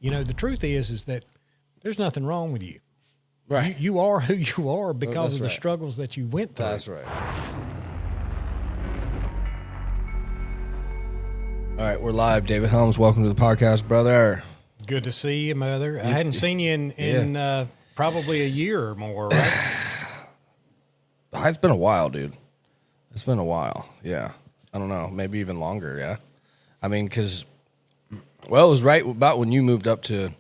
the truth is that there's nothing wrong with you. Right. You are who you are because of the right. struggles that you went through. That's right. All right, we're live. David Helms, welcome to the podcast, brother. Good to see you, Mother. I hadn't seen you in probably a year or more, right? It's been a while, dude. It's been a while. Yeah. I don't know. Maybe even longer, yeah. I mean, because, well, it was right about when you moved up to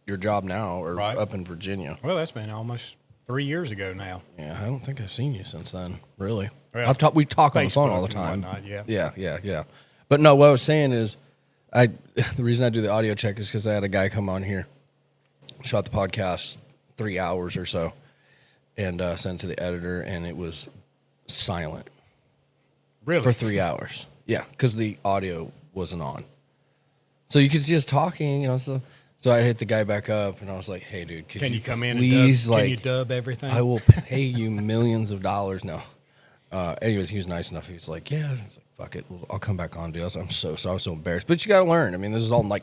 your job now or up in Virginia. Well, that's been almost 3 years ago now. Yeah, I don't think I've seen you since then, really. Well, we talk on the phone all the time. Yeah. But no, what I was saying is, the reason I do the audio check is because I had a guy come on here, shot the podcast 3 hours or so, and sent it to the editor, and it was silent. Really? For 3 hours. Yeah, because the audio wasn't on. So you could see us talking, so I hit the guy back up, and I was like, hey, dude, can you come in please, and can you dub everything? I will pay you millions of dollars. No. Anyways, he was nice enough. He was like, yeah. I was like, fuck it. I'll come back on, dude. I was so embarrassed. But you got to learn. I mean, this is all like,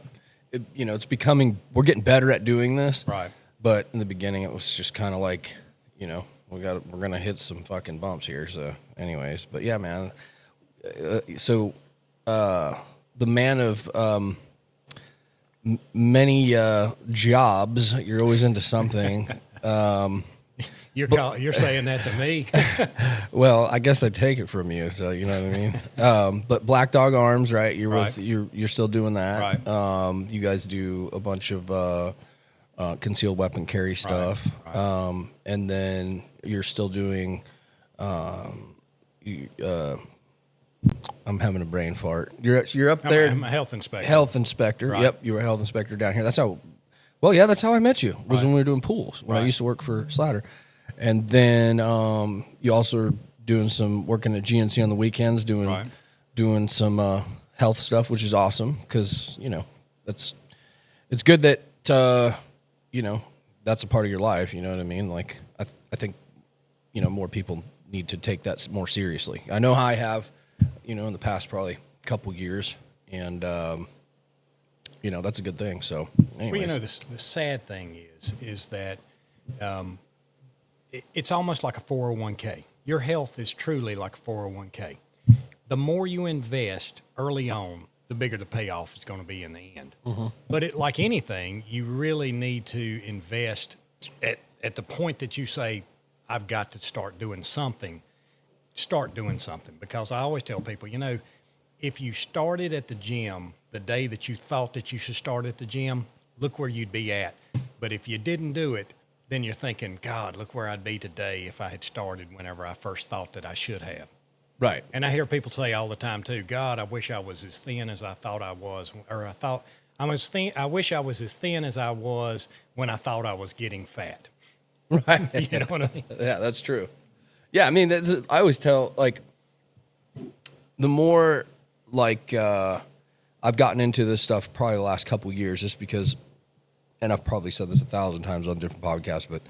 it's becoming, we're getting better at doing this. Right. But in the beginning, it was just kind of like, we're going to hit some fucking bumps here. So anyways, but yeah, man. The man of many jobs, you're always into something. You're saying that to me. Well, I guess I take it from you, so you know what I mean. But Black Dog Arms, right? You're still doing that, right? You guys do a bunch of concealed weapon carry stuff, right. And then you're still doing. I'm having a brain fart. You're up there. I'm a health inspector. Health inspector. Right. Yep, you were a health inspector down here. That's how. Well, yeah, that's how I met you. Was when we were doing pools when I used to work for Slatter, and then you also are doing some working at GNC on the weekends, doing some health stuff, which is awesome because it's good that that's a part of your life. You know what I mean? Like I think more people need to take that more seriously. I know how I have, in the past probably couple years, and that's a good thing. So, anyways. Well, the sad thing is that it's almost like a 401k. Your health is truly like a 401k. The more you invest early on, the bigger the payoff is going to be in the end. Mm-hmm. But like anything, you really need to invest at the point that you say, I've got to start doing something. Start doing something, because I always tell people, if you started at the gym the day that you thought that you should start at the gym, look where you'd be at. But if you didn't do it, then you're thinking, God, look where I'd be today if I had started whenever I first thought that I should have. Right. And I hear people say all the time too, God, I wish I was as thin as I thought I was, or I wish I was as thin as I was when I thought I was getting fat. Right. You know what I mean? Yeah, that's true. Yeah, I mean, I always tell, like, the more, like, I've gotten into this stuff probably the last couple of years just because, and I've probably said this 1,000 times on different podcasts, but,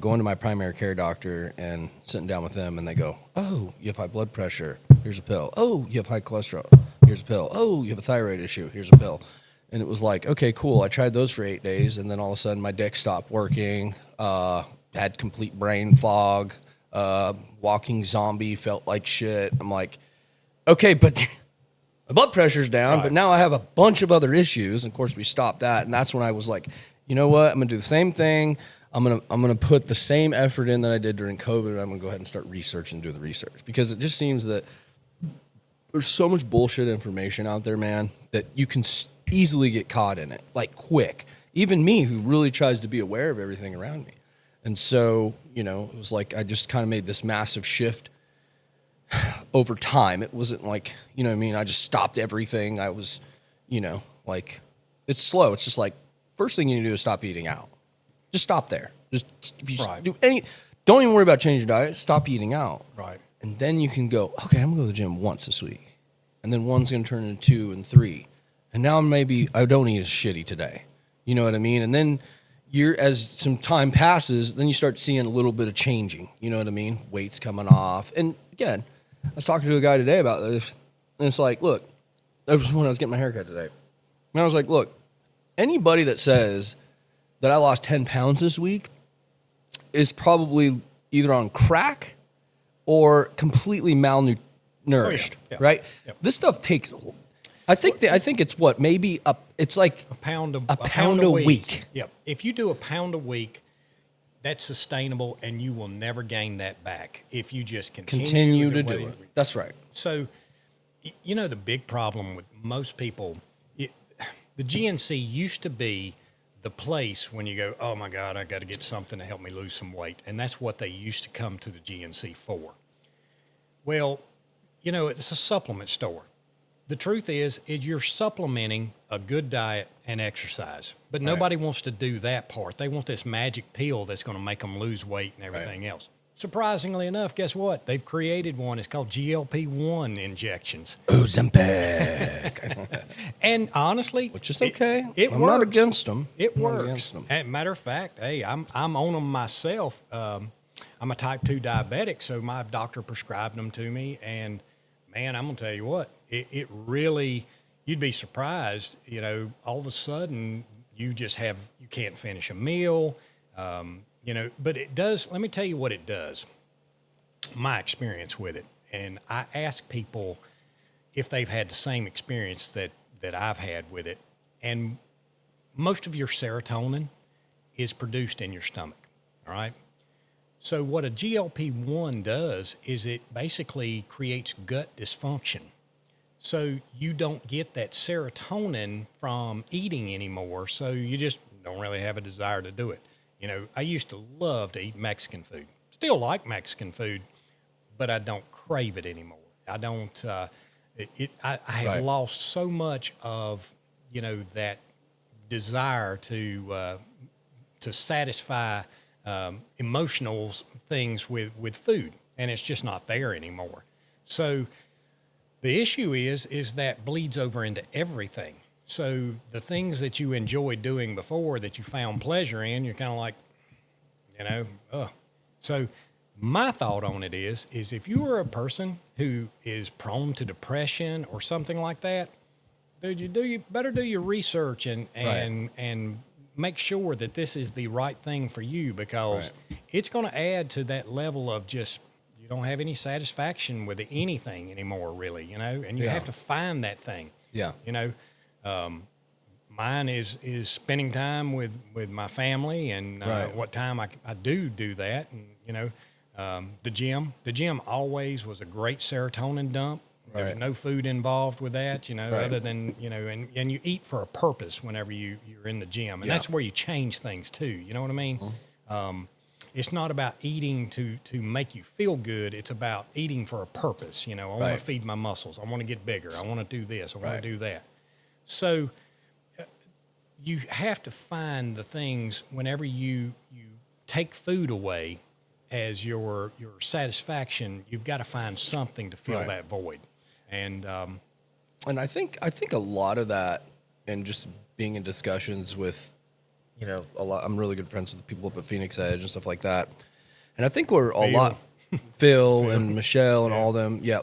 going to my primary care doctor and sitting down with them, and they go, oh, you have high blood pressure, here's a pill. Oh, you have high cholesterol, here's a pill. Oh, you have a thyroid issue, here's a pill. And it was like, okay, cool. I tried those for 8 days, and then all of a sudden my dick stopped working, had complete brain fog, walking zombie, felt like shit. I'm like, okay, but my blood pressure's down, but now I have a bunch of other issues. And of course, we stopped that, and that's when I was like, you know what? I'm gonna do the same thing. I'm gonna put the same effort in that I did during COVID, and I'm gonna go ahead and start researching and do the research, because it just seems that there's so much bullshit information out there, man, that you can easily get caught in it, like quick. Even me, who really tries to be aware of everything around me. And so, it was like I just kind of made this massive shift over time. It wasn't like, I just stopped everything. I was, like, it's slow. It's just like, first thing you need to do is stop eating out. Just stop there. Just if you don't even worry about changing your diet. Stop eating out. Right. And then you can go, okay, I'm going to go to the gym once this week. And then one's going to turn into 2 and 3. And now maybe I don't eat as shitty today. You know what I mean? And then as some time passes, then you start seeing a little bit of changing. You know what I mean? Weight's coming off. And again, I was talking to a guy today about this, and it's like, look, that was when I was getting my haircut today. And I was like, look, anybody that says that I lost 10 pounds this week is probably either on crack or completely malnourished, right? Yep. This stuff takes. I think it's what, maybe it's like a pound a week. Yep. If you do a pound a week, that's sustainable, and you will never gain that back if you just continue to do it. That's right. So, you know, the big problem with most people, the GNC used to be the place when you go, oh my God, I got to get something to help me lose some weight. And that's what they used to come to the GNC for. Well, you know, it's a supplement store. The truth is you're supplementing a good diet and exercise, but nobody wants to do that part. They want this magic pill that's going to make them lose weight and everything else. Surprisingly enough, guess what? They've created one. It's called GLP-1 injections. Ozempic. And honestly, which is okay. I'm works. Not against them. It works. As a matter of fact, hey, I'm on them myself. I'm a type 2 diabetic, so my doctor prescribed them to me. And man, I'm gonna tell you what, it really, you'd be surprised. You know, all of a sudden you can't finish a meal. You know, but it does, let me tell you what it does, my experience with it. And I ask people if they've had the same experience that I've had with it. And most of your serotonin is produced in your stomach, all right? So what a GLP-1 does is it basically creates gut dysfunction. So you don't get that serotonin from eating anymore, so you just don't really have a desire to do it. You know, I used to love to eat Mexican food. Still like Mexican food, but I don't crave it anymore. I don't. I have lost so much of, you know, that desire to satisfy emotional things with food, and it's just not there anymore. So the issue is that bleeds over into everything. So the things that you enjoyed doing before that you found pleasure in, you're kind of like, you know, ugh. So my thought on it is if you are a person who is prone to depression or something like that, dude, you better do your research and make sure that this is the right thing for you, because it's going to add to that level of just, you don't have any satisfaction with anything anymore, really, you know, and you have to find that thing. Yeah. You know, mine is spending time with my family, and what time I do that. And, you know, the gym always was a great serotonin dump. There's no food involved with that, you know, other than, you know, and you eat for a purpose whenever you're in the gym. And that's where you change things too. You know what I mean? Mm-hmm. It's not about eating to make you feel good. It's about eating for a purpose. You know, I want to feed my muscles. I want to get bigger. I want to do this. I want to do that. So you have to find the things whenever you take food away as your satisfaction. You've got to find something to fill that void. And I think a lot of that, and just being in discussions with, you know, a lot. I'm really good friends with the people up at Phoenix Edge and stuff like that. And I think we're a lot, Phil and Michelle and all them. Yeah.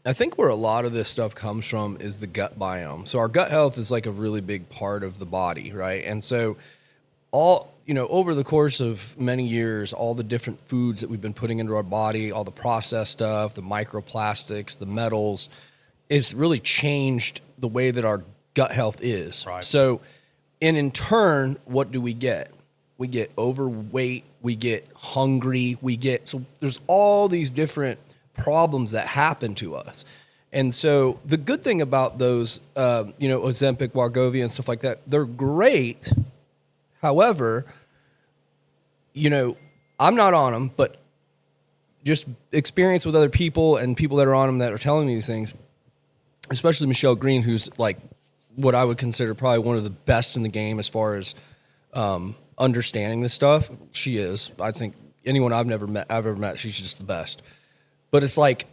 I think where a lot of this stuff comes from is the gut biome. So our gut health is like a really big part of the body, right? And so over the course of many years, all the different foods that we've been putting into our body, all the processed stuff, the microplastics, the metals, it's really changed the way that our gut health is. Right. So, and in turn, what do we get? We get overweight, we get hungry, so there's all these different problems that happen to us. And so the good thing about those, Ozempic, Wegovy, and stuff like that, they're great. However, you know, I'm not on them, but just experience with other people and people that are on them that are telling me these things, especially Michelle Green, who's like what I would consider probably one of the best in the game as far as understanding this stuff. She is. I think anyone I've ever met, she's just the best. But it's like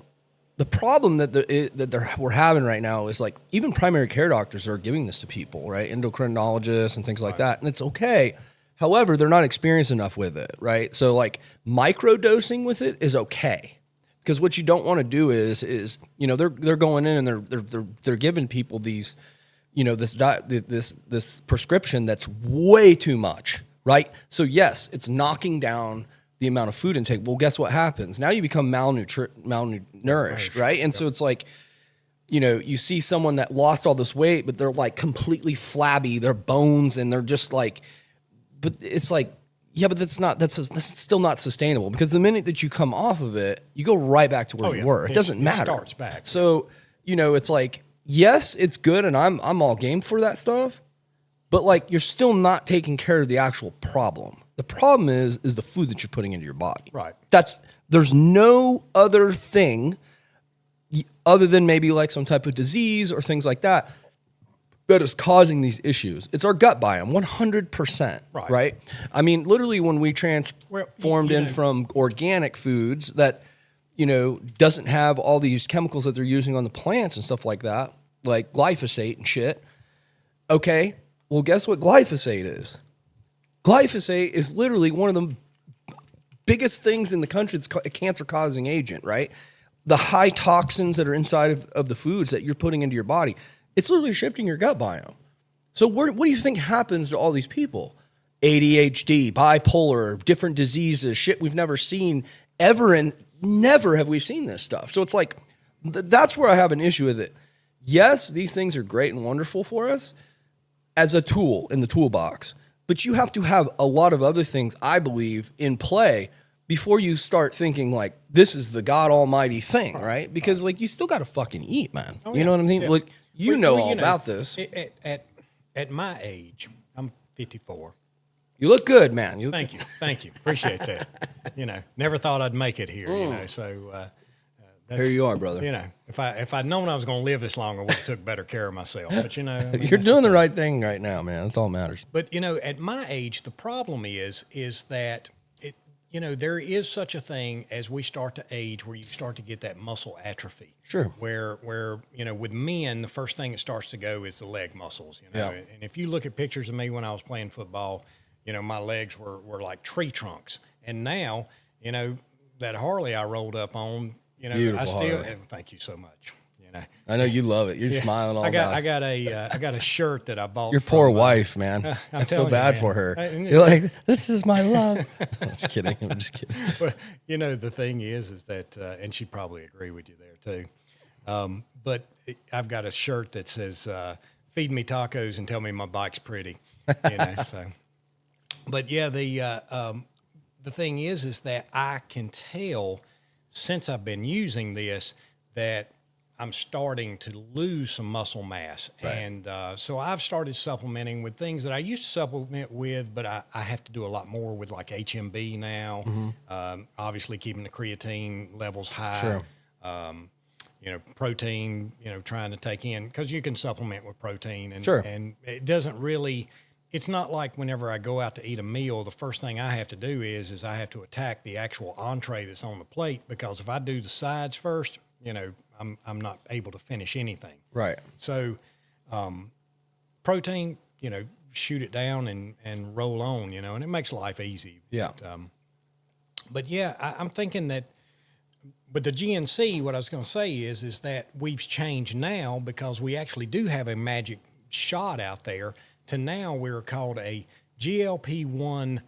the problem that we're having right now is like even primary care doctors are giving this to people, right? Endocrinologists and things like that. And it's okay. However, they're not experienced enough with it, right? So like microdosing with it is okay. Because what you don't want to do is you know, they're going in and they're giving people these this prescription that's way too much, right? So yes, it's knocking down the amount of food intake. Well, guess what happens? Now you become malnourished, right? And so it's like, you see someone that lost all this weight, but they're like completely flabby, their bones, and they're just like, but it's like, yeah, but that's still not sustainable, because the minute that you come off of it, you go right back to where you were. It doesn't matter. It starts back. So, it's like, yes, it's good, and I'm all game for that stuff, but like, you're still not taking care of the actual problem. The problem is the food that you're putting into your body. Right. There's no other thing other than maybe like some type of disease or things like that is causing these issues. It's our gut biome, 100%. Right. I mean, literally, when we transformed in from organic foods that, doesn't have all these chemicals that they're using on the plants and stuff like that, like glyphosate and shit. Okay. Well, guess what glyphosate is? Glyphosate is literally one of the biggest things in the country. It's a cancer-causing agent, right? The high toxins that are inside of the foods that you're putting into your body, it's literally shifting your gut biome. So what do you think happens to all these people? ADHD, bipolar, different diseases, shit we've never seen ever, and never have we seen this stuff. So it's like, that's where I have an issue with it. Yes, these things are great and wonderful for us as a tool in the toolbox, but you have to have a lot of other things, I believe, in play before you start thinking like, this is the God Almighty thing, right? Because like, you still got to fucking eat, man. You know what I mean? Yeah. Like, you know all about this. At my age, I'm 54. You look good, man. Thank you. Appreciate that. Never thought I'd make it here, so here you are, brother. If I'd known I was going to live this long, I would have took better care of myself. But you're doing the right thing right now, man. That's all that matters. But at my age, the problem is that there is such a thing as we start to age where you start to get that muscle atrophy. Sure. Where with men, the first thing that starts to go is the leg muscles. And if you look at pictures of me when I was playing football, my legs were like tree trunks. And now, that Harley I rolled up on, Beautiful I still Harley. Thank you so much. I know you love it. You're smiling all about it. I got a shirt that I bought. Your poor wife, man. I feel bad for her. You're like, this is my love. I'm just kidding. But the thing is that, and she probably agree with you there too. But I've got a shirt that says, "Feed me tacos and tell me my bike's pretty." So. But yeah, the thing is that I can tell since I've been using this that I'm starting to lose some muscle mass. Right. And so I've started supplementing with things that I used to supplement with, but I have to do a lot more with like HMB now. Mm-hmm. Obviously keeping the creatine levels high. Sure. Protein, trying to take in, because you can supplement with protein. And, sure. And it doesn't really, it's not like whenever I go out to eat a meal, the first thing I have to do is I have to attack the actual entree that's on the plate, because if I do the sides first, I'm not able to finish anything. Right. So, protein, shoot it down and roll on, and it makes life easy. Yeah. But yeah, I'm thinking that with the GNC, what I was going to say is that we've changed now, because we actually do have a magic shot out there. To now we're called a GLP-1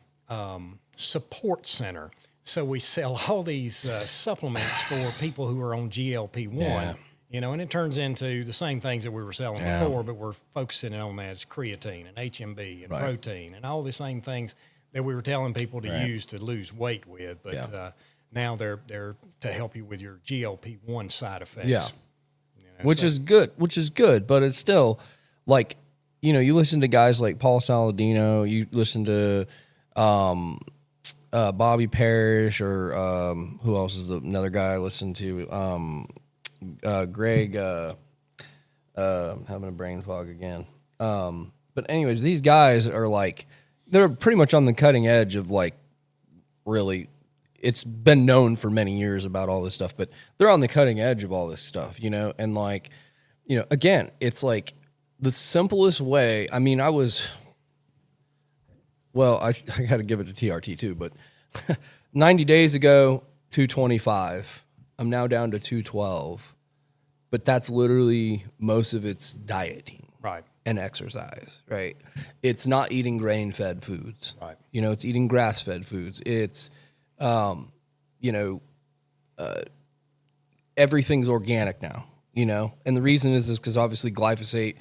support center. So we sell all these supplements for people who are on GLP-1, and it turns into the same things that we were selling before, but we're focusing on that as creatine and HMB and protein and all the same things that we were telling people to use to lose weight with. But now they're to help you with your GLP-1 side effects. Yeah, which is good, but it's still like, you listen to guys like Paul Saladino, you listen to Bobby Parrish, or who else is another guy I listen to? Greg, having a brain fog again. But anyways, these guys are like, they're pretty much on the cutting edge of like, really, it's been known for many years about all this stuff, but they're on the cutting edge of all this stuff, and like, again, it's like, the simplest way, I mean, I got to give it to TRT too, but 90 days ago, 225. I'm now down to 212. But that's literally most of it's dieting. Right. and exercise, right? It's not eating grain-fed foods. Right. You know, it's eating grass-fed foods. It's, everything's organic now, you know? And the reason is because obviously glyphosate,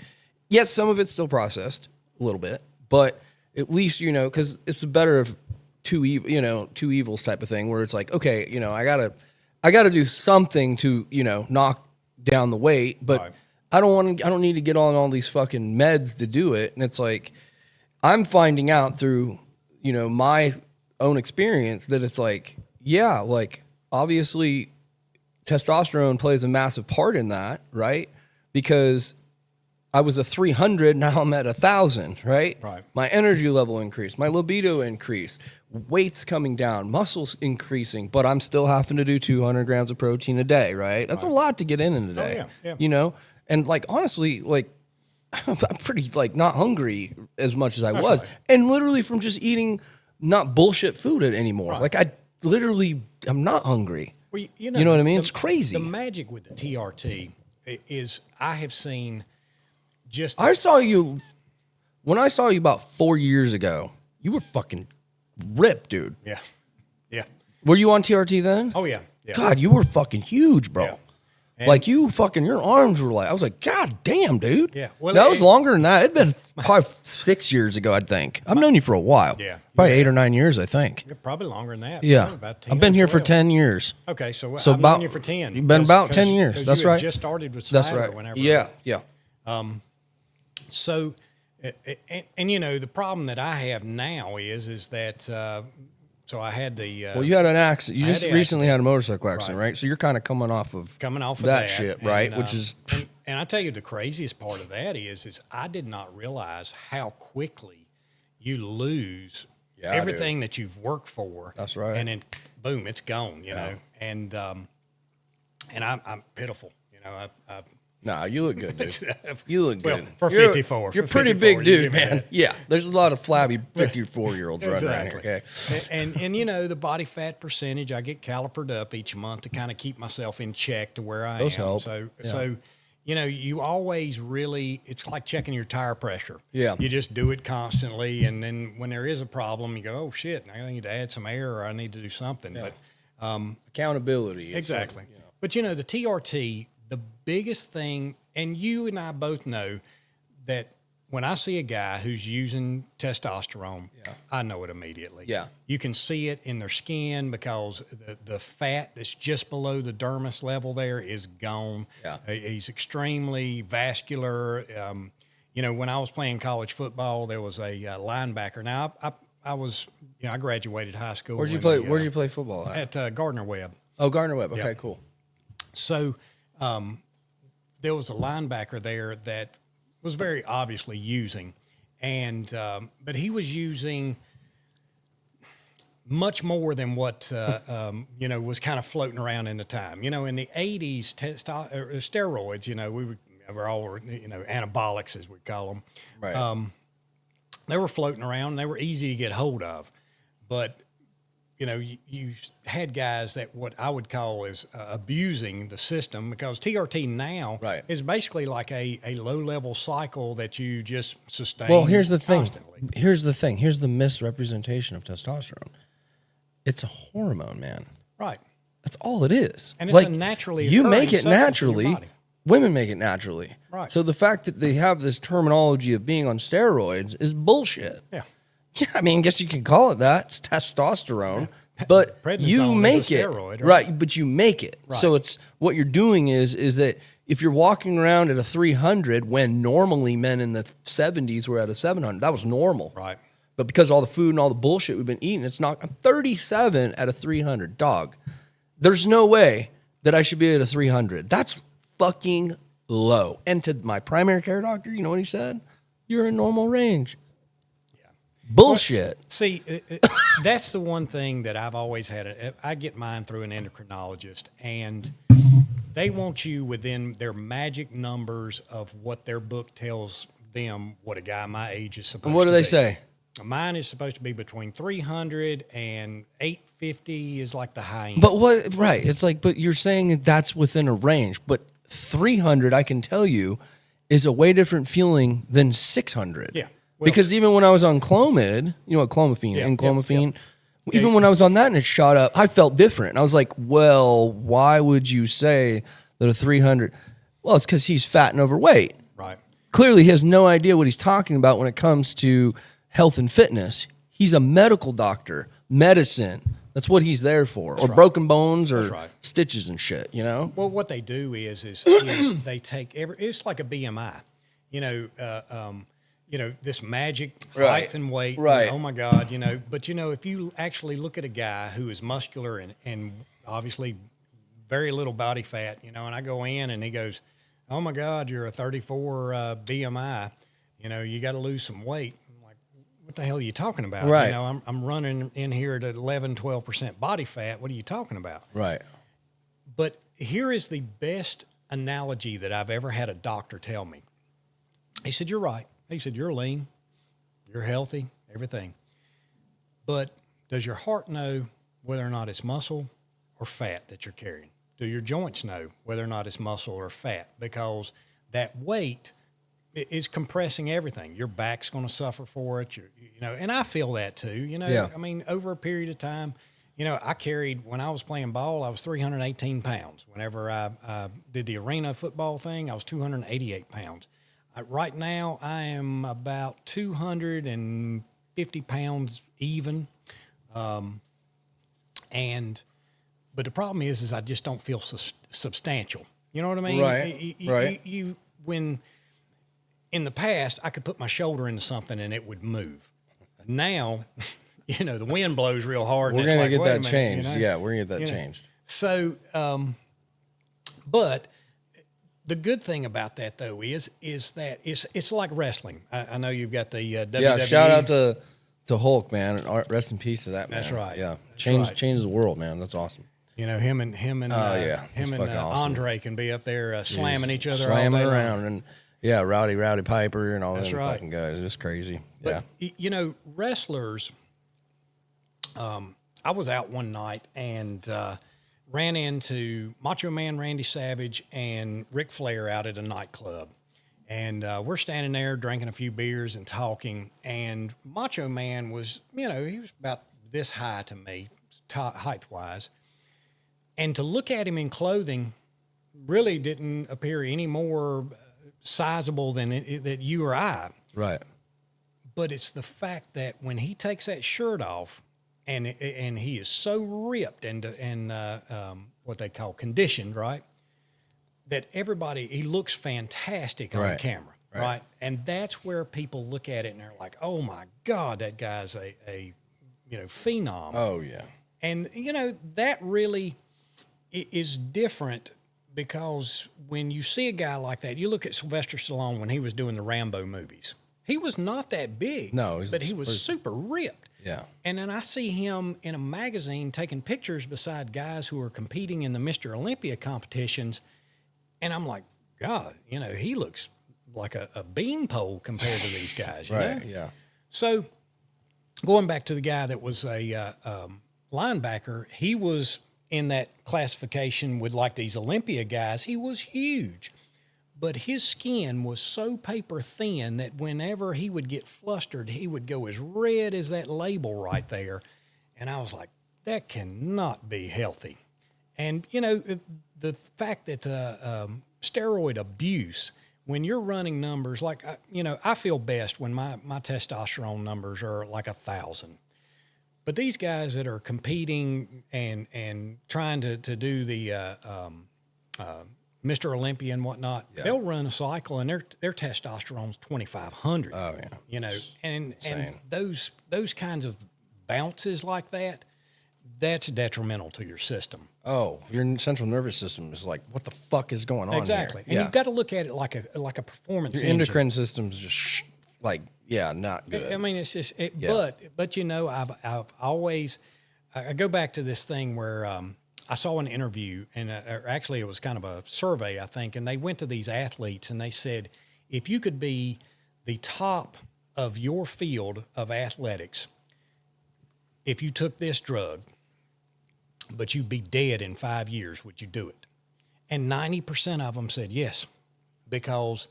yes, some of it's still processed a little bit, but at least, you know, because it's the better of two evils type of thing where it's like, okay, you know, I gotta do something to, you know, knock down the weight, but right. I don't need to get on all these fucking meds to do it. And it's like, I'm finding out through, you know, my own experience that it's like, yeah, like obviously testosterone plays a massive part in that, right? Because I was a 300, now I'm at 1,000, right? Right. My energy level increased, my libido increased, weight's coming down, muscles increasing, but I'm still having to do 200 grams of protein a day, right? That's a lot to get in a day, yeah. you know? And like, honestly, like I'm pretty like not hungry as much as I was. Right. And literally from just eating not bullshit food anymore. Right. Like I'm not hungry. Well, you know what I mean? It's crazy. The magic with the TRT is I have seen just... when I saw you about 4 years ago, you were fucking ripped, dude. Yeah. Yeah. Were you on TRT then? Oh, yeah. God, you were fucking huge, bro. Yeah. Like your arms were like, I was like, God damn, dude. Yeah. Well, that was longer than that. It'd been probably 6 years ago, I'd think. I've known you for a while. Yeah. Probably 8 or 9 years, I think. You're probably longer than that. Yeah. Probably about 10 I've been or here for 12. 10 years. Okay, so I've about known you for 10. You've been about 10 years. That's you had right. just started with That's Slider right. whenever. Yeah, yeah. So, and you know, the problem that I have now is that, so I had the... Well, you had an accident. You I had just the recently accident. had a motorcycle accident, right? So you're kind of coming off of that shit, right? And, Which is... And I tell you, the craziest part of that is I did not realize how quickly you lose everything that you've worked for. That's right. And then, boom, it's gone, you know. And I'm pitiful, you know. Nah, you look good, dude. You look Well, good. for 54. You're a for pretty 54, big you dude, give me man. that. Yeah, there's a lot of flabby 54-year-olds running around here, okay? And you know, the body fat percentage, I get calipered up each month to kind of keep myself in check to where I Those am. help. So, you know, you always really, it's like checking your tire pressure. Yeah. You just do it constantly. And then when there is a problem, you go, oh, shit, I need to add some air or I need to do something. Yeah. But Accountability. exactly. But, you know, the TRT, the biggest thing, and you and I both know that when I see a guy who's using testosterone, I know it immediately. Yeah. You can see it in their skin because the fat that's just below the dermis level there is gone. Yeah. He's extremely vascular. You know, when I was playing college football, there was a linebacker. Now, I was, you know, I graduated high school. Where'd you play football at? At Gardner Webb. Oh, Gardner Webb. Okay, Yeah. cool. So there was a linebacker there that was very obviously using, and but he was using much more than what you know, was kind of floating around in the time. You know, in the 80s, steroids. You know, we were all, you know, anabolics as we call them. Right. They were floating around. And they were easy to get hold of, but you know, you had guys that what I would call is abusing the system, because TRT now is basically like a low-level cycle that you just sustain. Well, here's the constantly. thing. Here's the thing. Here's the misrepresentation of testosterone. It's a hormone, man. Right. That's all it is. And it's a naturally you occurring make it substance in your naturally. body. Women make it naturally. Right. So the fact that they have this terminology of being on steroids is bullshit. Yeah. Yeah, I mean, I guess you can call it that. It's testosterone, but Prednisone you is a make it steroid, right. But you make it. Right. So it's what you're doing is that if you're walking around at a 300 when normally men in the 70s were at a 700, that was normal. Right. But because all the food and all the bullshit we've been eating, it's not. I'm 37 at a 300, dog. There's no way that I should be at a 300. That's fucking low. And to my primary care doctor, you know what he said? You're in normal range. Bullshit. Well, see, that's the one thing that I've always had. I get mine through an endocrinologist, and they want you within their magic numbers of what their book tells them what a guy my age is supposed to be. What do they say? Mine is supposed to be between 300 and 850 is like the high end. But what, right. It's like, but you're saying that that's within a range. But 300, I can tell you, is a way different feeling than 600. Yeah. Well, because even when I was on Clomid, you know what clomiphene, Yeah, and clomiphene, yeah. even when I was on that and it shot up, I felt different. And I was like, well, why would you say that a 300? Well, it's because he's fat and overweight. Right. Clearly, he has no idea what he's talking about when it comes to health and fitness. He's a medical doctor, medicine. That's what he's there for. Or broken bones or stitches and shit, you know? Well, what they do is they take it's like a BMI, you know, this magic height and weight. Right. Oh my God, you know, but you know, if you actually look at a guy who is muscular and obviously very little body fat, you know, and I go in and he goes, oh my God, you're a 34 BMI, you know, you got to lose some weight. What the hell are you talking about? Right. You know, I'm running in here at 11, 12% body fat. What are you talking about? Right. But here is the best analogy that I've ever had a doctor tell me. He said, you're right. He said, you're lean, you're healthy, everything. But does your heart know whether or not it's muscle or fat that you're carrying? Do your joints know whether or not it's muscle or fat? Because that weight is compressing everything. Your back's going to suffer for it. You know, and I feel that too. You know, Yeah. I mean, over a period of time, you know, I carried, when I was playing ball, I was 318 pounds. Whenever I did the arena football thing, I was 288 pounds. Right now, I am about 250 pounds even. But the problem is I just don't feel substantial. You know what I mean? Right. Right. When in the past, I could put my shoulder into something and it would move. Now, you know, the wind blows real hard. We're going to get that minute, changed. You know? Yeah, we're going to get that changed. So, but the good thing about that, though, is that it's like wrestling. I know you've got the WWE. Yeah, shout out to Hulk, man. Rest in peace to that, man. That's right. Yeah, That's changes the world, man. That's awesome. You know, him and awesome. Andre can be up there slamming each other slamming all day around, long. and yeah, Rowdy Piper and all them fucking guys. It's crazy. But, you know, wrestlers. I was out one night and ran into Macho Man Randy Savage and Ric Flair out at a nightclub. And we're standing there drinking a few beers and talking. And Macho Man was, you know, he was about this high to me, height-wise. And to look at him in clothing really didn't appear any more sizable than that you or I. Right. But it's the fact that when he takes that shirt off and he is so ripped and what they call conditioned, right? That he looks fantastic on camera, right? And that's where people look at it and they're like, oh my God, that guy's a phenom. Oh yeah. And, you know, that really is different because when you see a guy like that, you look at Sylvester Stallone when he was doing the Rambo movies. He was not that big, but he was super ripped. Yeah. And then I see him in a magazine taking pictures beside guys who are competing in the Mr. Olympia competitions. And I'm like, God, you know, he looks like a beanpole compared to these guys. You know? Yeah. So going back to the guy that was a linebacker, he was in that classification with like these Olympia guys. He was huge. But his skin was so paper thin that whenever he would get flustered, he would go as red as that label right there. And I was like, that cannot be healthy. And, you know, the fact that steroid abuse, when you're running numbers, like, you know, I feel best when my testosterone numbers are like 1,000. But these guys that are competing and trying to do the Mr. Olympia and whatnot, they'll run a cycle and their testosterone's 2,500. Oh yeah. You know, and those kinds of bounces like that, that's detrimental to your system. Oh, your central nervous system is like, what the fuck is going on? Exactly. Here? And you've got to look at it like a performance Your engine. endocrine system's just not good. I mean, it's just but you know, I've always I go back to this thing where I saw an interview, and actually it was kind of a survey, I think, and they went to these athletes and they said, if you could be the top of your field of athletics, if you took this drug, but you'd be dead in 5 years, would you do it? And 90% of them said yes, because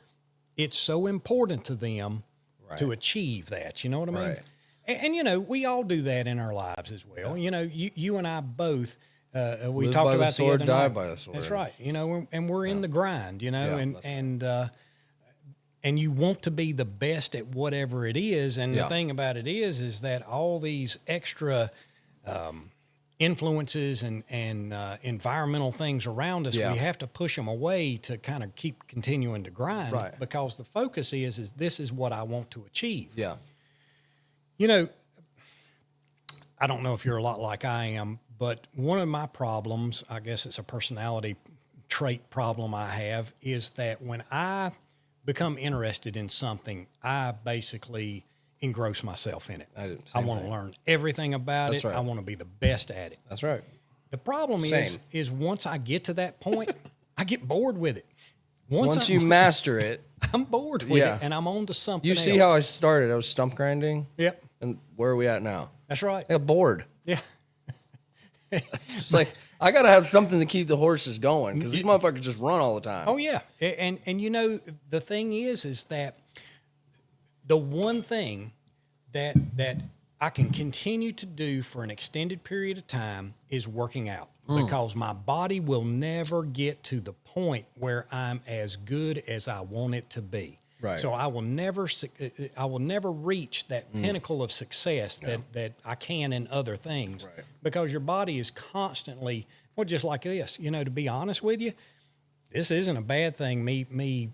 it's so important to them Right. to achieve that. You know what I mean? Right. And, you know, we all do that in our lives as well. You know, you and I both, we Live talked by the about sword, the other die night. by the sword. That's right. You know, and we're in the grind, you know, Yeah, and you want to be the best at whatever it is. And the Yeah. thing about it is that all these extra influences and environmental things around us, Yeah. we have to push them away to kind of keep continuing to grind. Right. Because the focus is this is what I want to achieve. Yeah. You know, I don't know if you're a lot like I am, but one of my problems, I guess it's a personality trait problem I have, is that when I become interested in something, I basically engross myself in it. I want to learn everything about That's it. right. I want to be the best at it. That's right. The problem is once I get to that point, I get bored with it. Once you master it, I'm bored with Yeah. it, and I'm on to something you else. see how I started. I was stump grinding. Yep, And where are we at now? that's right. I got bored. Yeah. It's like, I got to have something to keep the horses going because these motherfuckers just run all the time. Oh yeah, and you know the thing is that the one thing that I can continue to do for an extended period of time is working out because my body will never get to the point where I'm as good as I want it to be. Right. So I will never reach that pinnacle of success that I can in other things. Right. Because your body is constantly, well, just like this, you know, to be honest with you, this isn't a bad thing, me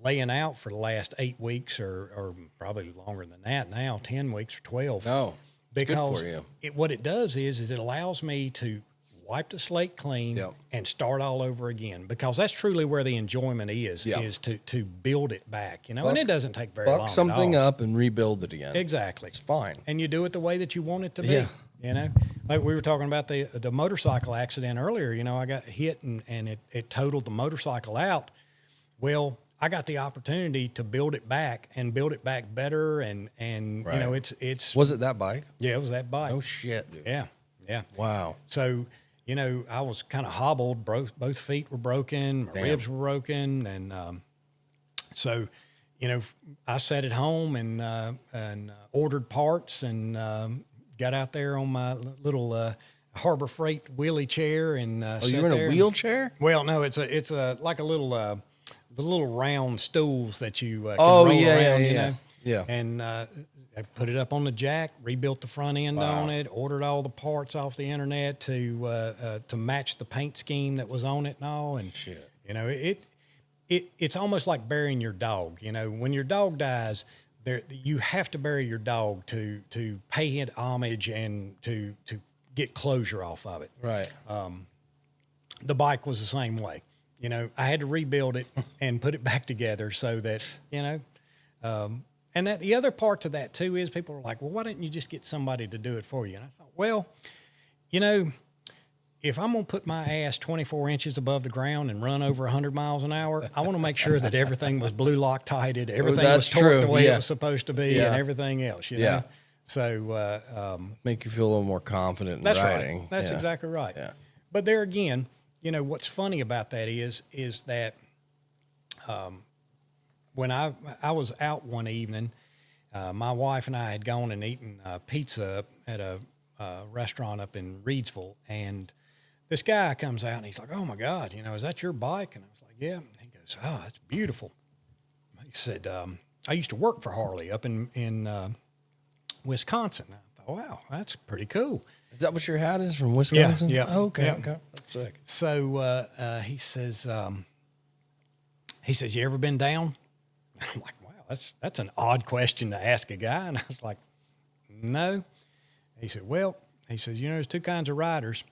laying out for the last 8 weeks or probably longer than that now, 10 weeks or 12. No, it's good for you. What it does is it allows me to wipe the slate clean and start all over again, because that's truly where the enjoyment is to build it back, you know, and it doesn't take very long. Fuck something up and rebuild it again. Exactly. It's fine. And you do it the way that you want it to be. Yeah. You know, like we were talking about the motorcycle accident earlier, you know, I got hit and it totaled the motorcycle out. Well, I got the opportunity to build it back and build it back better. And you know, it's, Was it that bike? yeah, it was that bike. Oh shit, dude. Yeah. Yeah. Wow. So, you know, I was kind of hobbled, both feet were broken, my ribs were broken. And, so, you know, I sat at home and ordered parts and, got out there on my little, Harbor Freight wheelie chair and, Oh, you were in a wheelchair? Well, no, it's a like a little, the little round stools that you can roll around, you know? Yeah. And I put it up on the jack, rebuilt the front end on it, ordered all the parts off the internet to match the paint scheme that was on it and all. And Shit. you know, it's almost like burying your dog. You know, when your dog dies, you have to bury your dog to pay it homage and to get closure off of it. Right. The bike was the same way. You know, I had to rebuild it and put it back together so that, you know, and that the other part to that too is people are like, well, why didn't you just get somebody to do it for you? And I thought, well, you know, if I'm going to put my ass 24 inches above the ground and run over 100 miles an hour, I want to make sure that everything was blue Lock-tighted, everything was torqued the way it was supposed to be, and everything else, you know? So, make you feel a little more confident in that's riding. right. That's exactly right. Yeah. But there again, you know, what's funny about that is that when I was out one evening, my wife and I had gone and eaten pizza at a restaurant up in Reedsville, and this guy comes out and he's like, "Oh my God, you know, is that your bike?" And I was like, "Yeah." And he goes, "Oh, that's beautiful." He said, "I used to work for Harley up in Wisconsin." I thought, "Wow, that's pretty cool." Is that what your hat is from Wisconsin? Yeah. Oh, okay. Yeah. Okay. That's sick. So he says, "You ever been down?" I'm like, "Wow, that's an odd question to ask a guy." And I was like, "No." He said, "Well," he says, "you know, there's two kinds of riders,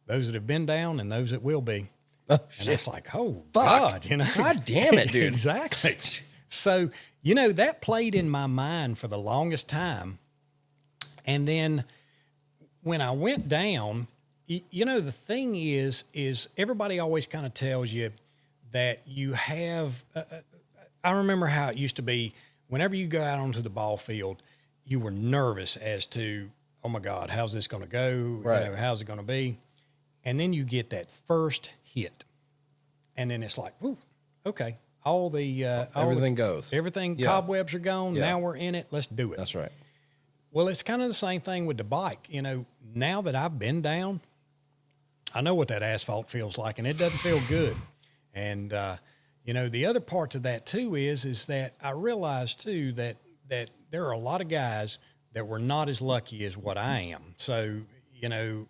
those that have been down and those that will be." Oh, and I was like, "Oh, Fuck. God, you know." God damn it, dude. Exactly. So, you know, that played in my mind for the longest time. And then when I went down, you know, the thing is everybody always kind of tells you that you have, I remember how it used to be whenever you go out onto the ball field, you were nervous as to, oh my God, how's this going to go? Right. You know, how's it going to be? And then you get that first hit. And then it's like, ooh, okay, all the Everything goes. Everything, Yeah. cobwebs are gone. Yeah. Now we're in it. Let's do it. That's right. Well, it's kind of the same thing with the bike. You know, now that I've been down, I know what that asphalt feels like, and it doesn't feel good. And you know, the other part to that too is that I realized too that there are a lot of guys that were not as lucky as what I am. So, you know,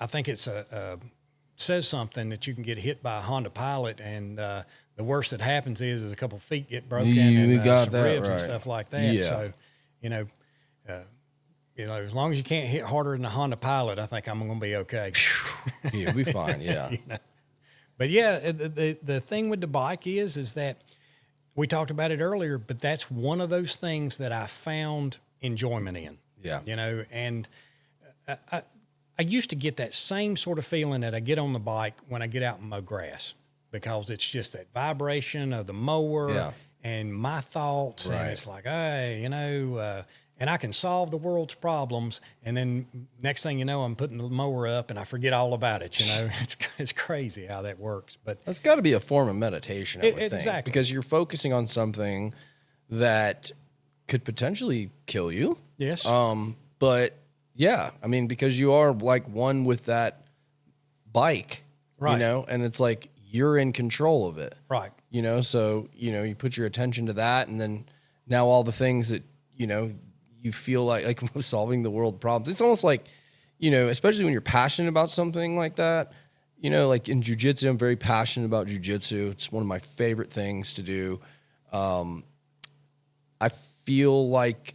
I think it's says something that you can get hit by a Honda Pilot, and the worst that happens is a couple feet get broken and some ribs and stuff like that. Yeah. So, you know, as long as you can't hit harder than a Honda Pilot, I think I'm going to be okay. You'll be fine. Yeah. You know? But yeah, the thing with the bike is that we talked about it earlier, but that's one of those things that I found enjoyment in. Yeah. You know, and I used to get that same sort of feeling that I get on the bike when I get out and mow grass, because it's just that vibration of the mower and my thoughts. Right. And it's like, hey, you know, and I can solve the world's problems. And then next thing you know, I'm putting the mower up and I forget all about it. You know, it's crazy how that works. But That's got to be a form of meditation, I would think. Exactly. Because you're focusing on something that could potentially kill you. yes, But yeah, I mean, because you are like one with that bike, Right. you know, and it's like you're in control of it. right. You know, so, you know, you put your attention to that, and then now all the things that, you know, you feel like solving the world problems. It's almost like, you know, especially when you're passionate about something like that, you know, like in jujitsu, I'm very passionate about jujitsu. It's one of my favorite things to do. I feel like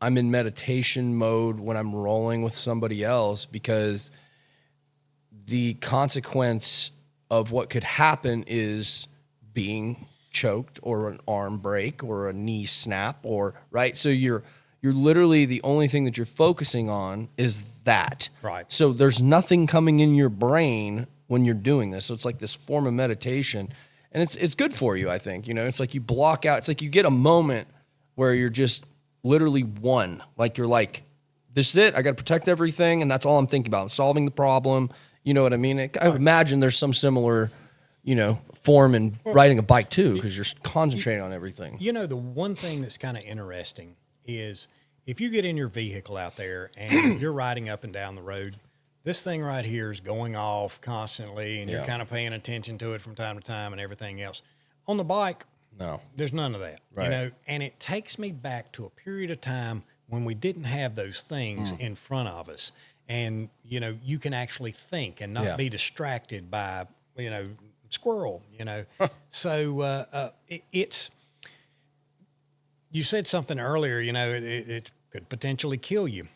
I'm in meditation mode when I'm rolling with somebody else, because the consequence of what could happen is being choked or an arm break or a knee snap, or right. So you're literally, the only thing that you're focusing on is that. Right. So there's nothing coming in your brain when you're doing this. So it's like this form of meditation, and it's good for you, I think. You know, it's like you block out. It's like you get a moment where you're just literally one. Like you're like, this is it. I got to protect everything, and that's all I'm thinking about. I'm solving the problem. You know what I mean? I imagine there's some similar, you know, form in riding a bike too, because you're concentrating on everything. You know, the one thing that's kind of interesting is if you get in your vehicle out there and you're riding up and down the road, this thing right here is going off constantly, and you're kind of paying attention to it from time to time and everything else. On the bike, No. there's none of that. Right. You know, and it takes me back to a period of time when we didn't have those things in front of us. And, you know, you can actually think and not be distracted by, you know, squirrel, you know. So it's, you said something earlier, you know, it could potentially kill you.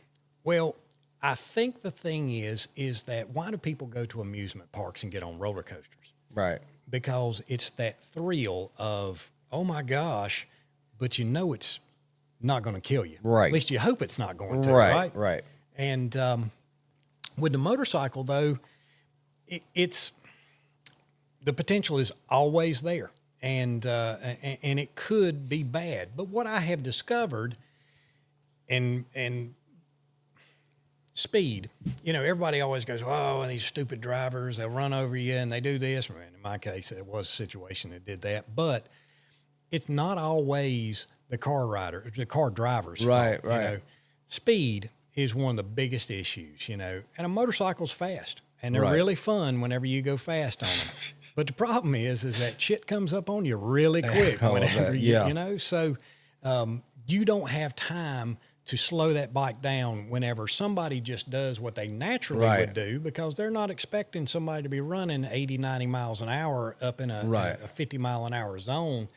Well, I think the thing is that why do people go to amusement parks and get on roller coasters? Right. Because it's that thrill of, oh my gosh, but you know it's not going to kill you. Right. At least you hope it's not going to, Right. right? Right. And with the motorcycle, though, it's the potential is always there, and it could be bad. But what I have discovered, and speed, you know, everybody always goes, oh, and these stupid drivers, they'll run over you and they do this. And in my case, it was a situation that did that, but it's not always the car drivers. Right, fault, right. You know, speed is one of the biggest issues, you know, and a motorcycle's fast, and they're Right. really fun whenever you go fast on them. But the problem is that shit comes up on you really quick I whenever bet, you, yeah. you know, so you don't have time to slow that bike down whenever somebody just does what they naturally Right. would do, because they're not expecting somebody to be running 80, 90 miles an hour up in Right. a 50 mile an hour zone,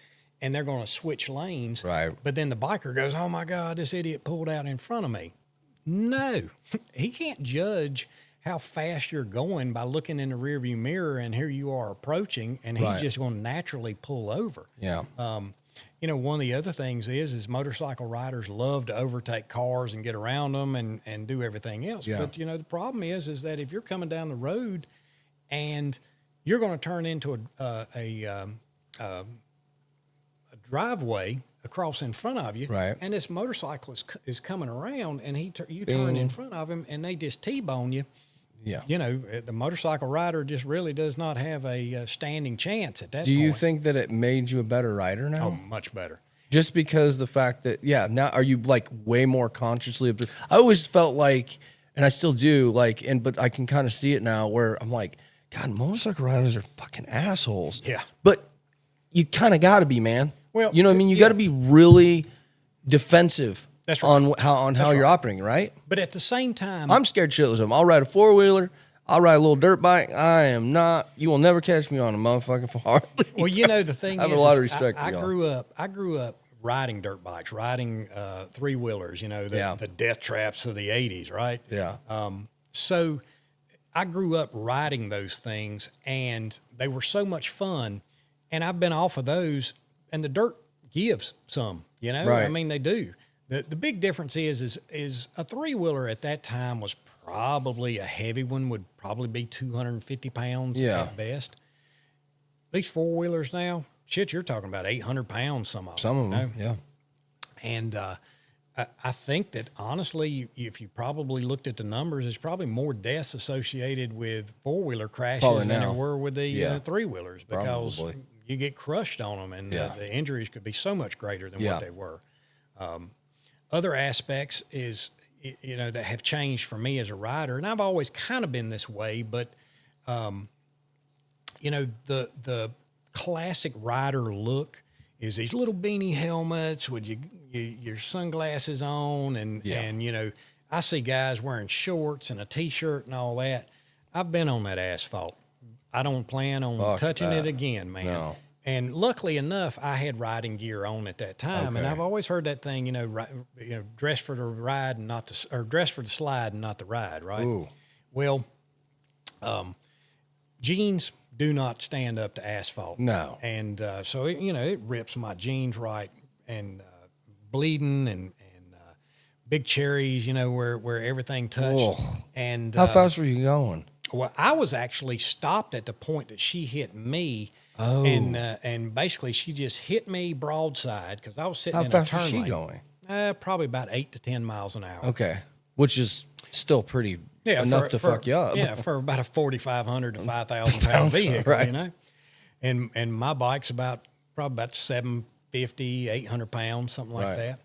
and they're going to switch lanes. Right. But then the biker goes, oh my God, this idiot pulled out in front of me. No, he can't judge how fast you're going by looking in the rearview mirror, and here you are approaching, and he's Right. just going to naturally pull over. Yeah. You know, one of the other things is motorcycle riders love to overtake cars and get around them and do everything else. Yeah. But, you know, the problem is that if you're coming down the road and you're going to turn into a driveway across in front of you, Right. and this motorcyclist is coming around, and you turn in front of him, and they just T-bone you, Yeah. You know, the motorcycle rider just really does not have a standing chance at that point. Do you think that it made you a better rider now? Oh, much better. Just because the fact that, now are you like way more consciously observed? I always felt like, and I still do, like, but I can kind of see it now where I'm like, God, motorcycle riders are fucking assholes. Yeah. But you kind of got to be, man. Well, you know what I mean? You got to be really defensive. That's right. on how you're operating, right? But at the same time, I'm scared shitless of them. I'll ride a 4-wheeler. I'll ride a little dirt bike. I am not. You will never catch me on a motherfucking Harley. well, you know, the thing I have is, a lot of respect I for y'all. grew up riding dirt bikes, riding 3-wheelers. You know, the death traps of the '80s, right? Yeah. So I grew up riding those things, and they were so much fun. And I've been off of those, and the dirt gives some. You know, Right. I mean, they do. The big difference is a 3-wheeler at that time was probably a heavy one, would probably be 250 pounds at best. These 4-wheelers now, shit, you're talking about 800 pounds, some of them. Some of them, yeah. And I think that, honestly, if you probably looked at the numbers, there's probably more deaths associated with 4-wheeler crashes than there were with the 3-wheelers, because Probably. you get crushed on them, and the injuries could be so much greater than what they were. Other aspects is, you know, that have changed for me as a rider, and I've always kind of been this way, but, you know, the classic rider look is these little beanie helmets with your sunglasses on, and you know, I see guys wearing shorts and a T-shirt and all that. I've been on that asphalt. I don't plan on touching it again, man. No. And luckily enough, I had riding gear on at that time, and I've always heard that thing, you know, dress for the ride and not the, or dress for the slide and not the ride, right? Ooh. Well, jeans do not stand up to asphalt. No. And so, you know, it rips my jeans right, and bleeding, and big cherries, you know, where everything touched. Oh. And How fast were you going? well, I was actually stopped at the point that she hit me. Oh. And basically she just hit me broadside, because I was sitting How in fast a turn was she lane. going? Probably about 8 to 10 miles an hour. Okay. Which is still pretty enough to fuck you up. Yeah, for about a 4,500 to 5,000 pound vehicle, Right. you know. And my bike's probably about 750, 800 pounds, something like Right.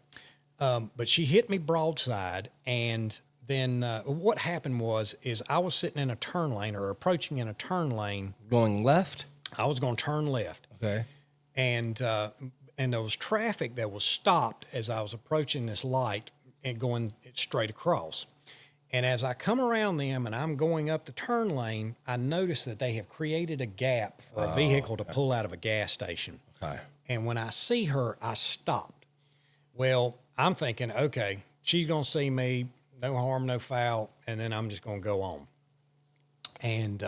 that. But she hit me broadside, and then what happened is I was sitting in a turn lane, or approaching in a turn lane. Going left? I was going to turn left. Okay. And there was traffic that was stopped as I was approaching this light and going straight across. And as I come around them and I'm going up the turn lane, I noticed that they have created a gap for a vehicle to pull out of a gas station. Okay. And when I see her, I stopped. Well, I'm thinking, okay, she's going to see me, no harm, no foul, and then I'm just going to go on. And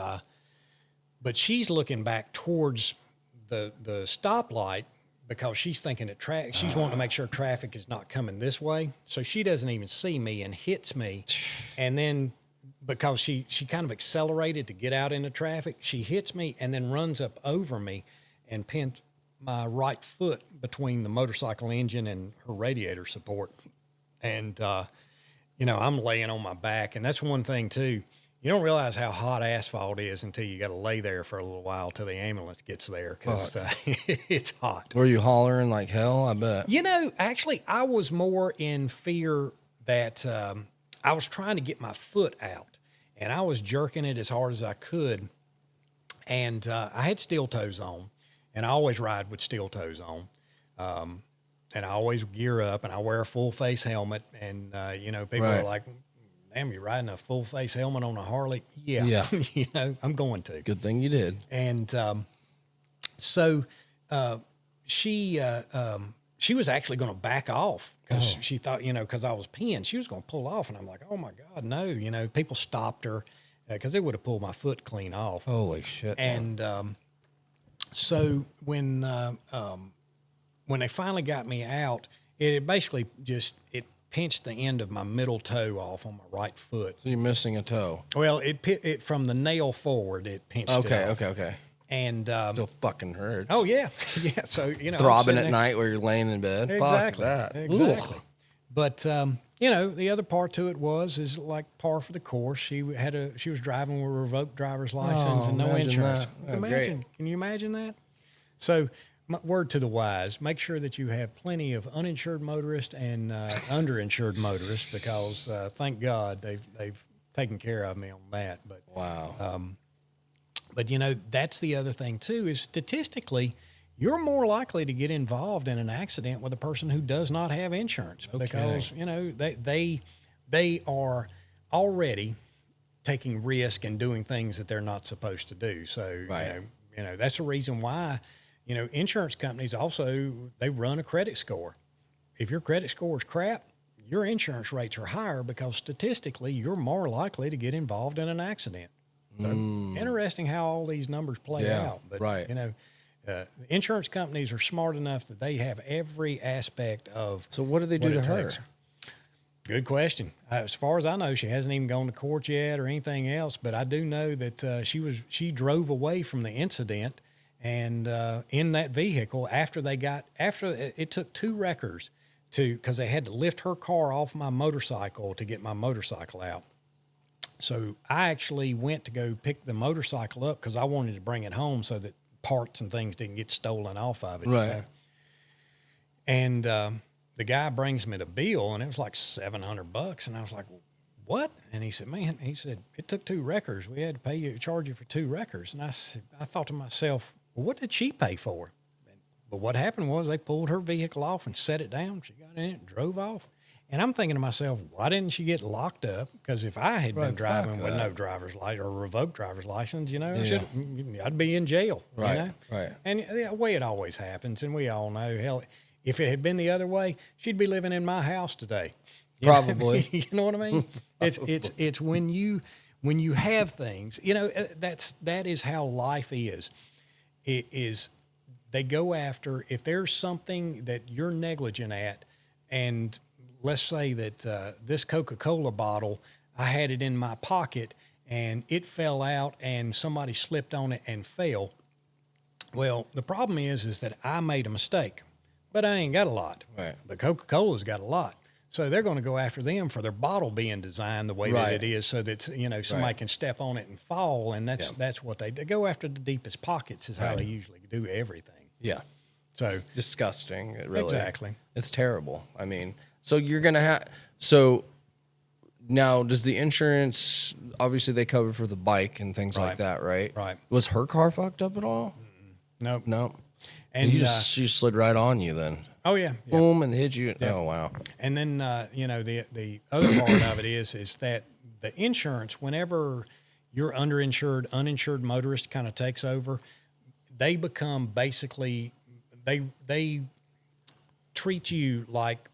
but she's looking back towards the stoplight, because she's thinking that she's wanting to make sure traffic is not coming this way. So she doesn't even see me and hits me. And then, because she kind of accelerated to get out into traffic, she hits me and then runs up over me and pinned my right foot between the motorcycle engine and her radiator support. And, you know, I'm laying on my back. And that's one thing too. You don't realize how hot asphalt is until you got to lay there for a little while till the ambulance gets there, because it's hot. Were you hollering like hell? I bet. You know, actually, I was more in fear that I was trying to get my foot out, and I was jerking it as hard as I could. And I had steel toes on, and I always ride with steel toes on. And I always gear up, and I wear a full face helmet. And, you know, people are like, damn, you're riding a full face helmet on a Harley? Yeah. You know, I'm going to. Good thing you did. And so she was actually going to back off, because she thought, you know, because I was pinned, she was going to pull off. And I'm like, oh, my God, no. You know, people stopped her, because they would have pulled my foot clean off. Holy shit. And so when they finally got me out, it basically just pinched the end of my middle toe off on my right foot. So you're missing a toe. Well, it from the nail forward, it pinched it off. Okay. And still fucking hurts. oh yeah. So, you know, Throbbing at night where you're laying in bed. Exactly. Fuck that. Exactly. Ugh. But the other part to it is like par for the course. She was driving with a revoked driver's license and no imagine insurance. that. Oh, great. Can you imagine that? So, my word to the wise: make sure that you have plenty of uninsured motorists and underinsured motorists, because thank God they've taken care of me on that. But wow. But that's the other thing too, is statistically, you're more likely to get involved in an accident with a person who does not have insurance, because they are already taking risk and doing things that they're not supposed to do. So Right. That's the reason why insurance companies also, they run a credit score. If your credit score is crap, your insurance rates are higher, because statistically you're more likely to get involved in an accident. So interesting how all these numbers play out. But right. insurance companies are smart enough that they have every aspect of. So what do they do to her? Takes. Good question. As far as I know, she hasn't even gone to court yet or anything else. But I do know that she drove away from the incident, and in that vehicle after it took 2 wreckers because they had to lift her car off my motorcycle to get my motorcycle out. So I actually went to go pick the motorcycle up because I wanted to bring it home so that parts and things didn't get stolen off of it. Right. And the guy brings me the bill, and it was like $700. And I was like, what? And he said, it took 2 wreckers. We had to charge you for 2 wreckers. And I thought to myself, well, what did she pay for? But what happened was they pulled her vehicle off and set it down. She got in it and drove off. And I'm thinking to myself, why didn't she get locked up? Because if I had been driving with no driver's license or revoked driver's license, I'd be in jail. Right, right. And the way it always happens, and we all know, hell, if it had been the other way, she'd be living in my house today. Probably. You know what I mean? It's when you have things, that is how life is. It is, they go after, if there's something that you're negligent at, and let's say that this Coca-Cola bottle, I had it in my pocket and it fell out and somebody slipped on it and fell. Well, the problem is that I made a mistake, but I ain't got a lot. Right. But Coca-Cola's got a lot. So they're going to go after them for their bottle being designed the way that it is, so that somebody can step on it and fall, and that's what they go after. The deepest pockets is how they usually do everything. Yeah. So it's disgusting. It really, exactly. It's terrible. I mean, so you're going to have, so now does the insurance, obviously they cover for the bike and things like that, right? Right. Was her car fucked up at all? Nope. No. And she slid right on you then. Oh yeah. Boom, and hit you. Yeah. Oh wow. And then the other part of it is that the insurance, whenever your underinsured, uninsured motorist kind of takes over, they become basically they treat you like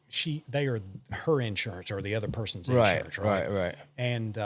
they are her insurance or the other person's insurance, right? Right. And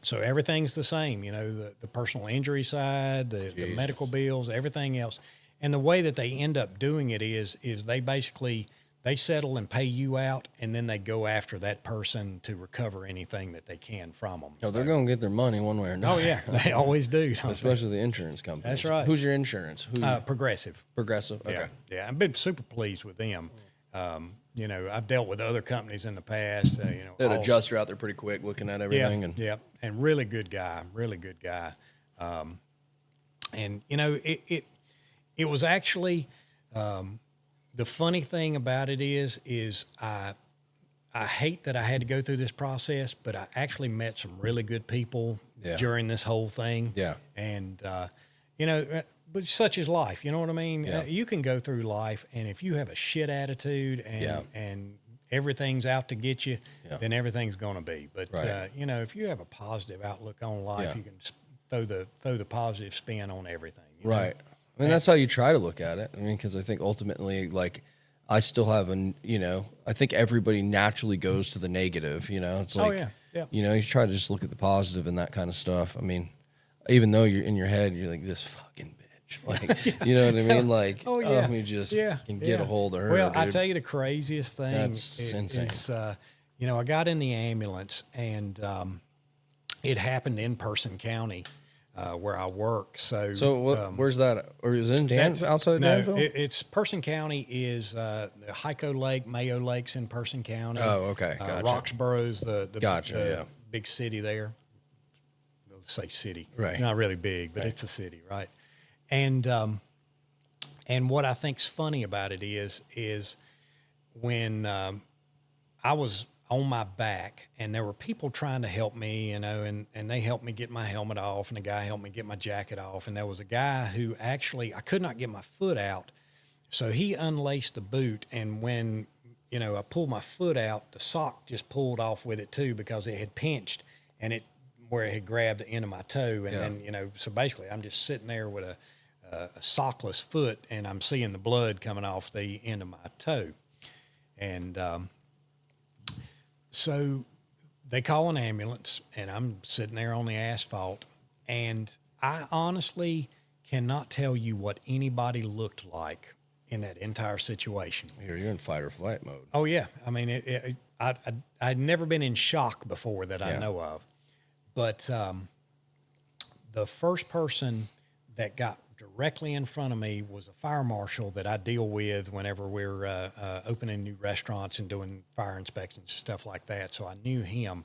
so everything's the same, the personal injury side, the medical bills, everything else. And the way that they end up doing it is they basically, they settle and pay you out, and then they go after that person to recover anything that they can from them. No, they're going to get their money one way or another. Oh, yeah. They always do. Especially the insurance companies. That's right. Who's your insurance? Progressive. Progressive? Okay. Yeah. I've been super pleased with them. I've dealt with other companies in the past. That adjuster out there pretty quick looking at everything. Yeah. And really good guy. It was actually, the funny thing about it is I hate that I had to go through this process, but I actually met some really good people during this whole thing. Yeah. And, but such is life, you know what I mean? Yeah. You can go through life, and if you have a shit attitude and everything's out to get you, then everything's going to be. But, if you have a positive outlook on life, you can throw the positive spin on everything. Right. I mean, that's how you try to look at it. I mean, because I think ultimately, like, I still have I think everybody naturally goes to the negative, It's like, you try to just look at the positive and that kind of stuff. I mean, even though you're in your head, you're like, this fucking bitch. Like, you know what I mean? Like, let me just can get a hold of her. Well, dude. I tell you the craziest thing insane. is, I got in the ambulance, and it happened in Person County. where I work. So, where's that? Or is it in outside of Danville? It's Person County is the Hyco Lake, Mayo Lake's in Person County. Oh, okay, gotcha. Roxborough's the Gotcha, big city there. Let's say city, right? Not really big, but it's a city, right? And what I think's funny about it is when I was on my back and there were people trying to help me, you know, and they helped me get my helmet off, and the guy helped me get my jacket off. And there was a guy who actually, I could not get my foot out. So he unlaced the boot. And when, you know, I pulled my foot out, the sock just pulled off with it too, because it had pinched and where it had grabbed the end of my toe. And then, you know, so basically I'm just sitting there with a sockless foot, and I'm seeing the blood coming off the end of my toe. And, so they call an ambulance, and I'm sitting there on the asphalt, and I honestly cannot tell you what anybody looked like in that entire situation. You're in fight or flight mode. Oh yeah, I mean, I'd never been in shock before that I know of, but the first person that got directly in front of me was a fire marshal that I deal with whenever we're opening new restaurants and doing fire inspections and stuff like that. So I knew him.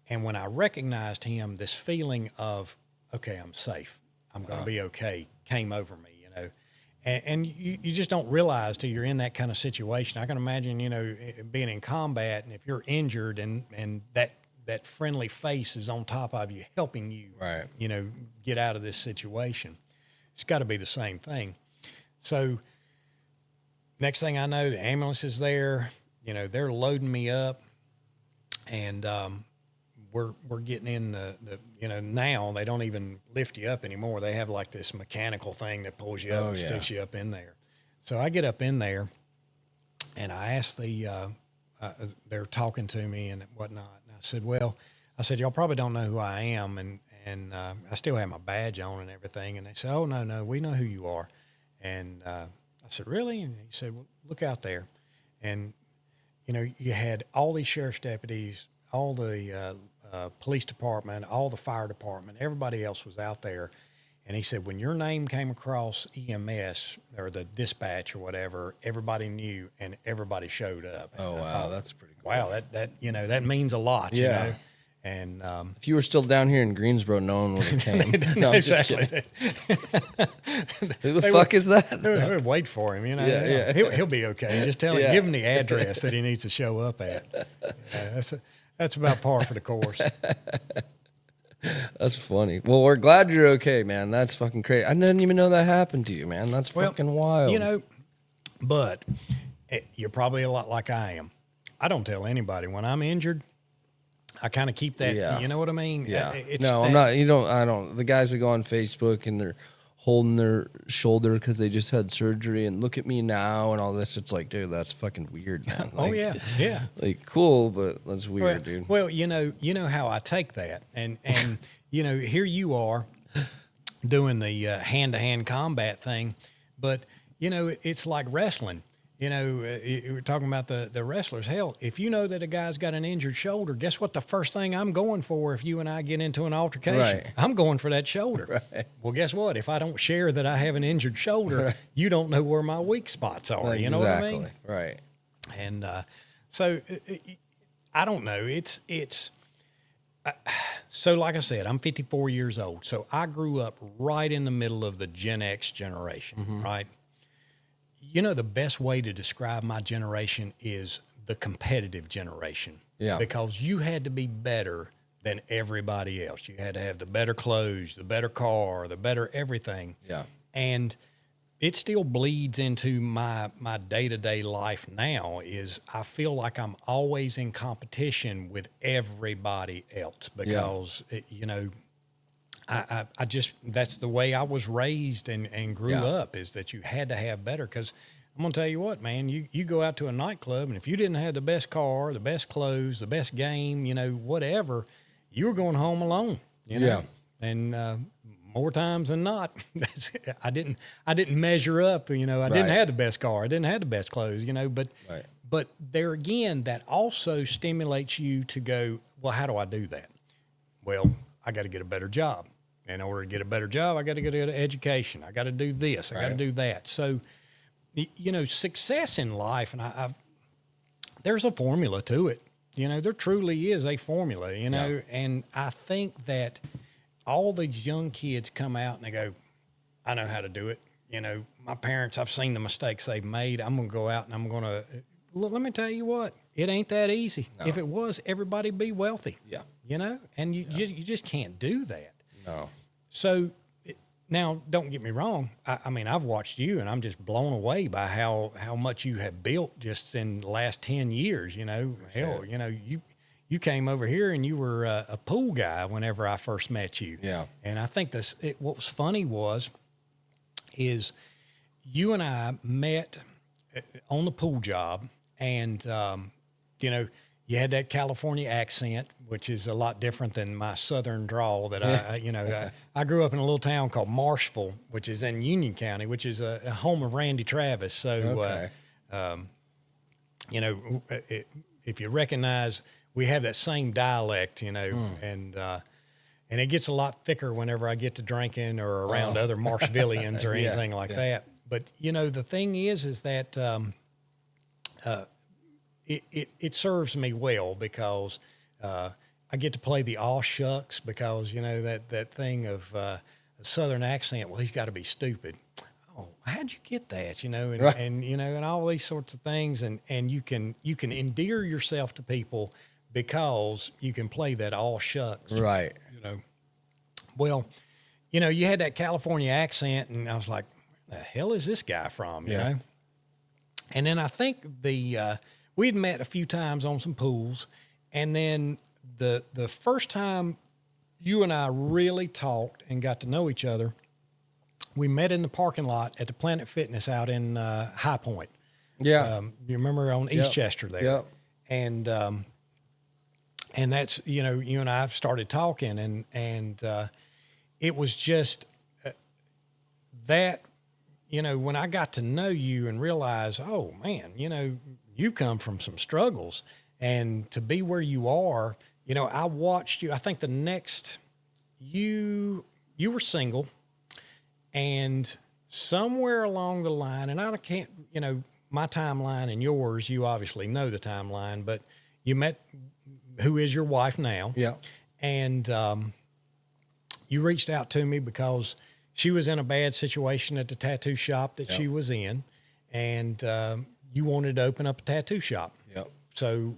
And when I recognized him, this feeling of, okay, I'm safe, I'm going to be okay, came over me, you know. And you just don't realize till you're in that kind of situation. I can imagine, you know, being in combat, and if you're injured and that friendly face is on top of you, helping you, right, you know, get out of this situation. It's got to be the same thing. So next thing I know, the ambulance is there. You know, they're loading me up, and we're getting in the you know, now they don't even lift you up anymore. They have like this mechanical thing that pulls you up and sticks you up in there. So I get up in there, and I ask they're talking to me and whatnot. And I said, well, y'all probably don't know who I am, and I still have my badge on and everything. And they said, oh, no, we know who you are. And I said, really? And he said, well, look out there. And, you know, you had all these sheriff's deputies, all the police department, all the fire department, everybody else was out there. And he said, when your name came across EMS or the dispatch or whatever, everybody knew and everybody showed up. Oh, and wow, that's pretty cool. Wow, that you know, that means a lot, you know. And if you were still down here in Greensboro, no one would have came. No, I'm exactly. just kidding. Who the fuck is that? They would wait for him, you know. Yeah. He'll be okay. Just tell him, give him the address that he needs to show up at. That's about par for the course. That's funny. Well, we're glad you're okay, man. That's fucking crazy. I didn't even know that happened to you, man. That's fucking wild. You know, but you're probably a lot like I am. I don't tell anybody when I'm injured. I kind of keep that, you know what I mean? Yeah. I'm not, I don't, the guys that go on Facebook and they're holding their shoulder because they just had surgery and look at me now and all this. It's like, dude, that's fucking weird, man. Like, yeah. Like, cool, but that's weird, dude. Well, you know how I take that. And you know, here you are doing the hand-to-hand combat thing, but, you know, it's like wrestling. You know, you were talking about the wrestlers. Hell, if you know that a guy's got an injured shoulder, guess what the first thing I'm going for if you and I get into an altercation? Right. I'm going for that shoulder. Right. Well, guess what? If I don't share that I have an injured shoulder, you don't know where my weak spots are. Exactly. You know what I mean? Right. And so I don't know. So like I said, I'm 54 years old. So I grew up right in the middle of the Gen X generation, right? You know, the best way to describe my generation is the competitive generation. Yeah. Because you had to be better than everybody else. You had to have the better clothes, the better car, the better everything. Yeah. And it still bleeds into my day-to-day life now is I feel like I'm always in competition with everybody else because, you know, I just, that's the way I was raised and grew up is that you had to have better. Because I'm going to tell you what, man, you go out to a nightclub and if you didn't have the best car, the best clothes, the best game, you know, whatever, you were going home alone, you know? Yeah. And more times than not, I didn't measure up, you know, I didn't have the best car, I didn't have the best clothes, you know, but there again, that also stimulates you to go, well, how do I do that? Well, I got to get a better job. In order to get a better job, I got to get an education. I got to do this. I got to do that. So, you know, success in life, and there's a formula to it. You know, there truly is a formula, you know, and I think that all these young kids come out and they go, I know how to do it. You know, my parents, I've seen the mistakes they've made. I'm going to go out and I'm going to, let me tell you what, it ain't that easy. No. If it was, everybody'd be wealthy. Yeah. You know, and you just can't do that. No. So now, don't get me wrong. I mean, I've watched you, and I'm just blown away by how much you have built just in the last 10 years. You know, hell, you know, you came over here and you were a pool guy whenever I first met you. Yeah. And I think what was funny is you and I met on the pool job, and you know, you had that California accent, which is a lot different than my Southern drawl that I grew up in a little town called Marshville, which is in Union County, which is a home of Randy Travis. So, you know, if you recognize, we have that same dialect, you know, and it gets a lot thicker whenever I get to drinking or around other Marshvillians or anything like that. But, you know, the thing is that, it serves me well because I get to play the aw shucks because, you know, that thing of a Southern accent, well, he's got to be stupid. Oh, how'd you get that? You know, and you know, and all these sorts of things. And you can endear yourself to people because you can play that aw shucks. Right. You know, well, you know, you had that California accent and I was like, where the hell is this guy from? You know? And then I think we'd met a few times on some pools, and then the first time you and I really talked and got to know each other, we met in the parking lot at the Planet Fitness out in High Point. Yeah. You remember on Eastchester there? Yep. And that's, you know, you and I started talking, and it was just that, you know, when I got to know you and realize, oh man, you know, you come from some struggles, and to be where you are, you know, I watched you. I think the next you were single, and somewhere along the line, and I can't, you know, my timeline and yours, you obviously know the timeline, but you met who is your wife now. Yeah. And you reached out to me because she was in a bad situation at the tattoo shop that she was in, and you wanted to open up a tattoo shop. Yep. So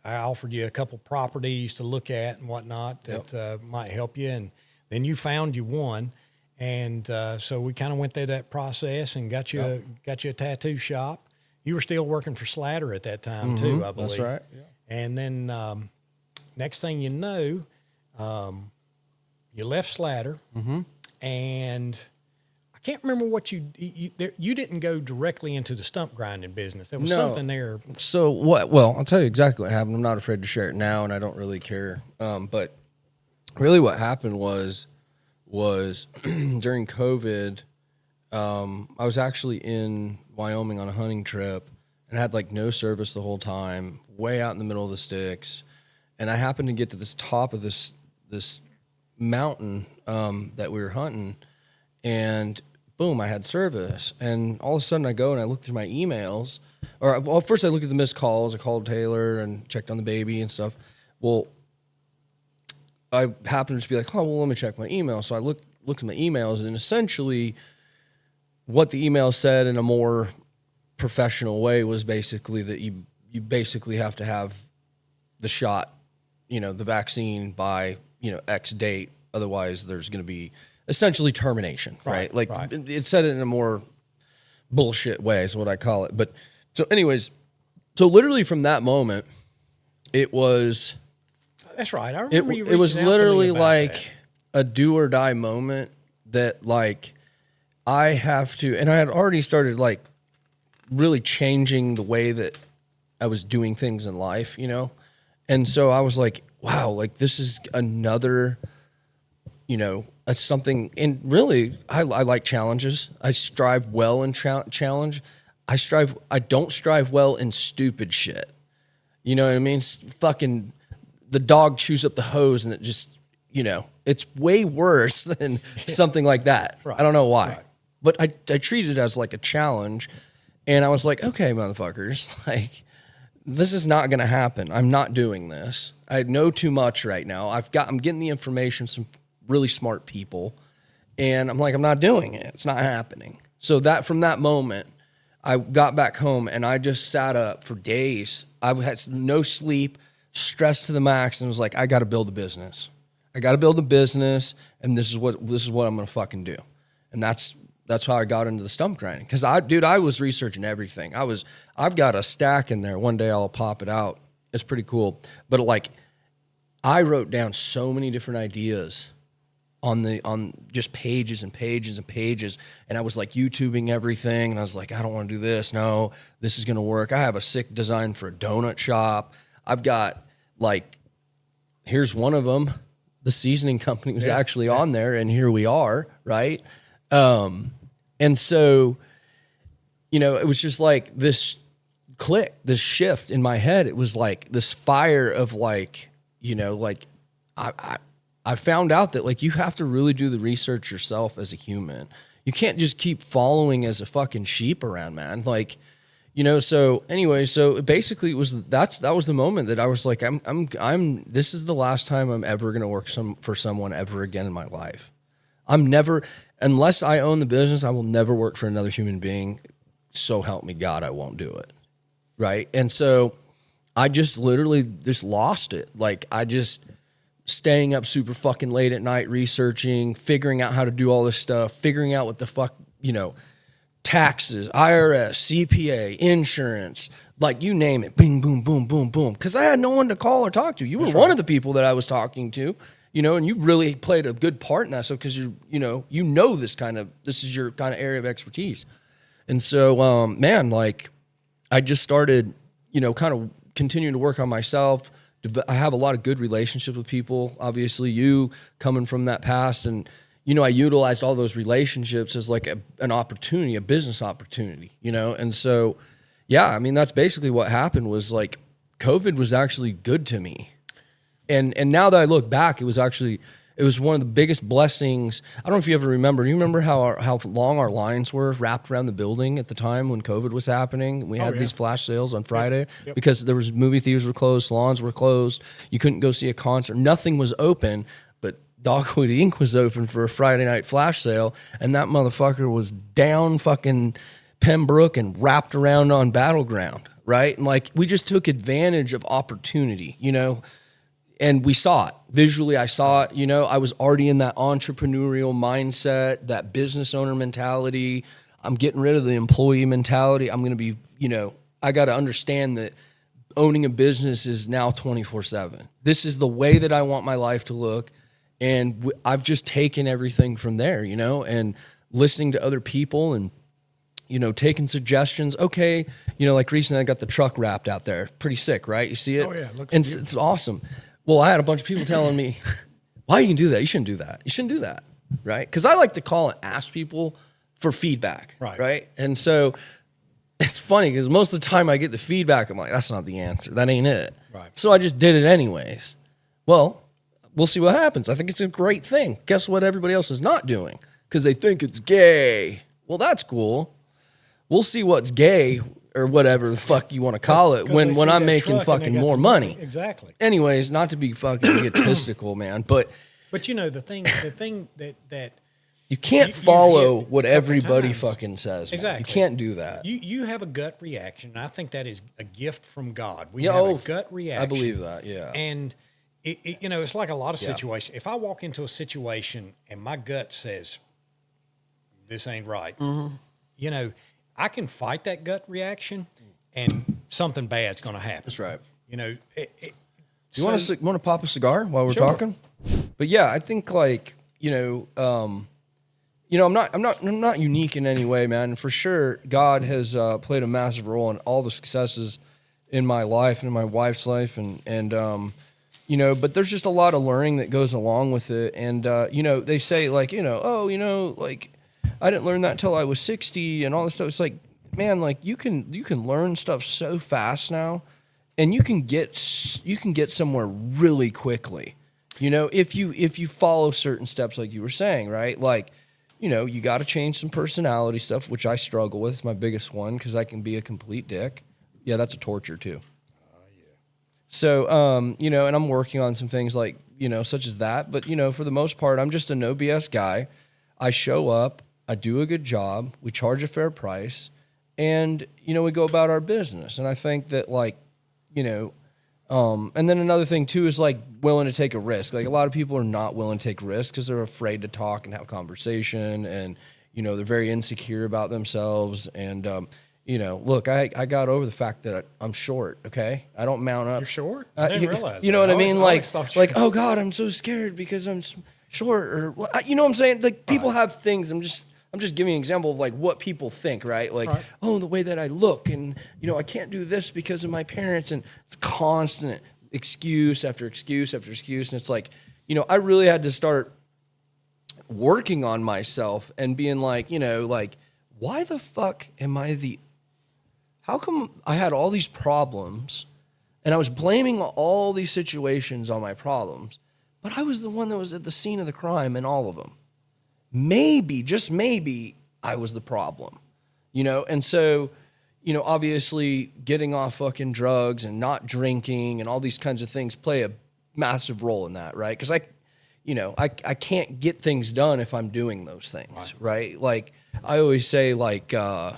I offered you a couple properties to look at and whatnot that might help you, and then you found you one, and so we kind of went through that process and got you a tattoo shop. You were still working for Slatter at that time too, I believe. That's right. Yeah. And then next thing you know, you left Slatter, and I can't remember what you didn't go directly into the stump grinding business. There was something there. So what? Well, I'll tell you exactly what happened. I'm not afraid to share it now, and I don't really care. But really, what happened was during COVID, I was actually in Wyoming on a hunting trip and had like no service the whole time, way out in the middle of the sticks. And I happened to get to this top of this mountain that we were hunting, and boom, I had service. And all of a sudden I go and I look through my emails, well, first I looked at the missed calls. I called Taylor and checked on the baby and stuff. Well, I happened to just be like, oh, well, let me check my email. So I looked at my emails, and essentially what the email said in a more professional way was basically that you basically have to have the shot, you know, the vaccine by, you know, X date. Otherwise there's going to be essentially termination, right? Like it said it in a more bullshit way is what I call it. But so anyways, so literally from that moment, it was, that's right. I remember it was literally like a do or die moment that like I have to, and I had already started like really changing the way that I was doing things in life, you know? And so I was like, wow, like this is another, you know, something. And really, I like challenges. I strive well in challenge. I don't strive well in stupid shit. You know what I mean? Fucking the dog chews up the hose and it just it's way worse than something like that. Right. I don't know why. Right. But I treated it as like a challenge, and I was like, okay, motherfuckers, like, this is not going to happen. I'm not doing this. I know too much right now. I'm getting the information from really smart people, and I'm like, I'm not doing it. It's not happening. So that from that moment, I got back home and I just sat up for days. I had no sleep, stressed to the max, and was like, I got to build a business. I got to build a business, and this is what I'm going to fucking do. And that's how I got into the stump grinding. Because I was researching everything. I've got a stack in there. One day I'll pop it out. It's pretty cool. But like, I wrote down so many different ideas on just pages and pages and pages, and I was like YouTubing everything, and I was like, I don't want to do this. No, this is gonna work. I have a sick design for a donut shop. I've got like, here's one of them. The seasoning company was actually on there, and here we are, right? And so, it was just like this click, this shift in my head. It was like this fire of like, I found out that like you have to really do the research yourself as a human. You can't just keep following as a fucking sheep around, man. Like, so anyway, so basically that was the moment that I was like, this is the last time I'm ever going to work for someone ever again in my life. I'm never, unless I own the business, I will never work for another human being. So help me God, I won't do it. Right. And so I just literally just lost it. Like staying up super fucking late at night, researching, figuring out how to do all this stuff, figuring out what the fuck, taxes, IRS, CPA, insurance, like you name it, bing, boom, boom, boom, boom. Because I had no one to call or talk to. You were one of the people that I was talking to, and you really played a good part in that. So because this is your kind of area of expertise. And so, man, like I just started, kind of continuing to work on myself. I have a lot of good relationships with people. Obviously, you coming from that past, and I utilized all those relationships as like an opportunity, a business opportunity. And so, yeah, I mean that's basically what happened. Was like COVID was actually good to me, and now that I look back, it was one of the biggest blessings. I don't know if you ever remember. Do you remember how long our lines were wrapped around the building at the time when COVID was happening? We had these flash sales on Friday because there was movie theaters were closed, salons were closed. You couldn't go see a concert. Nothing was open, but Dogwood Inc. was open for a Friday night flash sale, and that motherfucker was down fucking Pembroke and wrapped around on Battleground, right? And like we just took advantage of opportunity, and we saw it. Visually, I saw it. I was already in that entrepreneurial mindset, that business owner mentality. I'm getting rid of the employee mentality. I'm going to be, I got to understand that owning a business is now 24/7. This is the way that I want my life to look. And I've just taken everything from there, and listening to other people and, taking suggestions. Okay, like recently I got the truck wrapped out there. Pretty sick, right? You see it? Oh, yeah. Looks and beautiful. it's awesome. Well, I had a bunch of people telling me, why you can do that? You shouldn't do that. You shouldn't do that, right? Because I like to call and ask people for feedback, right? And so it's funny because most of the time I get the feedback, I'm like, that's not the answer. That ain't it. Right. So I just did it anyways. Well, we'll see what happens. I think it's a great thing. Guess what everybody else is not doing? Because they think it's gay. Well, that's cool. We'll see what's gay or whatever the fuck you want to call it when I'm making fucking more money. Exactly. Anyways, not to be fucking egotistical, man, but the thing that you can't follow what everybody times. fucking says. Exactly. Man. You can't do that. You have a gut reaction. And I think that is a gift from God. We Yeah, have a gut reaction. I believe that. Yeah. And it's like a lot of situations. If I walk into a situation and my gut says this ain't right, I can fight that gut reaction, and something bad's going to happen. That's right. You want to pop a cigar while we're talking? But yeah, I think like I'm not unique in any way, man. For sure, God has played a massive role in all the successes in my life and in my wife's life, and but there's just a lot of learning that goes along with it. And they say like like I didn't learn that until I was 60 and all this stuff. It's like, man, like you can learn stuff so fast now, and you can get somewhere really quickly. if you follow certain steps like you were saying, right? Like, you got to change some personality stuff, which I struggle with. It's my biggest one because I can be a complete dick. Yeah, that's a torture too. So, and I'm working on some things like, such as that. But, for the most part, I'm just a no BS guy. I show up, I do a good job, we charge a fair price, and, we go about our business. And I think that, like, and then another thing too is like willing to take a risk. Like a lot of people are not willing to take risks because they're afraid to talk and have conversation, and they're very insecure about themselves. And look, I got over the fact that I'm short. Okay, I don't mount up. You're short? I didn't realize. You know what I mean? Like you... oh God, I'm so scared because I'm short, or you know what I'm saying? Like people have things. I'm just giving an example of like what people think, right? Like, oh, the way that I look, and I can't do this because of my parents, and it's constant excuse after excuse after excuse, and it's like, I really had to start working on myself and being like, like, why the fuck am how come I had all these problems, and I was blaming all these situations on my problems, but I was the one that was at the scene of the crime in all of them. Maybe, just maybe, I was the problem, And so, obviously getting off fucking drugs and not drinking and all these kinds of things play a massive role in that, right? Because I can't get things done if I'm doing those things, right? Like I always say, like, don't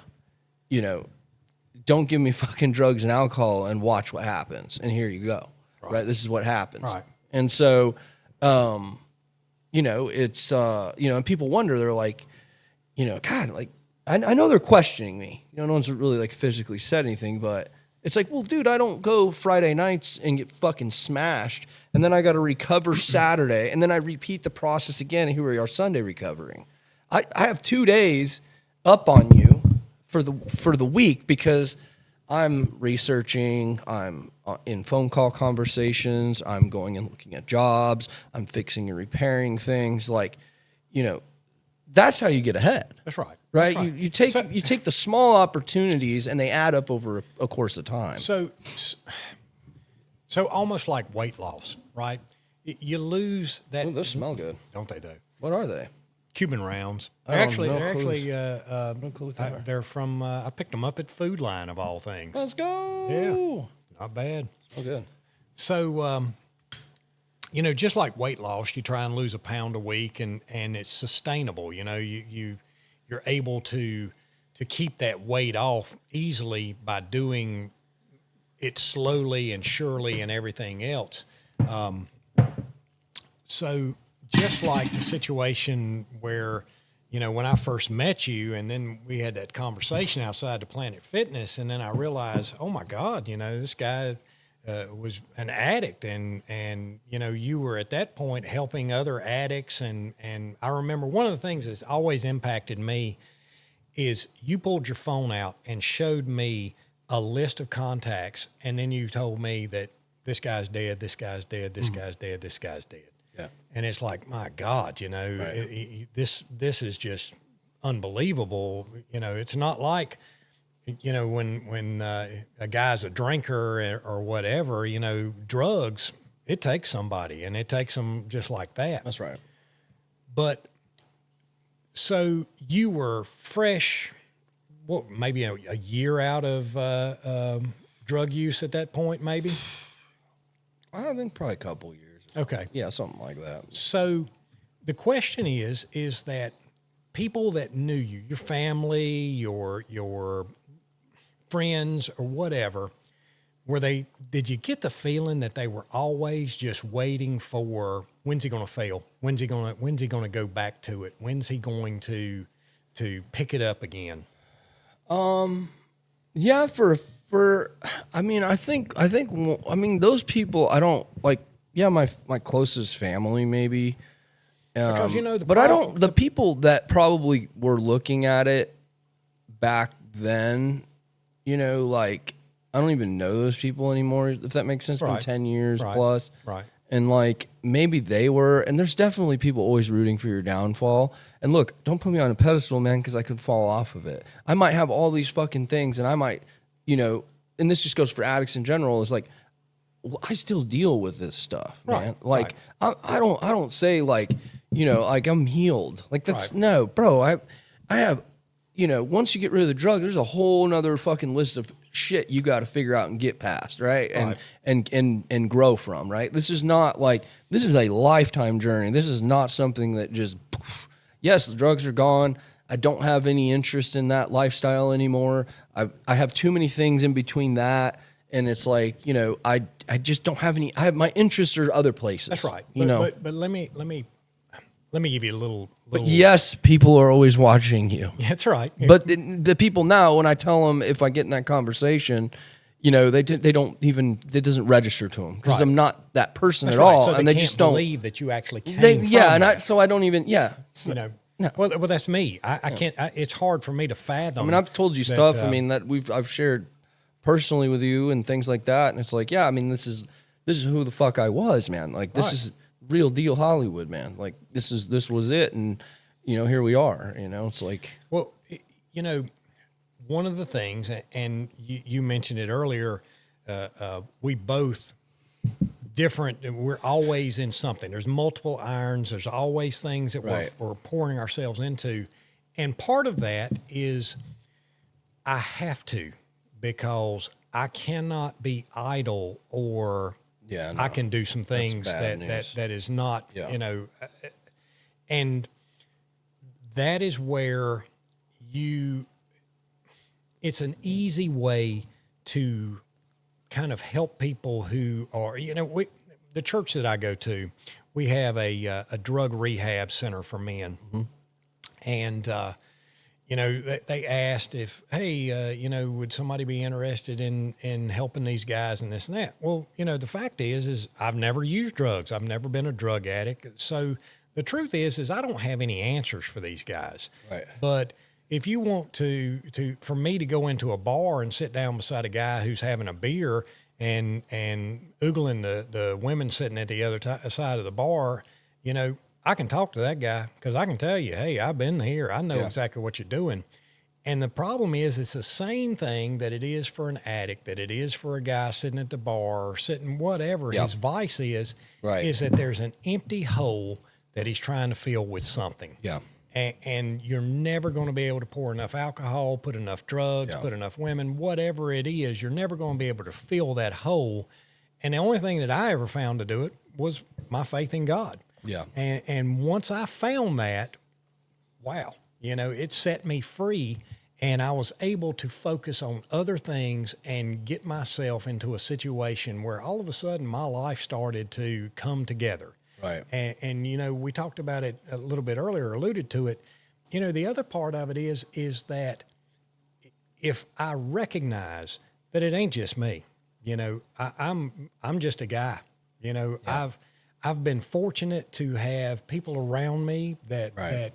give me fucking drugs and alcohol and watch what happens. And here you go, right? This is what happens. Right. And so, it's, and people wonder, they're like, God, like, I know they're questioning me. No one's really like physically said anything, but it's like, well, dude, I don't go Friday nights and get fucking smashed. And then I got to recover Saturday. And then I repeat the process again. And here we are Sunday recovering. I have 2 days up on you for the week because I'm researching, I'm in phone call conversations, I'm going and looking at jobs, I'm fixing and repairing things. Like, that's how you get ahead. That's right. Right? That's right. You take the small opportunities and they add up over a course of time. So almost like weight loss, right? You lose that. Ooh, those smell good. Don't they do? What are they? Cuban rounds. Oh, They're no clue. They're from, I picked them up at Food Line of all things. Let's go. Yeah. Not bad. Smell good. So, just like weight loss, you try and lose a pound a week and it's sustainable. You're able to keep that weight off easily by doing it slowly and surely and everything else. So just like the situation where, when I first met you and then we had that conversation outside the Planet Fitness, and then I realized, oh my God, this guy was an addict, and you were at that point helping other addicts, and I remember one of the things that's always impacted me is you pulled your phone out and showed me a list of contacts, and then you told me that this guy's dead, this guy's dead, this guy's dead, this guy's dead. Yeah. And it's like, my God, this is just unbelievable. It's not like, when a guy's a drinker or whatever, drugs, it takes somebody, and it takes them just like that. That's right. But so you were fresh, maybe a year out of drug use at that point, maybe? I think probably a couple years. Okay. Yeah, something like that. So the question is that people that knew you, your family, your friends or whatever, did you get the feeling that they were always just waiting for, when's he going to fail? When's he going to go back to it? When's he going to pick it up again? Yeah, I think those people, I don't like, yeah, my closest family maybe. Because the people that probably were looking at it back then, like, I don't even know those people anymore, if that makes sense. It's been 10 years plus. Right. And like, maybe they were, and there's definitely people always rooting for your downfall. And look, don't put me on a pedestal, man, because I could fall off of it. I might have all these fucking things, and I might, and this just goes for addicts in general, is like, I still deal with this stuff, man. Right, Like I don't say like, you know, like I'm healed. Like that's Right. no, bro. I have, you know, once you get rid of the drug, there's a whole nother fucking list of shit you got to figure out and get past, right? And grow from, right? This is not like, this is a lifetime journey. This is not something that just, yes, the drugs are gone. I don't have any interest in that lifestyle anymore. I have too many things in between that. And it's like, you know, I just don't have any, my interests are other places. That's right. You know, But let me give you a little. but yes, people are always watching you. That's right. But the people now, when I tell them, if I get in that conversation, you know, they don't even, it doesn't register to them because Right. I'm not that person That's at right. all. So And they they can't just don't believe that you actually came from yeah. And that. so I don't even, yeah. You know. No. Well, that's me. I can't. it's hard for me to fathom. I mean, I've told you that, stuff. I mean, that I've shared personally with you and things like that. And it's like, yeah, I mean, this is who the fuck I was, man. Like this Right. is real deal Hollywood, man. Like this was it. And you know, here we are, you know, it's like, Well, you know, one of the things, and you mentioned it earlier, we both different. We're always in something. There's multiple irons. There's always things that Right. we're pouring ourselves into. And part of that is I have to, because I cannot be idle, or yeah, I can do some things bad that news. that is not, Yeah. you know, and that is where it's an easy way to kind of help people who are, you know, the church that I go to, we have a drug rehab center for men. Mm-hmm. And, you know, they asked if, hey, you know, would somebody be interested in helping these guys and this and that? Well, you know, the fact is I've never used drugs. I've never been a drug addict. So the truth is I don't have any answers for these guys. Right. But if you want for me to go into a bar and sit down beside a guy who's having a beer and oogling the women sitting at the other side of the bar, you know, I can talk to that guy because I can tell you, hey, I've been here. I know exactly what you're doing. And the problem is it's the same thing that it is for an addict, that it is for a guy sitting at the bar or sitting whatever his vice is, Right. is that there's an empty hole that he's trying to fill with something. yeah. And you're never going to be able to pour enough alcohol, put enough drugs, put enough women, whatever it is, you're never going to be able to fill that hole. And the only thing that I ever found to do it was my faith in God. Yeah. And once I found that, wow, you know, it set me free, and I was able to focus on other things and get myself into a situation where all of a sudden my life started to come together. Right. And you know, we talked about it a little bit earlier, alluded to it. You know, the other part of it is that if I recognize that it ain't just me, you know, I'm just a guy. You know, I've been fortunate to have people around me that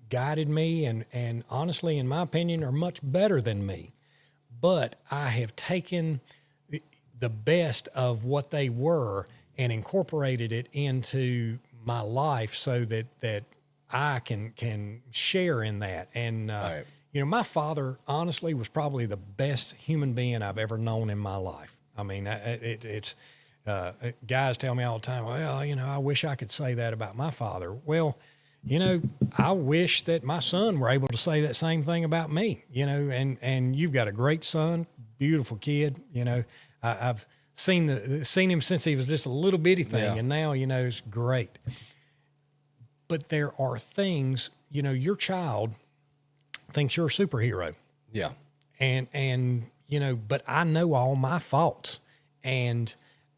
guided me and honestly, in my opinion, are much better than me. But I have taken the best of what they were and incorporated it into my life so that I can share in that. And, you know, my father honestly was probably the best human being I've ever known in my life. I mean, it's guys tell me all the time, well, you know, I wish I could say that about my father. Well, you know, I wish that my son were able to say that same thing about me, you know, and you've got a great son, beautiful kid. You know, I've seen him since he was just a little bitty thing. And now, you know, it's great. But there are things, you know, your child thinks you're a superhero. Yeah. And, you know, but I know all my faults, and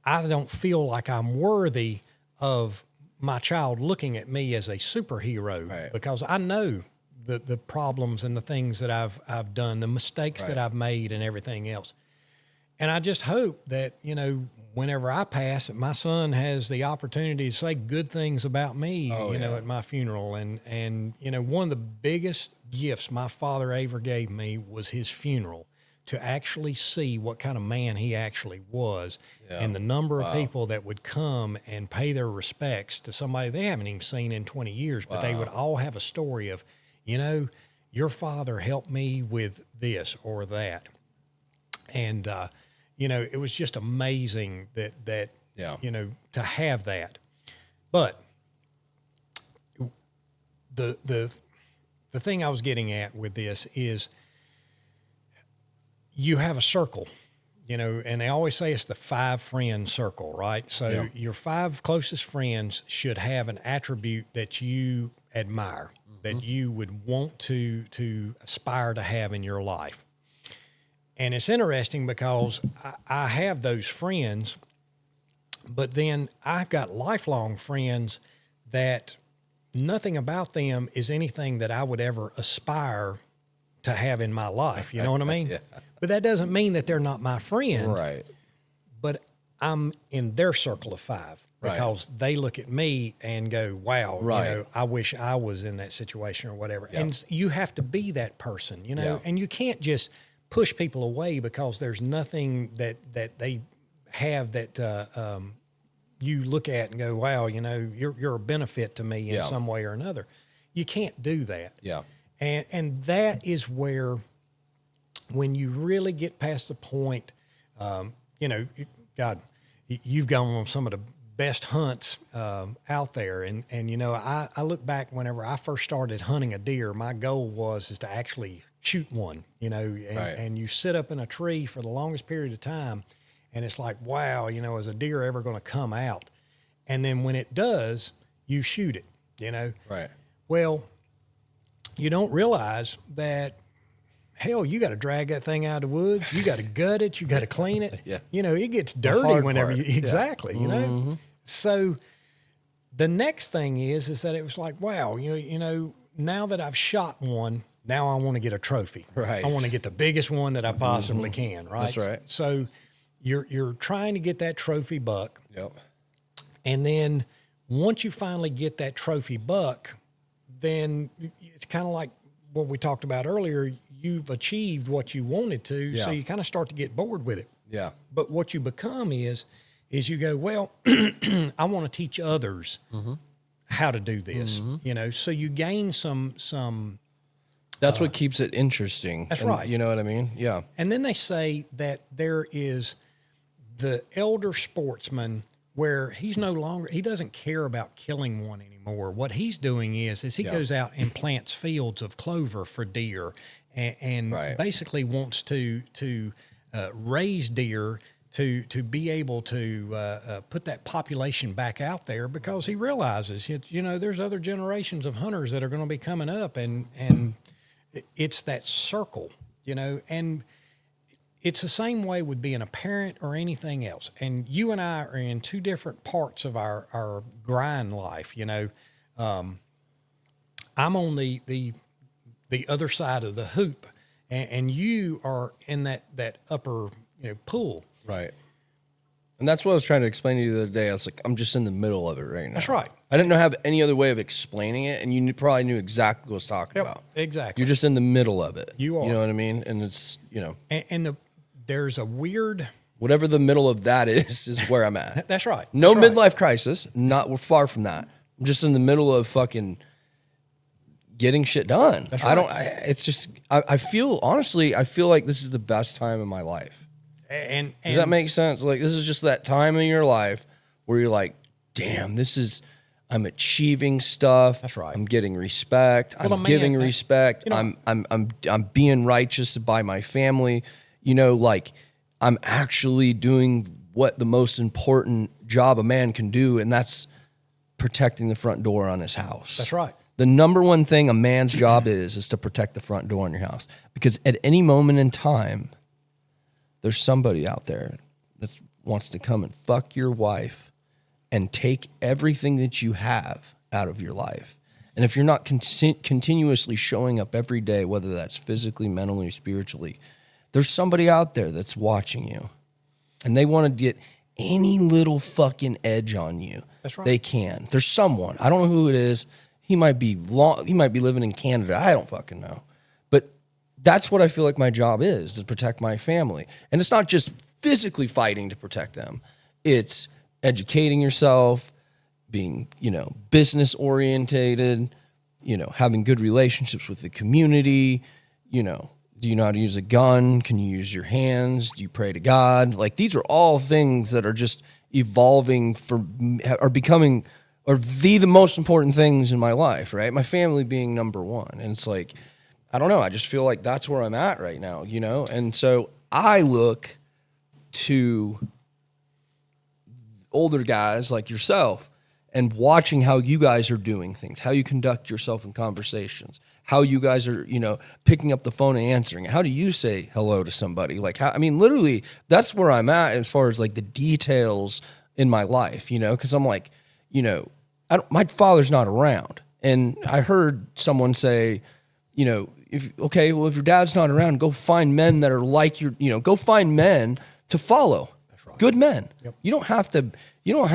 I don't feel like I'm worthy of my child looking at me as a superhero because I know the problems and the things that I've done, the mistakes that I've made and everything else. And I just hope that, you know, whenever I pass, that my son has the opportunity to say good things about me, you know, at my funeral. And, you know, one of the biggest gifts my father ever gave me was his funeral, to actually see what kind of man he actually was, and the number of people that would come and pay their respects to somebody they haven't even seen in 20 years, but they would all have a story of, you know, your father helped me with this or that. And, it was just amazing that Yeah. to have that. But the thing I was getting at with this is you have a circle, and they always say it's the 5 friend circle, right? So your 5 closest friends should have an attribute that you admire, that you would want to aspire to have in your life. And it's interesting because I have those friends, but then I've got lifelong friends that nothing about them is anything that I would ever aspire to have in my life. You know what I mean? Yeah. But that doesn't mean that they're not my friend. Right. But I'm in their circle of 5 because they look at me and go, wow, Right. I wish I was in that situation or whatever. Yeah. And you have to be that person, Yeah. and you can't just push people away because there's nothing that they have that you look at and go, wow, you're a benefit to me in some way or another. You can't do that. Yeah. And that is where, when you really get past the point, God, you've gone on some of the best hunts out there. And I look back whenever I first started hunting a deer, my goal is to actually shoot one, and you sit up in a tree for the longest period of time. And it's like, wow, is a deer ever going to come out? And then when it does, you shoot it, Right. Well, you don't realize that, hell, you got to drag that thing out of the woods. You got to gut it. You got to clean it. Yeah. It gets dirty hard whenever part. exactly, So the next thing is that it was like, wow, now that I've shot one, now I want to get a trophy. Right. I want to get the biggest one that I possibly can. Right. That's right. So you're trying to get that trophy buck. Yep. And then once you finally get that trophy buck, then it's kind of like what we talked about earlier. You've achieved what you wanted to, so you kind of start to get bored with it. Yeah. But what you become is you go, well, I want to teach others how to do this, so you gain some. That's what keeps it interesting. That's right. You know what I mean? Yeah. And then they say that there is the elder sportsman where he doesn't care about killing one anymore. What he's doing is he goes out and plants fields of clover for deer and basically wants to raise deer to be able to put that population back out there, because he realizes, there's other generations of hunters that are going to be coming up, and it's that circle, and it's the same way with being a parent or anything else. And you and I are in 2 different parts of our grind life. I'm on the other side of the hoop, and you are in that upper pool. Right. And that's what I was trying to explain to you the other day. I was like, I'm just in the middle of it right now. That's right. I didn't have any other way of explaining it, and you probably knew exactly what I was talking about. Exactly. You're just in the middle of it. You are. You know what I mean? And it's, And there's a weird... whatever the middle of that is where I'm at. That's right. No That's right. midlife crisis. We're far from that. I'm just in the middle of fucking getting shit done. That's right. It's just, I feel like this is the best time in my life. And Does that make sense? Like, this is just that time in your life where you're like, damn, I'm achieving stuff. That's right. I'm getting respect. Well, I'm giving respect. I'm being righteous by my family. Like, I'm actually doing what the most important job a man can do, and that's protecting the front door on his house. That's right. The number one thing a man's job is to protect the front door on your house, because at any moment in time, there's somebody out there that wants to come and fuck your wife and take everything that you have out of your life. And if you're not continuously showing up every day, whether that's physically, mentally, or spiritually, there's somebody out there that's watching you, and they want to get any little fucking edge on you. That's right. They can. There's someone. I don't know who it is. He might be living in Canada. I don't fucking know. But that's what I feel like my job is, to protect my family. And it's not just physically fighting to protect them. It's educating yourself, being, business orientated, having good relationships with the community, Do you know how to use a gun? Can you use your hands? Do you pray to God? Like, these are all things that are just evolving are becoming, or the most important things in my life, right? My family being number one. And it's like, I don't know. I just feel like that's where I'm at right now, you know? And so I look to older guys like yourself and watching how you guys are doing things, how you conduct yourself in conversations, how you guys are, you know, picking up the phone and answering it. How do you say hello to somebody? Like, how, I mean, literally, that's where I'm at as far as like the details in my life, you know, because I'm like, you know, my father's not around. And I heard someone say, you know, if your dad's not around, go find men that are like go find men to follow. That's right. Good men. Yep. You don't have to, I don't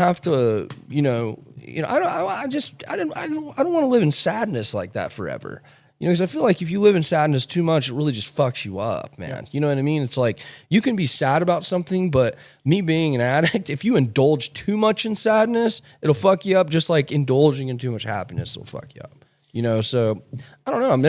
want to live in sadness like that forever. You know, because I feel like if you live in sadness too much, it really just fucks you up, man. Yeah. You know what I mean? It's like you can be sad about something, but me being an addict, if you indulge too much in sadness, it'll fuck you up just like indulging in too much happiness will fuck you up. You know, so I don't know. I'm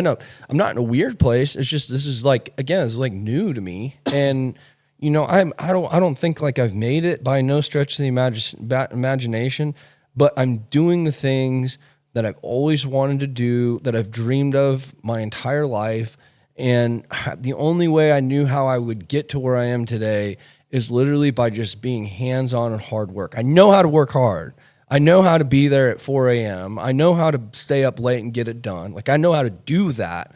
not in a weird place. It's just this is like new to me, and you know, I don't think like I've made it by no stretch of the imagination, but I'm doing the things that I've always wanted to do, that I've dreamed of my entire life, and the only way I knew how I would get to where I am today is literally by just being hands-on and hard work. I know how to work hard. I know how to be there at 4 a.m. I know how to stay up late and get it done. Like, I know how to do that.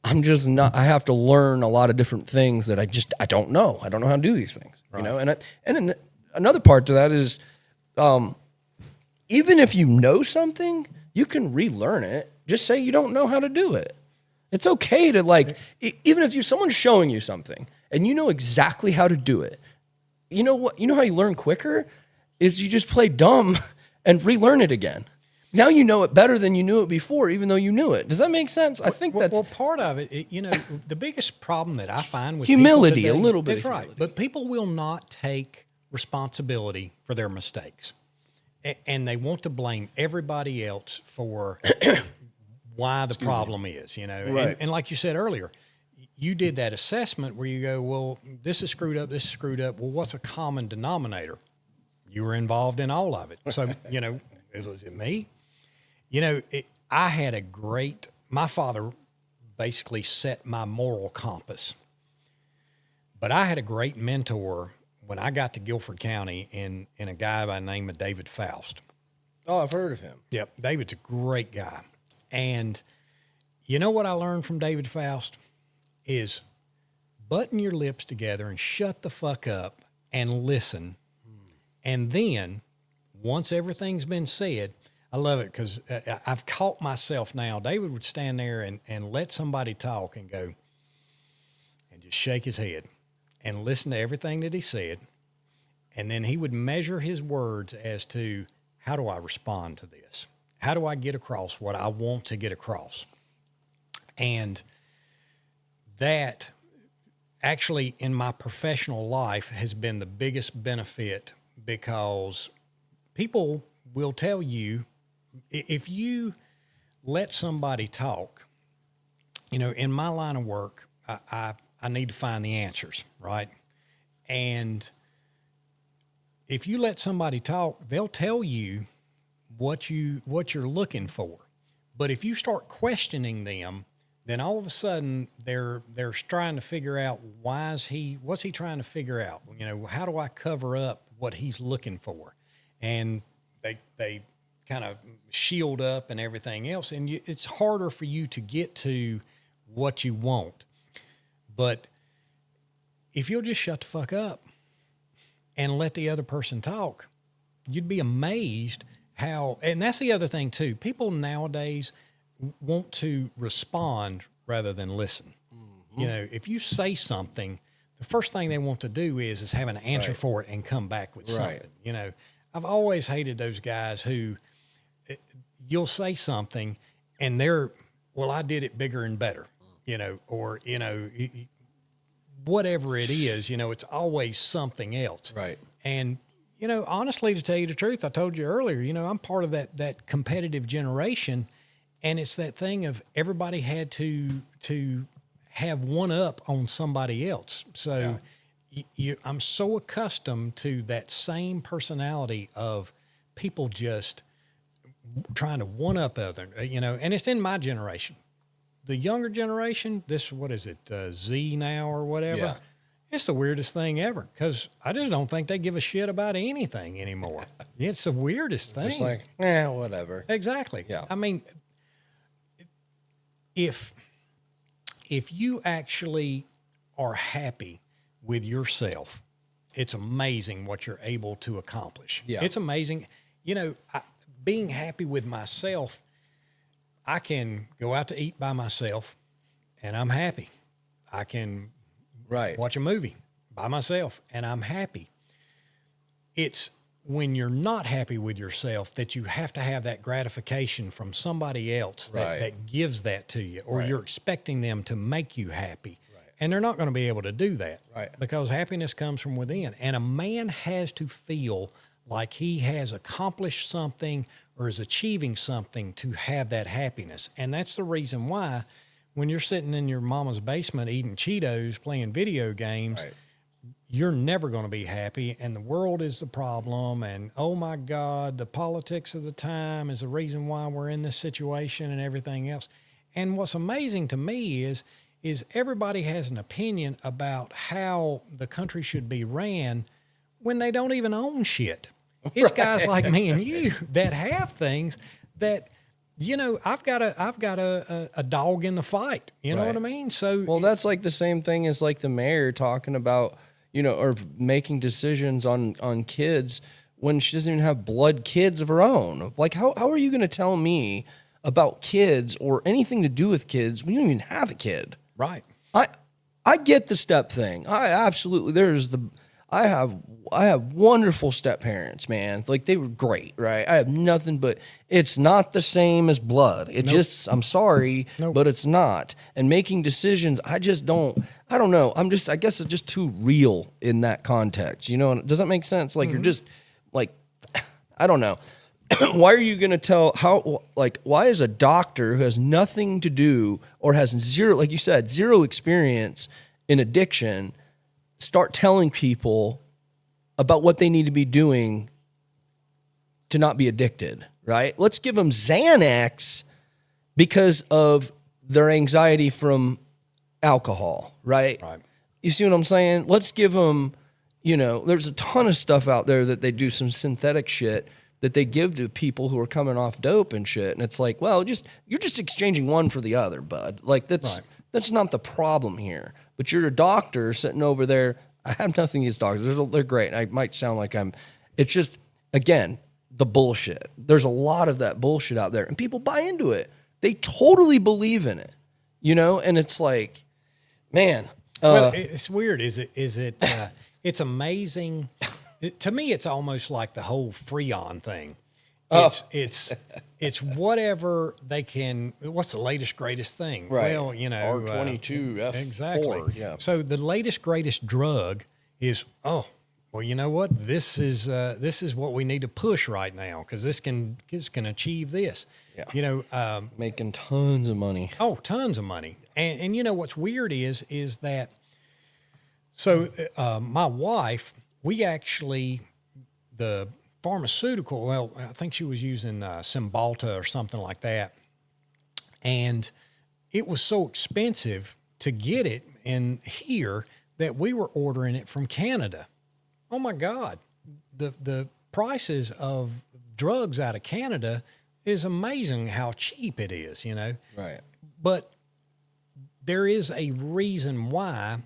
I'm just not, I have to learn a lot of different things that I don't know. I don't know how to do these things, right. You know? And another part to that is, even if you know something, you can relearn it. Just say you don't know how to do it. It's okay to even if someone's showing you something and you know exactly how to do it. You know what? You know how you learn quicker is you just play dumb and relearn it again. Now you know it better than you knew it before, even though you knew it. Does that make sense? I think that's... Well, part of it, you know, the biggest problem that I find with humility, people today, a little bit. That's right. Humility. But people will not take responsibility for their mistakes. And they want to blame everybody else for why the problem is, you know. Right. And like you said earlier, you did that assessment where you go, well, this is screwed up, this is screwed up. Well, what's a common denominator? You were involved in all of it. So, you know, was it me? You know, my father basically set my moral compass. But I had a great mentor when I got to Guilford County in a guy by the name of David Faust. Oh, I've heard of him. Yep. David's a great guy. And you know what I learned from David Faust is button your lips together and shut the fuck up and listen. And then once everything's been said, I love it because I've caught myself now. David would stand there and let somebody talk and go and just shake his head and listen to everything that he said. And then he would measure his words as to, how do I respond to this? How do I get across what I want to get across? And that actually in my professional life has been the biggest benefit, because people will tell you, if you let somebody talk, you know, in my line of work, I need to find the answers, right? And if you let somebody talk, they'll tell you what you're looking for. But if you start questioning them, then all of a sudden they're trying to figure out what's he trying to figure out? You know, how do I cover up what he's looking for? And they kind of shield up and everything else, and it's harder for you to get to what you want. But if you'll just shut the fuck up and let the other person talk, you'd be amazed how, and that's the other thing too, people nowadays want to respond rather than listen. Mm-hmm. You know, if you say something, the first thing they want to do is have an answer for it and come back with something. You know, I've always hated those guys who you'll say something and well, I did it bigger and better, you know, or, you know, whatever it is, you know, it's always something else. Right. And, you know, honestly, to tell you the truth, I told you earlier, you know, I'm part of that competitive generation, and it's that thing of everybody had to have one up on somebody else. So I'm so accustomed to that same personality of people just trying to one up other, and it's in my generation. The younger generation, what is it, Z now or whatever? Yeah. It's the weirdest thing ever because I just don't think they give a shit about anything anymore. It's the weirdest thing. It's like, whatever. Exactly. Yeah. I mean, if you actually are happy with yourself, it's amazing what you're able to accomplish. Yeah. It's amazing. Being happy with myself, I can go out to eat by myself and I'm happy. I can watch a movie by myself and I'm happy. It's when you're not happy with yourself that you have to have that gratification from somebody else that gives that to you, or you're expecting them to make you happy. And they're not going to be able to do that because happiness comes from within. And a man has to feel like he has accomplished something or is achieving something to have that happiness. And that's the reason why when you're sitting in your mama's basement eating Cheetos, playing video games, you're never going to be happy. And the world is the problem. And, oh, my God, the politics of the time is the reason why we're in this situation and everything else. And what's amazing to me is everybody has an opinion about how the country should be ran when they don't even own shit. It's guys like me and you that have things that, I've got a dog in the fight. You know what I mean? So, well, that's like the same thing as like the mayor talking about, or making decisions on kids when she doesn't even have blood kids of her own. Like, how are you going to tell me about kids or anything to do with kids when you don't even have a kid? Right. I get the step thing. I have wonderful step parents, man. Like, they were great, right? I have nothing, but it's not the same as blood. It just, I'm sorry, but it's not. And making decisions, I don't know. I guess it's just too real in that context. Does that make sense? Like, you're just like, I don't know. Why are you going to tell why is a doctor who has nothing to do or has zero, like you said, zero experience in addiction, start telling people about what they need to be doing to not be addicted, right? Let's give them Xanax because of their anxiety from alcohol, right? You see what I'm saying? Let's give them, there's a ton of stuff out there that they do some synthetic shit that they give to people who are coming off dope and shit. And it's like, well, you're just exchanging one for the other, bud. Like, that's not the problem here. But you're a doctor sitting over there. I have nothing against doctors. They're great. I might sound like it's just, again, the bullshit. There's a lot of that bullshit out there and people buy into it. They totally believe in it, and it's like, man. Well, it's weird. It's amazing. To me, it's almost like the whole Freon thing. It's whatever they can. What's the latest, greatest thing? Right. Well, R22F4. Exactly. Yeah. So the latest, greatest drug is, well, you know what? This is what we need to push right now because this can achieve this. Yeah. Making tons of money. Oh, tons of money. And what's weird is that. So my wife. We actually, the pharmaceutical, well, I think she was using Cymbalta or something like that. And it was so expensive to get it in here that we were ordering it from Canada. Oh, my God. The prices of drugs out of Canada is amazing how cheap it is, Right. But there is a reason why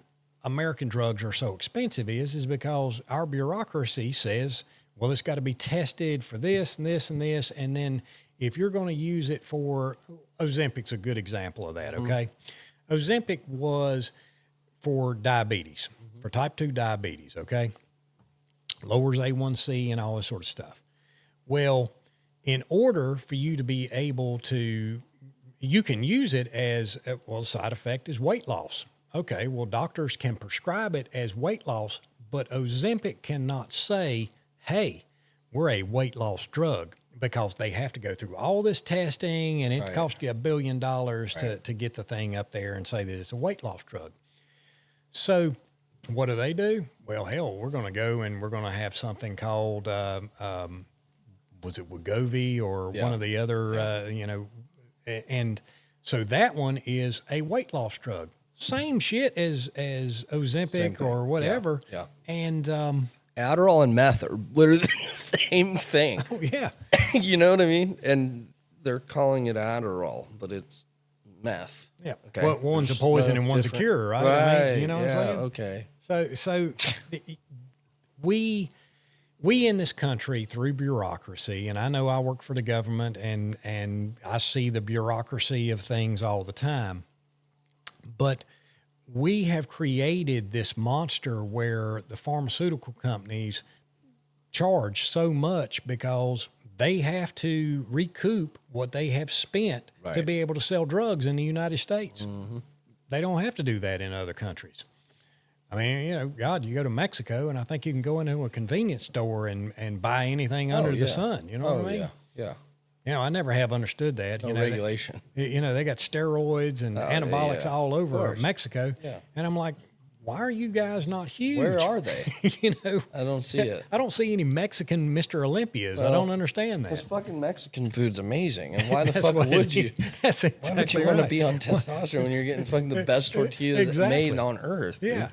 American drugs are so expensive is because our bureaucracy says, well, it's got to be tested for this and this and this. And then if you're going to use it for Ozempic's a good example of that. Okay. Ozempic was for diabetes, for type 2 diabetes. Okay. Lowers A1C and all this sort of stuff. Well, in order for you to be able to, you can use it as, the side effect is weight loss. Okay, well, doctors can prescribe it as weight loss, but Ozempic cannot say, hey, we're a weight loss drug because they have to go through all this testing, and it costs you $1 billion to get the thing up there and say that it's a weight loss drug. So what do? Well, hell, we're going to go and we're going to have something called, was it Wegovy or one of the other, and so that one is a weight loss drug. Same shit as Ozempic or whatever. Yeah. And Adderall and meth are literally the same thing. oh, yeah. You know what I mean? And they're calling it Adderall, but it's meth. Yeah. Okay. Well, one's a poison and one's a cure, right? I mean, you know what I'm saying? Okay. So we in this country, through bureaucracy, and I know I work for the government and I see the bureaucracy of things all the time, but we have created this monster where the pharmaceutical companies charge so much because they have to recoup what they have spent to be able to sell drugs in the United States. Mm-hmm. They don't have to do that in other countries. I mean, God, you go to Mexico, and I think you can go into a convenience store and buy anything under the sun. You know what I mean? Yeah. I never have understood that. No regulation. They got steroids and anabolics all over Mexico. Yeah. And I'm like, why are you guys not huge? Where are they? I don't see it. I don't see any Mexican Mr. Olympias. I don't understand that. Because fucking Mexican food's amazing. And why the fuck would you? That's exactly why would you want to be on testosterone when you're getting fucking the best tortillas made on earth? Dude? Yeah.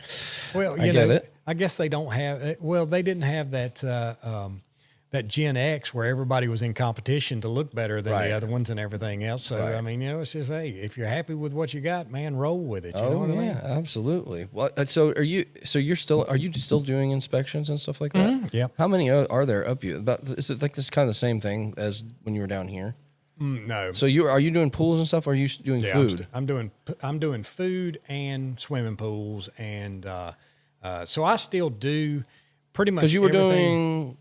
Well, I get it. I guess they don't have, they didn't have that Gen X where everybody was in competition to look better than the other ones and everything else. So, I mean, it's just, hey, if you're happy with what you got, man, roll with it. You know what I mean? Absolutely. What? So are you still doing inspections and stuff like that? Mm-hmm. Yeah. How many are there up you? Is it like this kind of the same thing as when you were down here? No. So are you doing pools and stuff? Or are you doing food? I'm doing food and swimming pools. And, so I still do pretty much because you were everything. Doing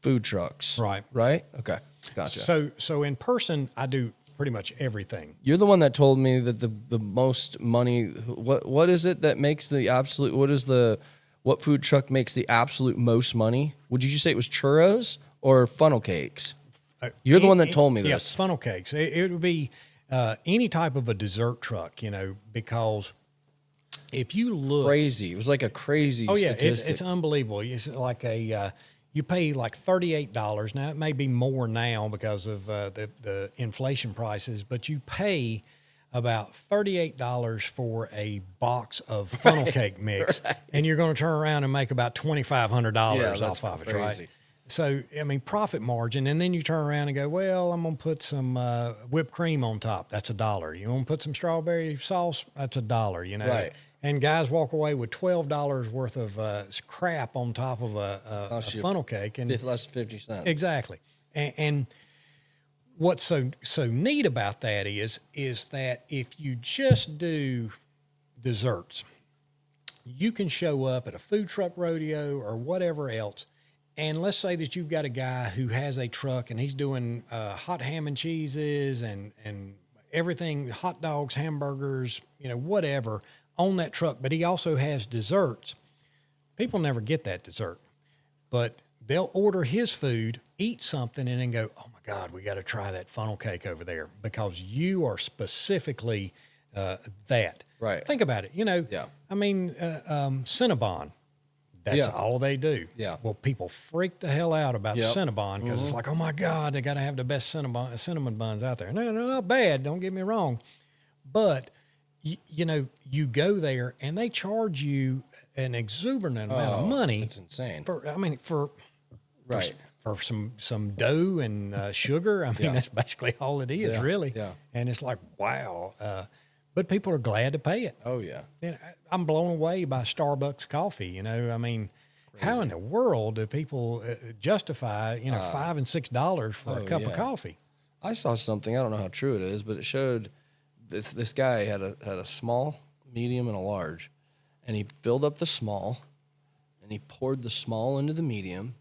food trucks. Right? Okay. Gotcha. So in person, I do pretty much everything. You're the one that told me that the most money, what is it that makes the absolute, what food truck makes the absolute most money? Would you say it was churros or funnel cakes? You're the one that told me this. Yeah, funnel cakes. It would be any type of a dessert truck, because if you look. Crazy. It was like a crazy statistic. It's unbelievable. It's like you pay like $38. Now, it may be more now because of the inflation prices, but you pay about $38 for a box of funnel cake mix, and you're going to turn around and make about $2,500 off of it, right? So, I mean, profit margin, and then you turn around and go, well, I'm going to put some whipped cream on top. That's $1. You want to put some strawberry sauce? That's $1, Right. And guys walk away with $12 worth of crap on top of a funnel cake, and less than 50 cents. Exactly. And what's so neat about that is that if you just do desserts, you can show up at a food truck rodeo or whatever else, and let's say that you've got a guy who has a truck and he's doing hot ham and cheeses and everything, hot dogs, hamburgers, whatever, on that truck, but he also has desserts. People never get that dessert, but they'll order his food, eat something, and then go, oh my God, we got to try that funnel cake over there because you are specifically that. Right. Think about it. I mean, Cinnabon, that's all they do. Yeah. Well, people freak the hell out about Cinnabon because it's like, oh my God, they got to have the best cinnamon buns out there. No, not bad. Don't get me wrong. But you go there and they charge you an exuberant amount of money. It's insane. For some dough and sugar. I mean, that's basically all it is, really. Yeah. And it's like, wow. But people are glad to pay it. Oh, yeah. I'm blown away by Starbucks coffee. I mean, crazy. How in the world do people justify, $5 and $6 for a cup of coffee? I saw something. I don't know how true it is, but it showed this guy had a small, medium, and a large, and he filled up the small, and he poured the small into the medium,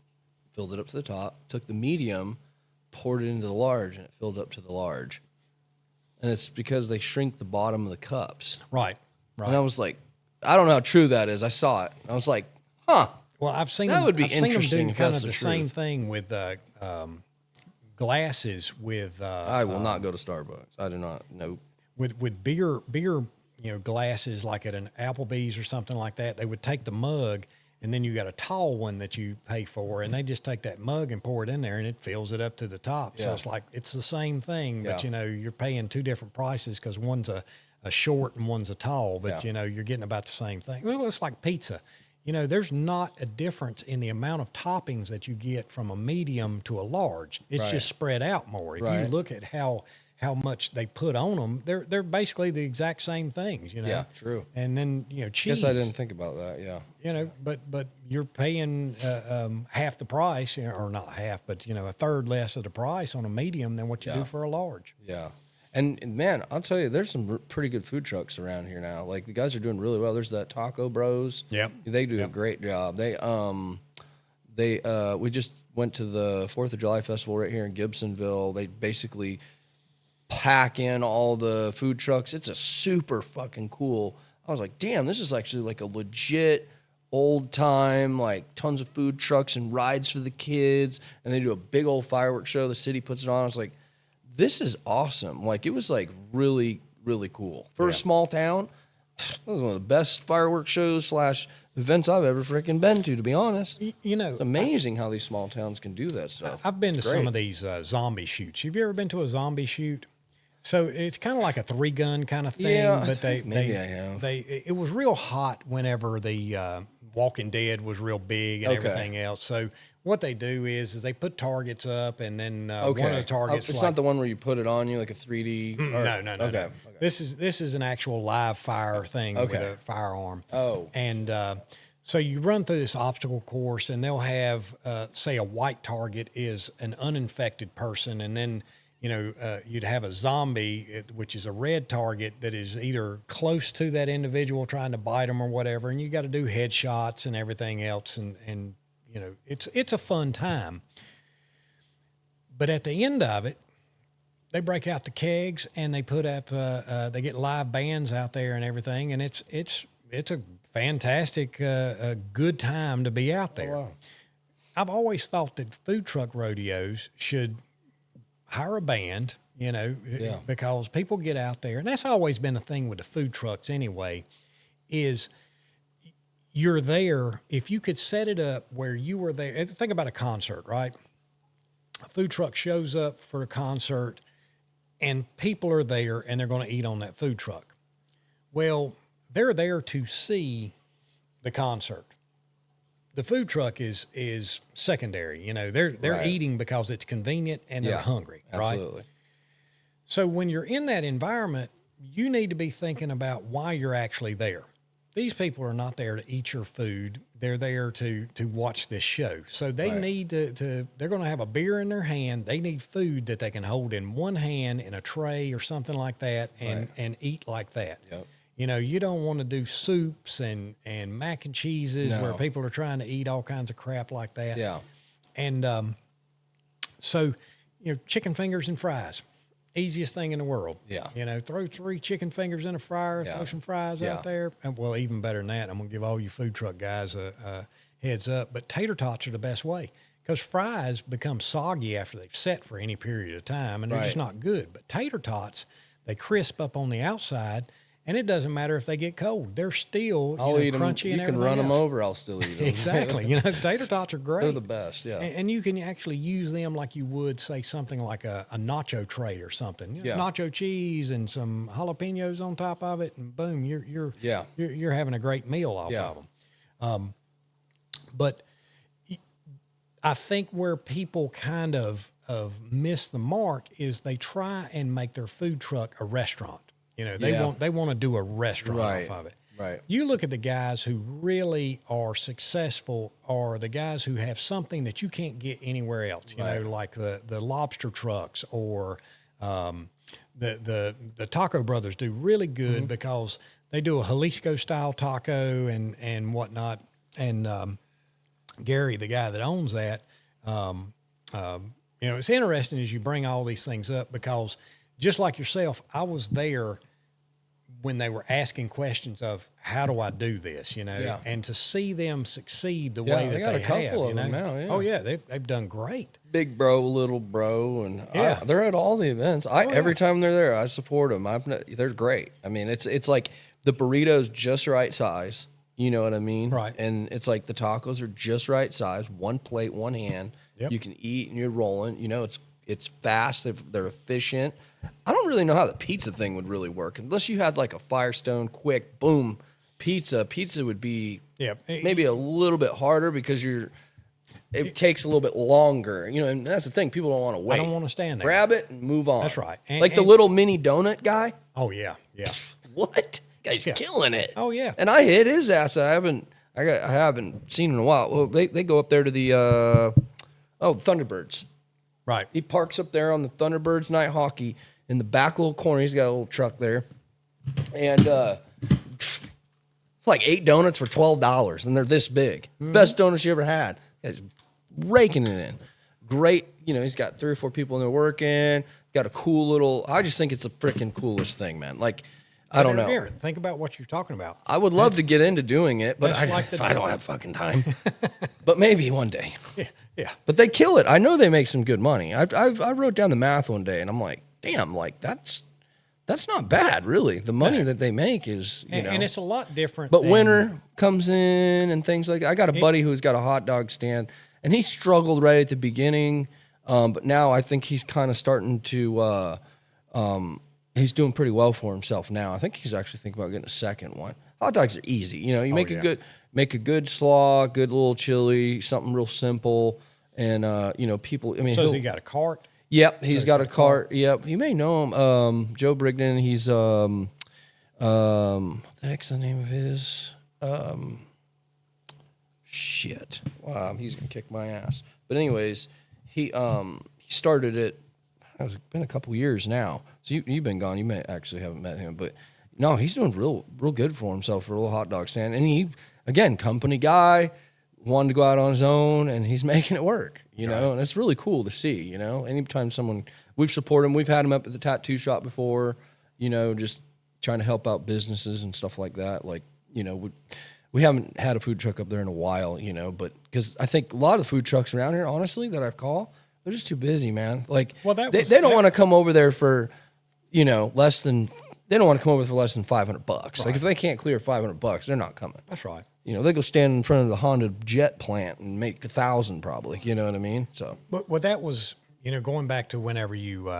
filled it up to the top, took the medium, poured it into the large, and it filled up to the large. And it's because they shrink the bottom of the cups. Right. And I was like, I don't know how true that is. I saw it. I was like, huh. Well, I've seen That them, would be I've seen them interesting do if kind that's of the the same truth. thing with glasses with I will not go to Starbucks. I do not. Nope. with beer, glasses like at an Applebee's or something like that. They would take the mug, and then you got a tall one that you pay for, and they just take that mug and pour it in there, and it fills it up to the top. So Yeah. it's like it's the same thing, but Yeah. you're paying two different prices because one's a short and one's a tall, but Yeah. you're getting about the same thing. Well, it's like pizza. There's not a difference in the amount of toppings that you get from a medium to a large. It's Right. just spread out more. If you Right. look at how much they put on them, they're basically the exact same things. Yeah, true. And then cheese. Guess I didn't think about that. Yeah. But you're paying half the price, or not half, but a third less of the price on a medium than what you do for a large. Yeah. And man, I'll tell you, there's some pretty good food trucks around here now. Like the guys are doing really well. There's that Taco Bros. Yep. They do a great job. We just went to the 4th of July festival right here in Gibsonville. They basically pack in all the food trucks. It's a super fucking cool. I was like, damn, this is actually like a legit old time, like tons of food trucks and rides for the kids. And they do a big old fireworks show. The city puts it on. I was like, this is awesome. Like, it was like really, really cool. For a small town, it was one of the best fireworks shows / events I've ever freaking been to be honest. It's amazing how these small towns can do that stuff. I've been to It's some great. of these zombie shoots. Have you ever been to a zombie shoot? So it's kind of like a 3-gun kind of thing. Yeah, I but think maybe I have. It was real hot whenever the Walking Dead was real big and Okay. everything else. So what they do is they put targets up, and then Okay. one of the targets. It's not the one where you put it on you like a 3D. No. Okay. No. This is an actual live fire thing with Okay. a firearm. Oh. And so you run through this obstacle course, and they'll have, say, a white target is an uninfected person, and then you'd have a zombie, which is a red target that is either close to that individual trying to bite them or whatever, and you got to do headshots and everything else, and it's a fun time. But at the end of it, they break out the kegs and they put up. They get live bands out there and everything, and it's a fantastic, good time to be out there. Oh, wow. I've always thought that food truck rodeos should hire a band, because people get out there, and that's always been the thing with the food trucks anyway, is you're there. If you could set it up where you were there, think about a concert, right? A food truck shows up for a concert, and people are there, and they're going to eat on that food truck. Well, they're there to see the concert. The food truck is secondary. They're Right. eating because it's convenient and they're hungry, right? Absolutely. So when you're in that environment, you need to be thinking about why you're actually there. These people are not there to eat your food. They're there to watch this show. So they Right. need to they're going to have a beer in their hand. They need food that they can hold in one hand in a tray or something like that and eat like that. Yep. You don't want to do soups and mac and cheeses where No. people are trying to eat all kinds of crap like that. Yeah. And so, chicken fingers and fries, easiest thing in the world. Yeah. Throw 3 chicken fingers in a fryer, Yeah. throw some fries Yeah. out there. And, well, even better than that, I'm going to give all you food truck guys a heads up. But tater tots are the best way because fries become soggy after they've set for any period of time, and they're just Right. not good. But tater tots, they crisp up on the outside. And it doesn't matter if they get cold; they're still I'll eat them. crunchy and You can everything run them else. over. I'll still eat them. Exactly. Tater tots are great. They're the best. Yeah. And you can actually use them like you would, say, something like a nacho tray or something. Yeah. Nacho cheese and some jalapenos on top of it, and boom, you're having a great meal off Yeah. of them. But I think where people kind of miss the mark is they try and make their food truck a restaurant. They Yeah. want to do a restaurant Right. off of it. Right. You look at the guys who really are successful are the guys who have something that you can't get anywhere else, Right. like the lobster trucks or the Taco Brothers do really good because they do a Jalisco style taco and whatnot. And Gary, the guy that owns that, it's interesting as you bring all these things up because just like yourself, I was there when they were asking questions of how do I do this, Yeah. and to see them succeed the Yeah, way they that got they a couple have, of them now, yeah. Oh yeah, they've done great. Big bro, little bro, and Yeah. they're at all the events. Every yeah. time they're there, I support them. They're great. I mean, it's like the burritos just right size. You know what I mean? Right. And it's like the tacos are just right size. One plate, one hand. Yep. You can eat and you're rolling. It's fast. They're efficient. I don't really know how the pizza thing would really work unless you had like a Firestone quick boom pizza. Pizza would be maybe a little bit harder because it takes a little bit longer, and that's the thing. People don't want to wait. I don't want to stand there. Grab it and move on. That's right. Like the little mini donut guy. Oh yeah, yeah. What? Guy's Yeah. killing it. Oh, yeah. And I hit his ass. I haven't seen him in a while. Well, they go up there to the Thunderbirds. Right. He parks up there on the Thunderbirds night hockey in the back little corner. He's got a little truck there. And it's like 8 donuts for $12, and they're this big. Best donuts you ever had. He's raking it in. Great. He's got 3 or 4 people in there working. Got a cool little, I just think it's the freaking coolest thing, man. Like, I don't know. Here, think about what you're talking about. I would love to get into doing it, but I don't have fucking time. But maybe one day. Yeah. But they kill it. I know they make some good money. I wrote down the math one day, and I'm like, damn, like that's not bad, really. The money that they make is, and it's a lot different. But winter comes in and things like that. I got a buddy who's got a hot dog stand, and he struggled right at the beginning, but now I think he's kind of starting to. He's doing pretty well for himself now. I think he's actually thinking about getting a second one. Hot dogs are easy. You make a good slaw, good little chili, something real simple. And, people, I mean. So has he got a cart? Yep. He's got a cart. Yep. You may know him. Joe Brigden. He's, what the heck's the name of his? Shit. Wow. He's going to kick my ass. But anyways, he started it. It's been a couple years now. So you've been gone. You may actually haven't met him, but no, he's doing real good for himself for a little hot dog stand. And he, again, company guy, wanted to go out on his own, and he's making it work. And it's really cool to see. Anytime we've supported him, we've had him up at the tattoo shop before. Just trying to help out businesses and stuff like that. Like we haven't had a food truck up there in a while. But because I think a lot of the food trucks around here, honestly, that I've called. They're just too busy, man. Like, they don't want to come over there for, less than $500. Right. Like, if they can't clear $500, they're not coming. That's right. They go stand in front of the Honda jet plant and make $1,000 probably. You know what I mean? So, but that was, going back to whenever you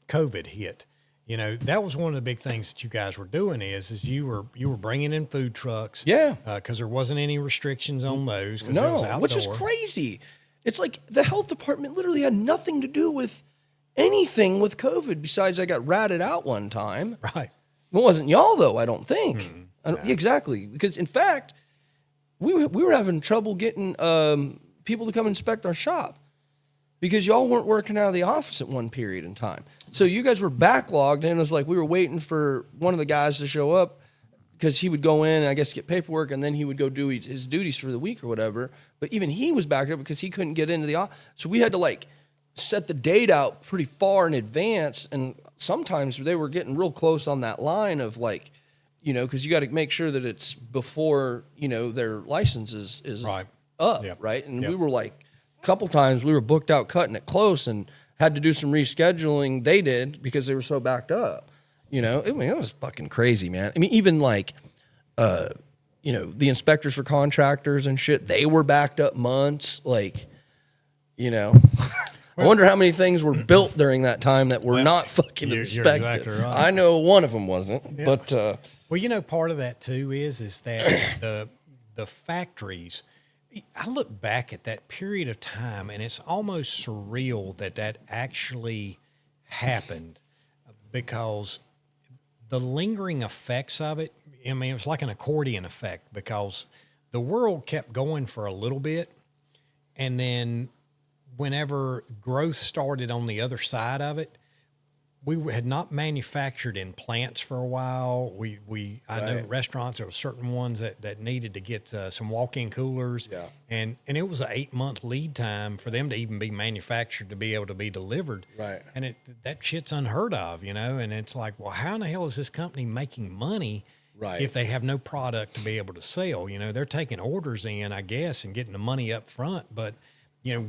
COVID hit. That was one of the big things that you guys were doing is you were bringing in food trucks. Yeah. Because there wasn't any restrictions on those. No, which is crazy. It's like the health department literally had nothing to do with anything with COVID besides I got ratted out one time. Right. It wasn't y'all, though, I don't think. Exactly. Because, in fact, we were having trouble getting people to come inspect our shop because y'all weren't working out of the office at one period in time. So you guys were backlogged, and it was like we were waiting for one of the guys to show up because he would go in and I guess get paperwork, and then he would go do his duties for the week or whatever. But even he was backed up because he couldn't get into the office. So we had to set the date out pretty far in advance, and sometimes they were getting real close on that line of because you got to make sure that it's before their license is right up, right? And we were a couple times we were booked out cutting it close and had to do some rescheduling. They did because they were so backed up. It was fucking crazy, man. I mean, even the inspectors for contractors and shit, they were backed up months. I wonder how many things were built during that time that were not fucking inspected. You're exactly right. I know one of them wasn't, but part of that too is that the factories. I look back at that period of time, and it's almost surreal that actually happened because the lingering effects of it. I mean, it was like an accordion effect because the world kept going for a little bit, and then whenever growth started on the other side of it, we had not manufactured in plants for a while. I know Right. restaurants, there were certain ones that needed to get some walk-in coolers. Yeah. And it was an 8-month lead time for them to even be manufactured to be able to be delivered. Right. And that shit's unheard of, and it's like, well, how in the hell is this company making money Right. if they have no product to be able to sell? They're taking orders in, I guess, and getting the money up front. But,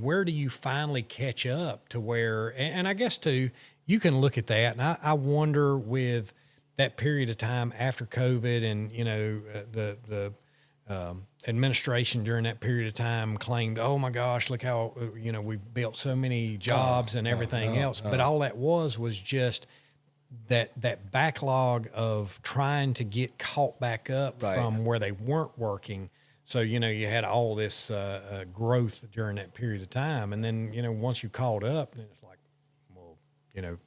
where do you finally catch up to where, and I guess too, you can look at that. And I wonder with that period of time after COVID and, the administration during that period of time claimed, oh my gosh, look how, we've built so many jobs and everything else. But all that was just that backlog of trying to get caught back up Right. from where they weren't working. So, you had all this growth during that period of time. And then, once you caught up, then it's like, well, I mean,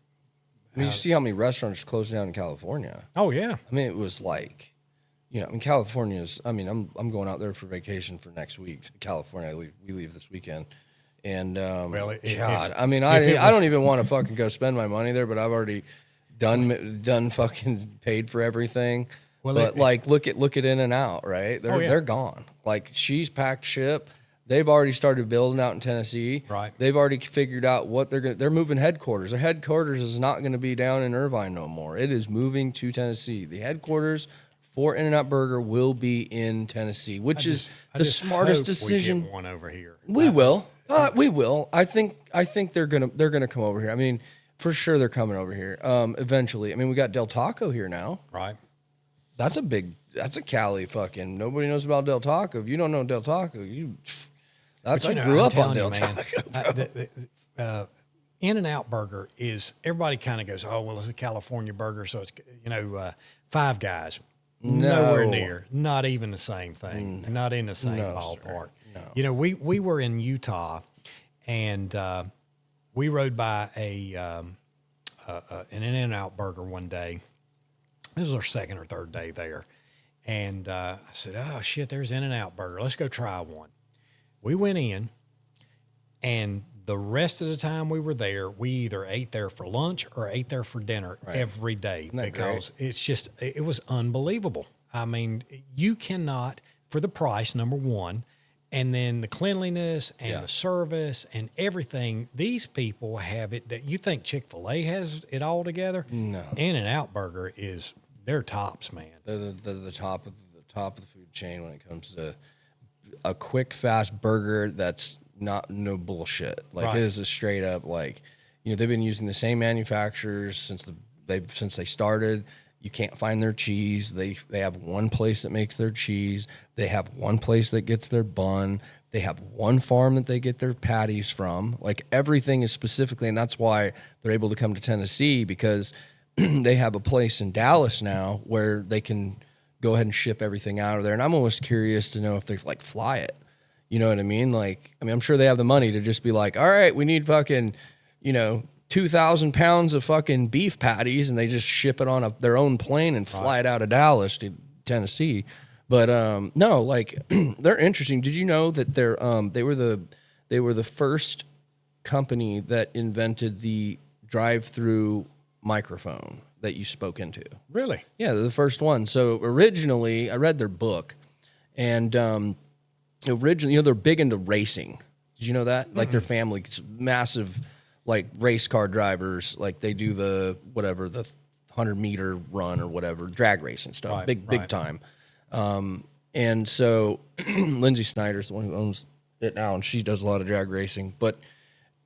you see how many restaurants closed down in California. oh, yeah. I mean, it was like, California's. I mean, I'm going out there for vacation for next week. California, we leave this weekend, and Well, God, I mean, I don't even want to fucking go spend my money there, but I've already done fucking paid for everything. Well, but look at In-N-Out, right? They're gone. Like, she's packed ship. They've already started building out in Tennessee. Right. They've already figured out what they're moving headquarters. Their headquarters is not going to be down in Irvine no more. It is moving to Tennessee. The headquarters for In-N-Out Burger will be in Tennessee, which is the smartest decision. We get one over here. We will. We will. I think they're gonna come over here. I mean, for sure they're coming over here. Eventually. I mean, we got Del Taco here now. Right. That's a Cali fucking. Nobody knows about Del Taco. If you don't know Del Taco, I grew I'm up on telling you, Del man, Taco. In-N-Out Burger is, everybody kind of goes, oh, well, it's a California burger, so it's, Five Guys. Nowhere near. Not even the same thing. Not in the same ballpark. No. We were in Utah, and we rode by an In-N-Out Burger one day. This was our second or third day there. And I said, oh, shit, there's In-N-Out Burger. Let's go try one. We went in, and the rest of the time we were there, we either ate there for lunch or ate there for dinner every day because it was unbelievable. I mean, you cannot, for the price, number one, and then the cleanliness and the service and everything, these people have it that you think Chick-fil-A has it all together. No. In-N-Out Burger they're tops, man. They're the top of the food chain when it comes to a quick, fast burger that's no bullshit. Like, it is a straight up, like, they've been using the same manufacturers since they started. You can't find their cheese. They have one place that makes their cheese. They have one place that gets their bun. They have one farm that they get their patties from. Like, everything is specifically, and that's why they're able to come to Tennessee, because they have a place in Dallas now where they can go ahead and ship everything out of there. And I'm almost curious to know if they like fly it. You know what I mean? Like, I'm sure they have the money to just be like, all right, we need fucking, 2,000 pounds of fucking beef patties, and they just ship it on their own plane and fly it out of Dallas to Tennessee. But no, like, they're interesting. Did you know that they were the first company that invented the drive-through microphone that you spoke into? Really? Yeah, they're the first one. So originally, I read their book, and originally, they're big into racing. Did you know that? Mm-hmm. Like, their family's massive, like, race car drivers. Like, they do the 100-meter run or whatever, drag racing stuff, big time. And so Lindsay Snyder's the one who owns it now, and she does a lot of drag racing. But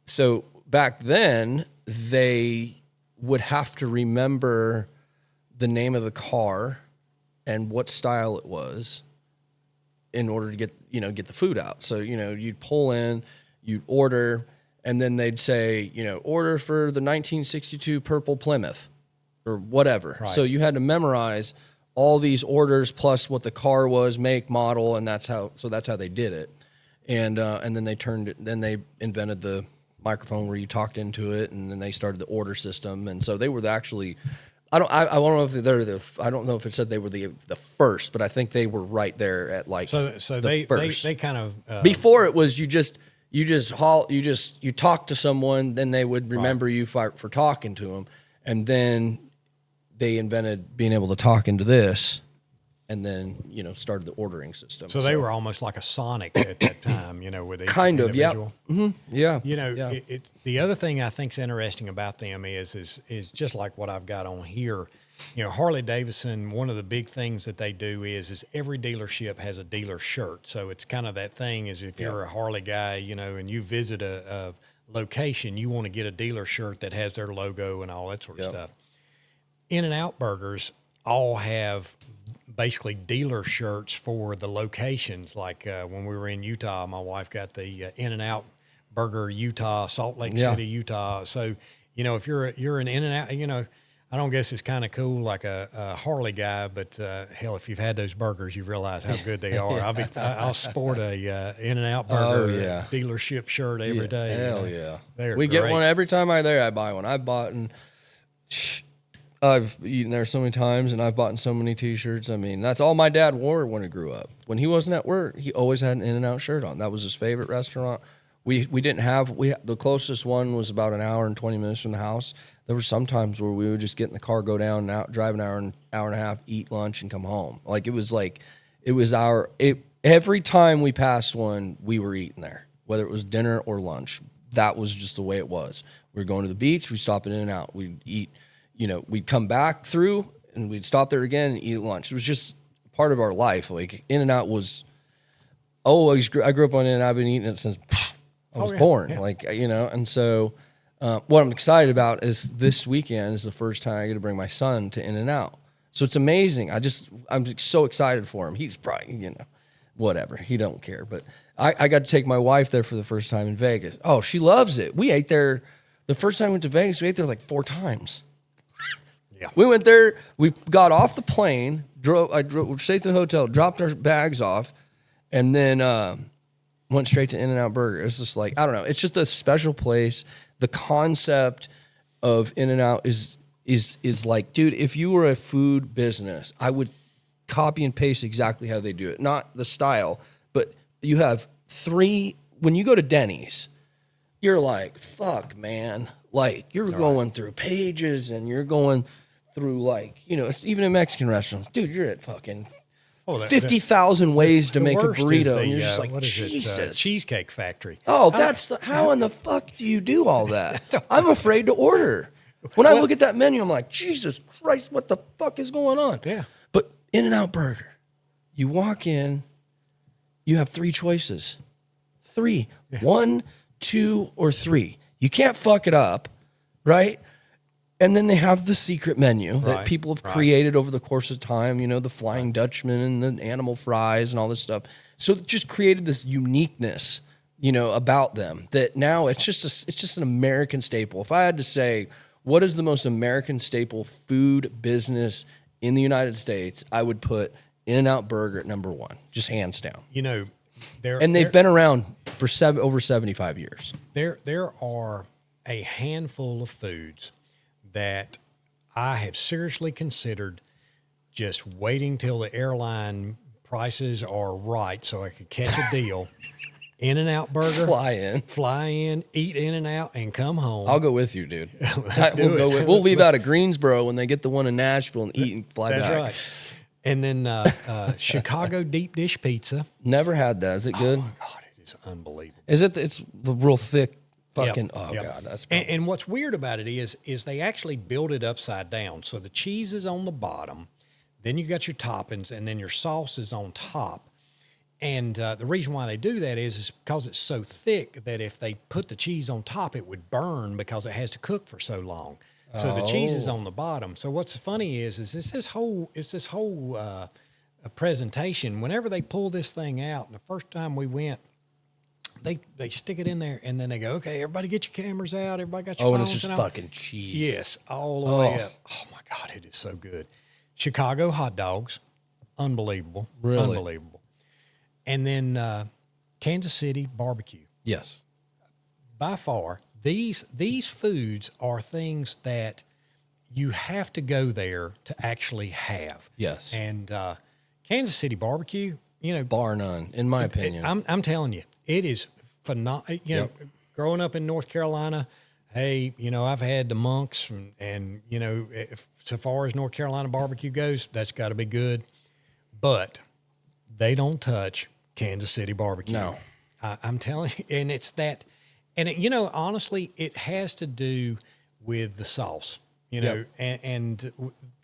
so back then, they would have to remember the name of the car and what style it was in order to get the food out. So, you'd pull in, you'd order, and then they'd say, order for the 1962 purple Plymouth or whatever. Right. So you had to memorize all these orders plus what the car was, make, model, and that's how they did it. And then they invented the microphone where you talked into it, and then they started the order system. And so they were actually, I don't know if I don't know if it said they were the first, but I think they were right there at like they kind of before it was you talk to someone, then they would remember you for talking to them, And then they invented being able to talk into this, and then, started the ordering system. So they were almost like a Sonic at that time, with each kind of, individual. Yeah. The other thing I think is interesting about them is just like what I've got on here. Harley Davidson, one of the big things that they do is every dealership has a dealer shirt. So it's kind of that thing is if you're a Harley guy, and you visit a location, you want to get a dealer shirt that has their logo and all that sort of stuff. In-N-Out Burgers all have basically dealer shirts for the locations. Like when we were in Utah, my wife got the In-N-Out Burger Utah, Salt Lake City, Utah. So, if you're an In-N-Out, I don't guess it's kind of cool like a Harley guy, but hell, if you've had those burgers, you realize how good they are. I'll sport a In-N-Out Burger dealership shirt every day. Hell yeah. They're we great. Get one every time I buy one. I've eaten there so many times, and I've bought so many T-shirts. I mean, that's all my dad wore when he grew up. When he wasn't at work, he always had an In-N-Out shirt on. That was his favorite restaurant. We didn't have the closest one was about an hour and 20 minutes from the house. There were some times where we would just get in the car, go down, and out, drive an hour and a half, eat lunch, and come home. Every time we passed one, we were eating there, whether it was dinner or lunch. That was just the way it was. We were going to the beach, we'd stop at In-N-Out, we'd eat. We'd come back through and we'd stop there again and eat lunch. It was just part of our life. Like In-N-Out was always. I grew up on it, and I've been eating it since I was born. Yeah. And so what I'm excited about is this weekend is the first time I get to bring my son to In-N-Out. So it's amazing. I'm so excited for him. He's probably, whatever. He don't care. But I got to take my wife there for the first time in Vegas. Oh, she loves it. We ate there the first time we went to Vegas. We ate there like 4 times. Yeah. We went there. We got off the plane, drove straight to the hotel, dropped our bags off, and then went straight to In-N-Out Burger. It's just like, I don't know. It's just a special place. The concept of In-N-Out is like, dude, if you were a food business, I would copy and paste exactly how they do it. Not the style, but you have 3. When you go to Denny's, you're like, fuck, man. Like, you're going through pages, and you're going through, even in Mexican restaurants. Dude, you're at fucking 50,000 ways to make a burrito. And you're just like, Jesus. Cheesecake Factory. Oh, how in the fuck do you do all that? I'm afraid to order. When I look at that menu, I'm like, Jesus Christ, what the fuck is going on? Yeah. But In-N-Out Burger, you walk in, you have 3 choices. 3. Yeah. 1, 2, or 3. You can't fuck it up, right? And then they have the secret menu that people have created over the course of time, the Flying Dutchman and the animal fries and all this stuff. So it just created this uniqueness, about them that now it's just an American staple. If I had to say, what is the most American staple food business in the United States, I would put In-N-Out Burger at number 1, just hands down. They've been around for over 75 years. There are a handful of foods that I have seriously considered just waiting till the airline prices are right so I could catch a deal. In-N-Out Burger. Fly in, eat In-N-Out, and come home. I'll go with you, dude. We'll leave out of Greensboro when they get the one in Nashville and eat and fly back. That's right. And then Chicago deep dish pizza. Never had that. Is it good? Oh, my God, it is unbelievable. Is it? It's the real thick fucking, Yep. God. That's and what's weird about it is they actually build it upside down. So the cheese is on the bottom, then you got your toppings, and then your sauce is on top. And the reason why they do that is because it's so thick that if they put the cheese on top, it would burn because it has to cook for so long. So the cheese is on the bottom. So what's funny is it's this whole presentation. Whenever they pull this thing out, and the first time we went, they stick it in there, and then they go, okay, everybody get your cameras out. Everybody got your phones. And it's just fucking cheese. Yes, all the way up. Oh my God, it is so good. Chicago hot dogs, unbelievable, really unbelievable. And then Kansas City barbecue. Yes, by far. These foods are things that you have to go there to actually have. Yes. And Kansas City barbecue, bar none, in my opinion. I'm telling you, it is phenomenal. Growing up in North Carolina, hey, I've had the Monks, and so far as North Carolina barbecue goes, that's got to be good. But they don't touch Kansas City barbecue. No. I'm telling you, and it's that, and honestly, it has to do with the sauce, Yep. and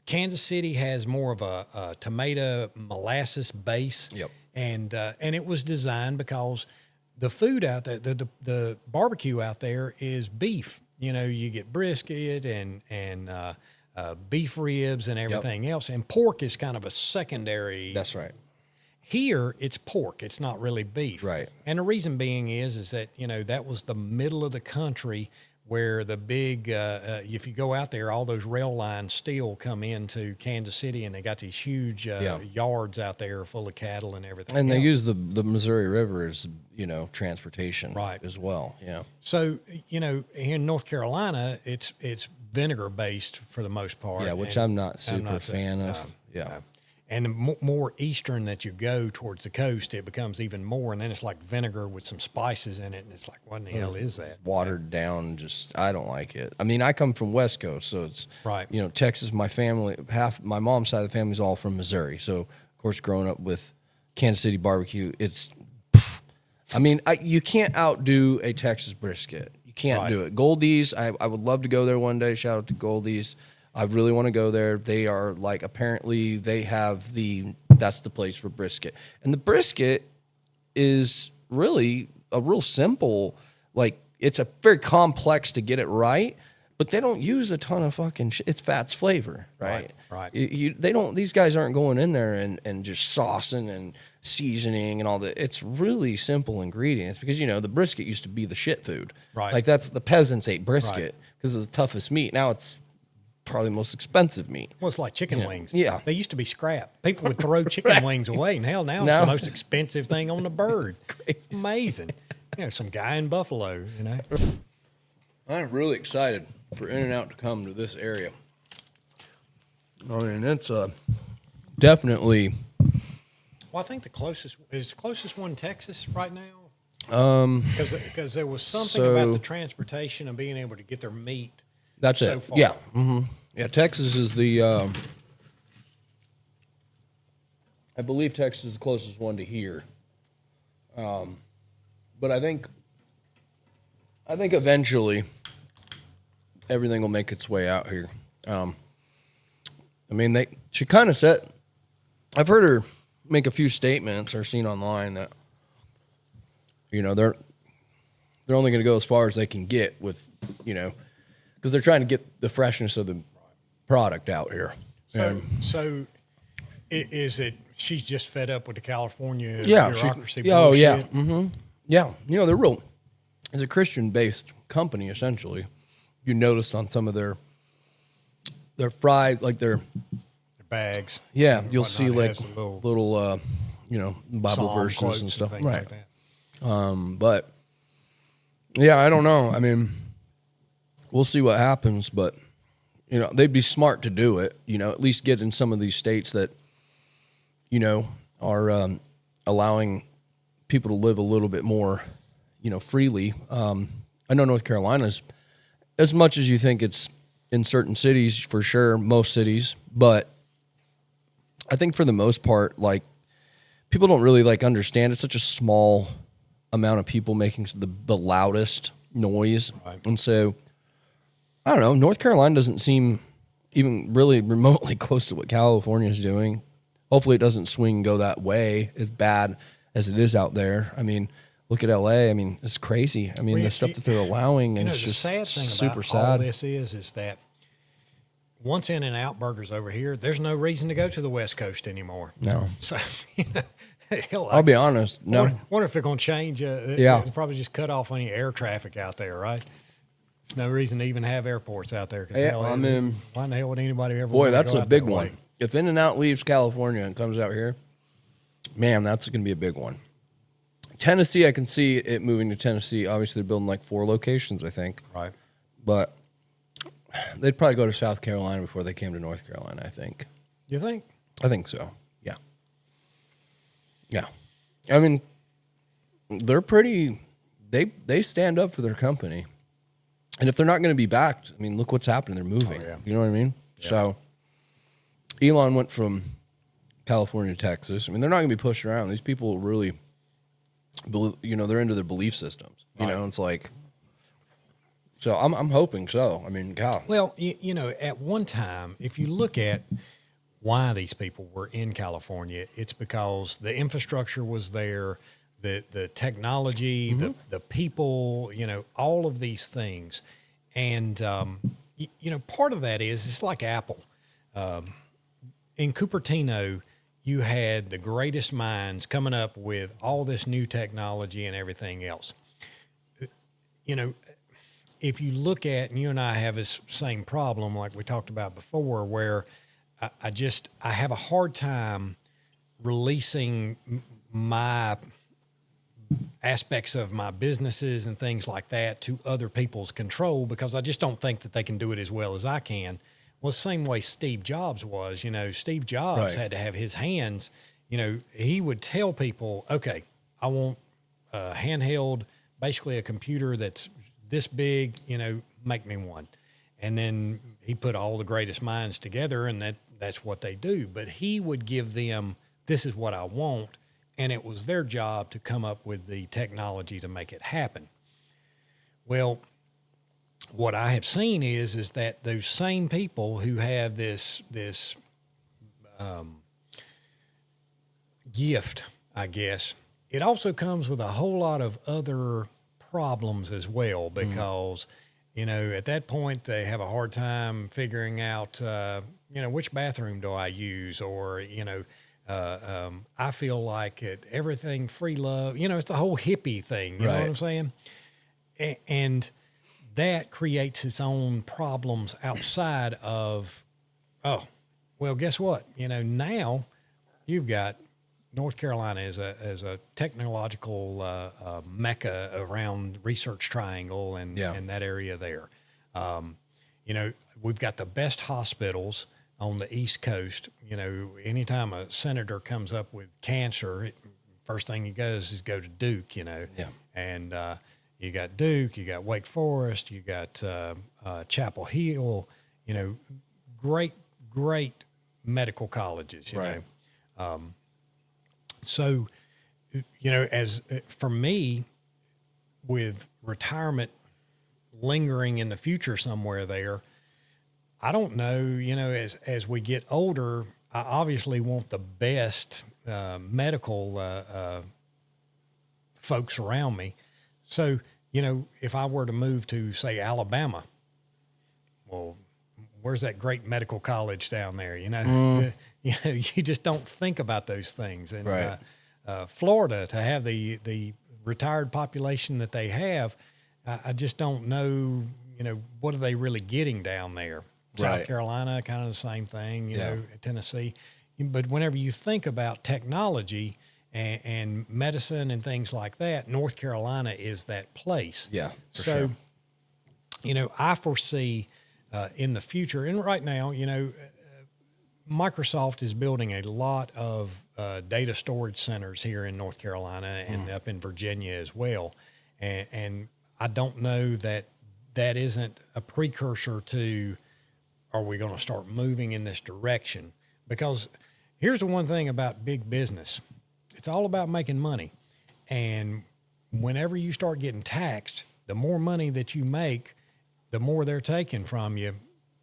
Kansas City has more of a tomato molasses base. Yep. And it was designed because the food out there, the barbecue out there is beef. You get brisket and beef ribs and everything else, and pork is kind of a secondary. That's right. Here, it's pork. It's not really beef. Right. And the reason being is that, that was the middle of the country where the big, if you go out there, all those rail lines still come into Kansas City, and they got these huge yards out there full of cattle and everything. And they else. use the Missouri River as, transportation Right. as well. Yeah. So, here in North Carolina, it's vinegar based for the most part. Yeah, which and I'm not super fan of. Yeah. And the more eastern that you go towards the coast, it becomes even more. And then it's like vinegar with some spices in it. And it's like, what in the hell is that? Watered down, I don't like it. I mean, I come from West Coast, so it's, Right. Texas, my family, half my mom's side of the family is all from Missouri. So, of course, growing up with Kansas City barbecue, you can't outdo a Texas brisket. You can't do it. Goldie's, I would love to go there one day. Shout out to Goldie's. I really want to go there. They are apparently they have that's the place for brisket. And the brisket is really a real simple, it's a very complex to get it right, but they don't use a ton of fucking shit. It's fat's flavor, right? Right. These guys aren't going in there and just saucing and seasoning and all that. It's really simple ingredients because, the brisket used to be the shit food. Right. That's the peasants ate brisket because it's the toughest meat. Now it's probably the most expensive meat. Well, it's like chicken wings. Yeah. They used to be scrap. People would throw chicken wings away. And hell, now it's the most expensive thing on the bird. It's amazing. Some guy in Buffalo, I'm really excited for In-N-Out to come to this area. I mean, it's definitely. Well, I think the closest one Texas right now. Because there was something about the transportation and being able to get their meat. That's so it. Far. Yeah. Mm-hmm. Yeah. Texas is the. I believe Texas is the closest one to here. But I think eventually everything will make its way out here. She kind of said. I've heard her make a few statements or seen online that. They're only going to go as far as they can get with because they're trying to get the freshness of the product out here. So is it she's just fed up with the California bullshit. bureaucracy bullshit? Oh, yeah. Mm-hmm. Yeah. They're real. It's a Christian-based company, essentially. You noticed on some of their fried, their bags. Yeah, you'll see little Bible verses and stuff. Right. Right. Like that. But, yeah, I don't know. I mean, we'll see what happens, but, they'd be smart to do it, at least get in some of these states that, are allowing people to live a little bit more, freely. I know North Carolina's, as much as you think it's in certain cities, for sure, most cities, but I think for the most part, people don't really, understand. It's such a small amount of people making the loudest noise. Right. And so, I don't know, North Carolina doesn't seem even really remotely close to what California is doing. Hopefully it doesn't swing and go that way as bad as it is out there. I mean, look at LA. I mean, it's crazy. I mean, the stuff that they're allowing, and it's just sad thing super about sad. All this is that once In-N-Out burgers over here, there's no reason to go to the West Coast anymore. No. So, hell, I'll be honest. No. Wonder if they're going to change. Yeah. They'll probably just cut off any air traffic out there, right? There's no reason to even have airports out there. Yeah, I mean, why in the hell would anybody ever? Boy, want to that's go a out big that one. way? If In-N-Out leaves California and comes out here, man, that's going to be a big one. Tennessee, I can see it moving to Tennessee. Obviously, they're building 4 locations, I think. Right. But they'd probably go to South Carolina before they came to North Carolina, I think. You think? I think so. Yeah. Yeah. I mean, they're pretty. They stand up for their company. And if they're not going to be backed, I mean, look what's happening. They're moving. Oh, yeah. You know what I mean? Yeah. So Elon went from California to Texas. I mean, they're not going to be pushed around. These people really, they're into their belief systems. You know, it's like, so I'm hoping so. I mean, God. Well, at one time, if you look at why these people were in California, it's because the infrastructure was there, the technology, the people, all of these things. And, part of that is it's like Apple. In Cupertino, you had the greatest minds coming up with all this new technology and everything else. If you look at, and you and I have this same problem like we talked about before, where I have a hard time releasing my aspects of my businesses and things like that to other people's control, because I just don't think that they can do it as well as I can. Well, the same way Steve Jobs was, Steve Jobs had to have his hands, he would tell people, okay, I want a handheld, basically a computer that's this big, make me one. And then he put all the greatest minds together, and that's what they do. But he would give them, this is what I want, and it was their job to come up with the technology to make it happen. Well, what I have seen is that those same people who have this gift, I guess, it also comes with a whole lot of other problems as well, because at that point they have a hard time figuring out which bathroom do I use, or I feel like everything free love, it's the whole hippie thing, you know what I'm saying? And that creates its own problems outside of, guess what, now you've got North Carolina as a technological mecca around Research Triangle and that area there. We've got the best hospitals on the East Coast. Anytime a senator comes up with cancer, first thing he goes is go to Duke. And you got Duke, you got Wake Forest, you got Chapel Hill. Great medical colleges. So, as for me, with retirement lingering in the future somewhere there, I don't know, as we get older, I obviously want the best medical folks around me. So, if I were to move to, say, Alabama, well, where's that great medical college down there? You just don't think about those things. And Florida, to have the retired population that they have, I just don't know, what are they really getting down there? South Carolina, kind of the same thing, Tennessee. But whenever you think about technology and medicine and things like that, North Carolina is that place. Yeah, for so, sure. I foresee in the future, and right now, Microsoft is building a lot of data storage centers here in North Carolina and up in Virginia as well. And I don't know that isn't a precursor to, are we going to start moving in this direction? Because here's the one thing about big business. It's all about making money. And whenever you start getting taxed, the more money that you make, the more they're taking from you.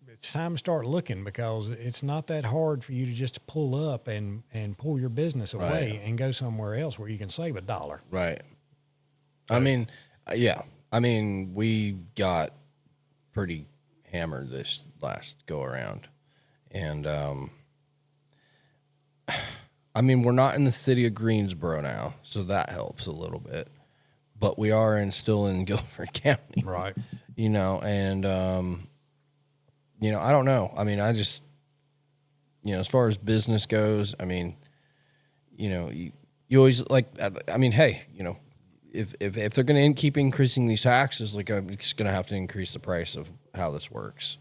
It's time to start looking, because it's not that hard for you to just pull up and pull your business away and go somewhere else where you can save $1. Right. I mean, we got pretty hammered this last go around. And, we're not in the city of Greensboro now, so that helps a little bit. But we are still in Guilford County. Right. And, I don't know. I just, as far as business goes, you always like, hey, if they're going to keep increasing these taxes, like, I'm just going to have to increase the price of how this works,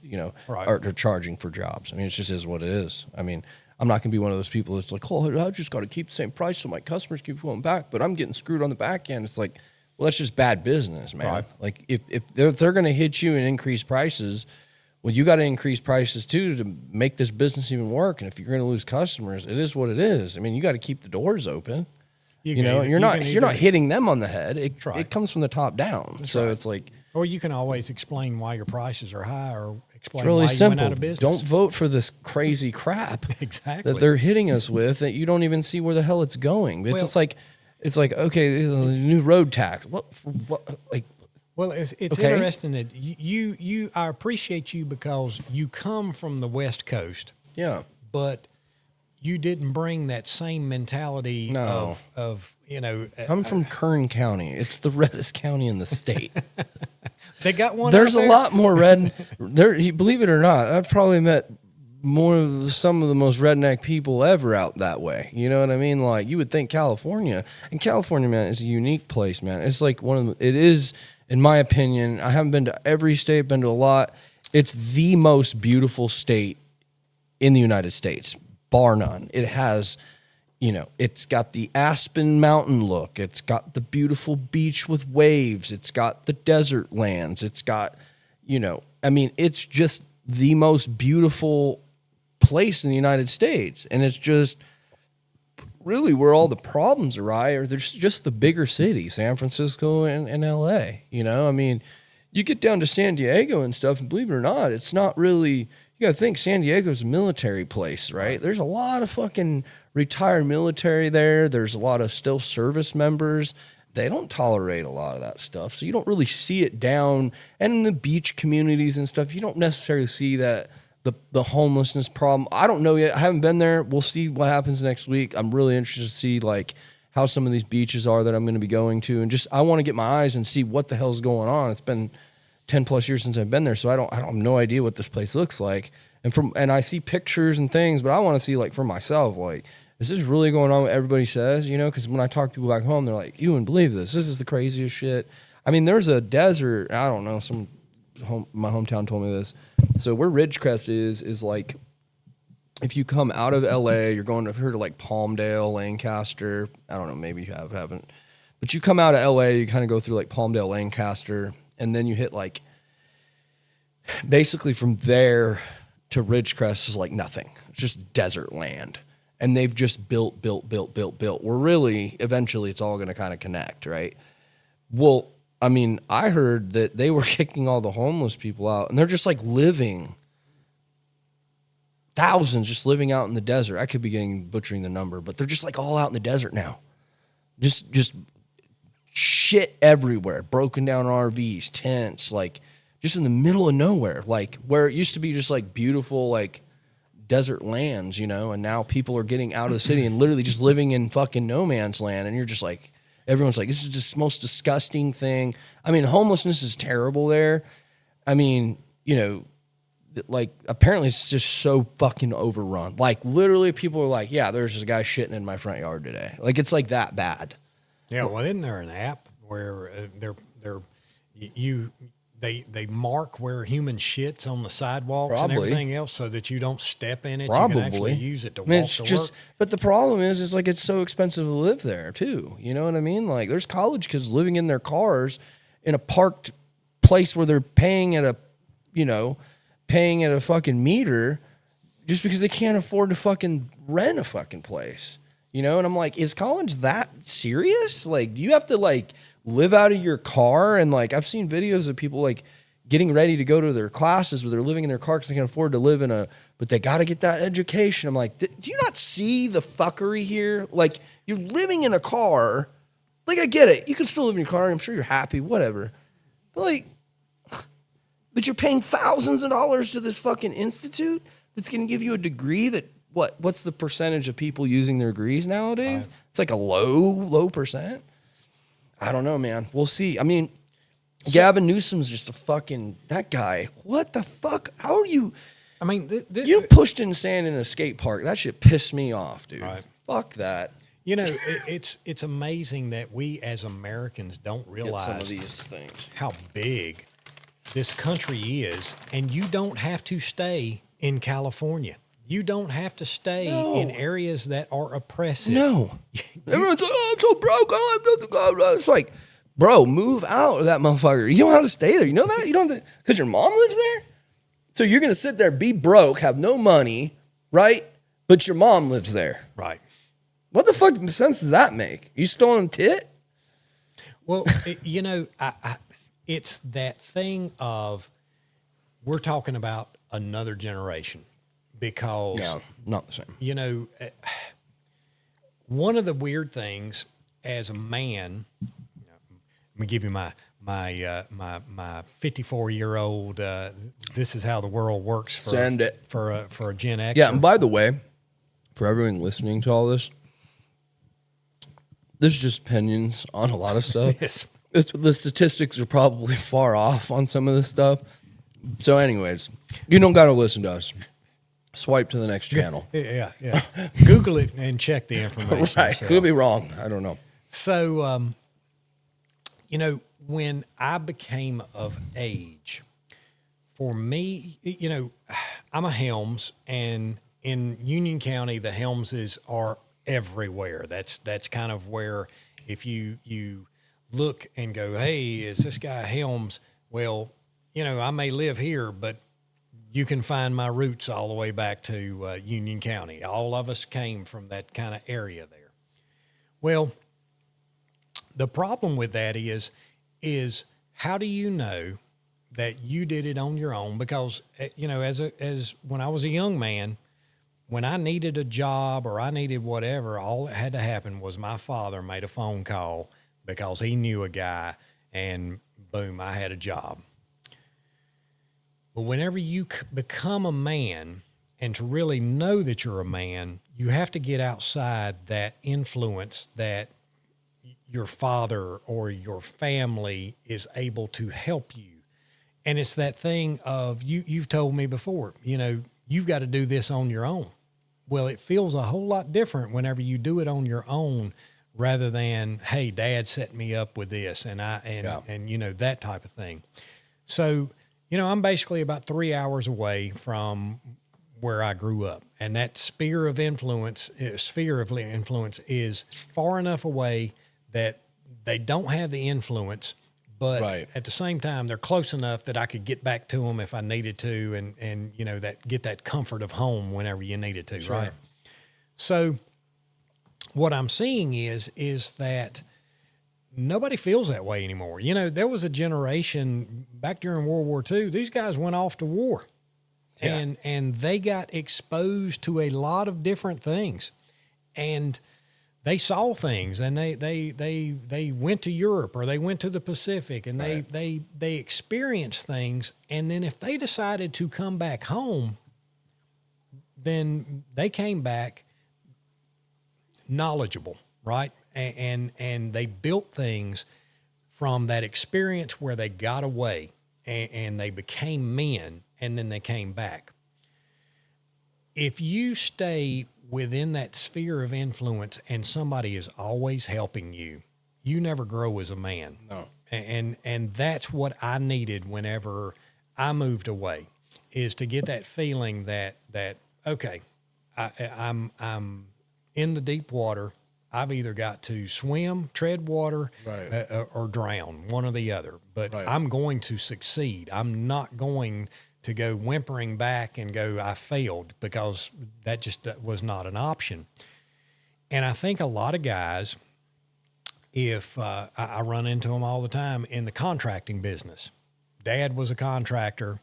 or they're charging for jobs. It just is what it is. I'm not going to be one of those people that's like, oh, I just got to keep the same price so my customers keep going back, but I'm getting screwed on the back end. It's like, Well, that's just bad business, man. Right. Like if they're going to hit you and increase prices, well, you got to increase prices too to make this business even work. And if you're going to lose customers, it is what it is. I mean, you got to keep the doors open. You know, you're not hitting them on the head. It comes from the top down. That's so right. It's like, or you can always explain why your prices are high, or explain it's really why you simple. went out of business. Don't vote for this crazy crap Exactly. that they're hitting us with that you don't even see where the hell it's going. It's just like, okay, the new road tax. What like? Well, it's okay. interesting that I appreciate you because you come from the West Coast. Yeah. But you didn't bring that same mentality of I'm from Kern County. It's the reddest county in the state. They got one. There's out there? a lot more red. Believe it or not, I've probably met some of the most redneck people ever out that way. You know what I mean? Like, you would think California, man, is a unique place, man. It's like it is, in my opinion. I haven't been to every state, been to a lot. It's the most beautiful state in the United States, bar none. It has, it's got the Aspen Mountain look. It's got the beautiful beach with waves. It's got the desert lands. It's got, it's just the most beautiful place in the United States. And it's just really where all the problems are there's just the bigger cities, San Francisco and LA. You get down to San Diego and stuff, and believe it or not, it's not really. You got to think San Diego's a military place, right? There's a lot of fucking retired military there. There's a lot of still service members. They don't tolerate a lot of that stuff. So you don't really see it down. And in the beach communities and stuff, you don't necessarily see that the homelessness problem. I don't know yet. I haven't been there. We'll see what happens next week. I'm really interested to see like how some of these beaches are that I'm going to be going to. And just I want to get my eyes and see what the hell's going on. It's been 10 plus years since I've been there, so I have no idea what this place looks like. And I see pictures and things, but I want to see like for myself, like, is this really going on what everybody says? Because when I talk to people back home, they're like, you wouldn't believe this. This is the craziest shit. I mean, there's a desert, I don't know, my hometown told me this. So where Ridgecrest is like, if you come out of LA, you're going to like Palmdale, Lancaster. I don't know, maybe you haven't. But you come out of LA, you kind of go through like Palmdale, Lancaster, and then you hit like, basically from there to Ridgecrest is like nothing. It's just desert land. And they've just built. Where really, eventually, it's all going to kind of connect, right? Well, I mean, I heard that they were kicking all the homeless people out, and they're just like living, thousands just living out in the desert. I could be butchering the number, but they're just like all out in the desert now. Just shit everywhere, broken down RVs, tents, like just in the middle of nowhere, like where it used to be just like beautiful, like desert lands, and now people are getting out of the city and literally just living in fucking no man's land. And you're just like, everyone's like, this is just the most disgusting thing. I mean, homelessness is terrible there. I mean, like apparently it's just so fucking overrun. Like literally people are like, yeah, there's this guy shitting in my front yard today. Like it's like that bad. Yeah, well, isn't there an app where they mark where human shits on the sidewalks and everything else so that you don't step in it? Probably. You can actually use it to walk to work. But the problem is like it's so expensive to live there too. You know what I mean? Like there's college kids living in their cars in a parked place where they're paying at a fucking meter just because they can't afford to fucking rent a fucking place. And I'm like, is college that serious? Like, do you have to like live out of your car? And like, I've seen videos of people like getting ready to go to their classes where they're living in their car because they can afford to live but they got to get that education. I'm like, do you not see the fuckery here? Like, you're living in a car. Like, I get it. You can still live in your car. I'm sure you're happy, whatever. But you're paying thousands of dollars to this fucking institute that's going to give you a degree that, what's the percentage of people using their degrees nowadays? It's like a low percent. I don't know, man. We'll see. I mean, Gavin Newsom's just a fucking, that guy. What the fuck? How are you? I mean, you pushed in sand in a skate park. That shit pissed me off, dude. Right. Fuck that. It's amazing that we as Americans don't realize some of these things. How big this country is, and you don't have to stay in California. You don't have to stay in areas that are oppressive. No. Everyone's like, oh, I'm so broke. I don't have nothing. It's like, bro, move out of that motherfucker. You don't have to stay there. You know that? You don't have to, because your mom lives there? So you're going to sit there, be broke, have no money, right? But your mom lives there. Right. What the fuck sense does that make? You still on tit? Well, you know, it's that thing of we're talking about another generation because, Yeah, not the same. you know, one of the weird things as a man, let me give you my 54-year-old. This is how the world works for Send it. for a Gen X. Yeah, and by the way, for everyone listening to all this, there's just opinions on a lot of stuff. Yes. The statistics are probably far off on some of this stuff. So anyways, you don't got to listen to us. Swipe to the next channel. Yeah. Google it and check the information. Right. yourself. Could be wrong. I don't know. So, you know, when I became of age, for me, you know, I'm a Helms, and in Union County, the Helmses are everywhere. That's kind of where if you look and go, hey, is this guy Helms? Well, you know, I may live here, but you can find my roots all the way back to Union County. All of us came from that kind of area there. Well, the problem with that is how do you know that you did it on your own? Because, you know, as when I was a young man, when I needed a job or I needed whatever, all that had to happen was my father made a phone call because he knew a guy, and boom, I had a job. But whenever you become a man, and to really know that you're a man, you have to get outside that influence that your father or your family is able to help you. And it's that thing of you've told me before, you know, you've got to do this on your own. Well, it feels a whole lot different whenever you do it on your own rather than, hey, Dad set me up with this and you know, that type of thing. So, you know, I'm basically about 3 hours away from where I grew up, and that sphere of influence is far enough away that they don't have the influence, but at the same time, they're close enough that I could get back to them if I needed to, and you know, that get that comfort of home whenever you needed to, sure. right? So what I'm seeing is that nobody feels that way anymore. You know, there was a generation back during World War II, these guys went off to war. Yeah. And they got exposed to a lot of different things. And they saw things, and they went to Europe or they went to the Pacific, and they experienced things. And then if they decided to come back home, then they came back knowledgeable, right? And they built things from that experience where they got away and they became men, and then they came back. If you stay within that sphere of influence and somebody is always helping you, you never grow as a man. No. And that's what I needed whenever I moved away, is to get that feeling that okay, I'm in the deep water. I've either got to swim, tread water, or drown, one or the other. But I'm going to succeed. I'm not going to go whimpering back and go, I failed, because that just was not an option. And I think a lot of guys, if I run into them all the time in the contracting business. Dad was a contractor.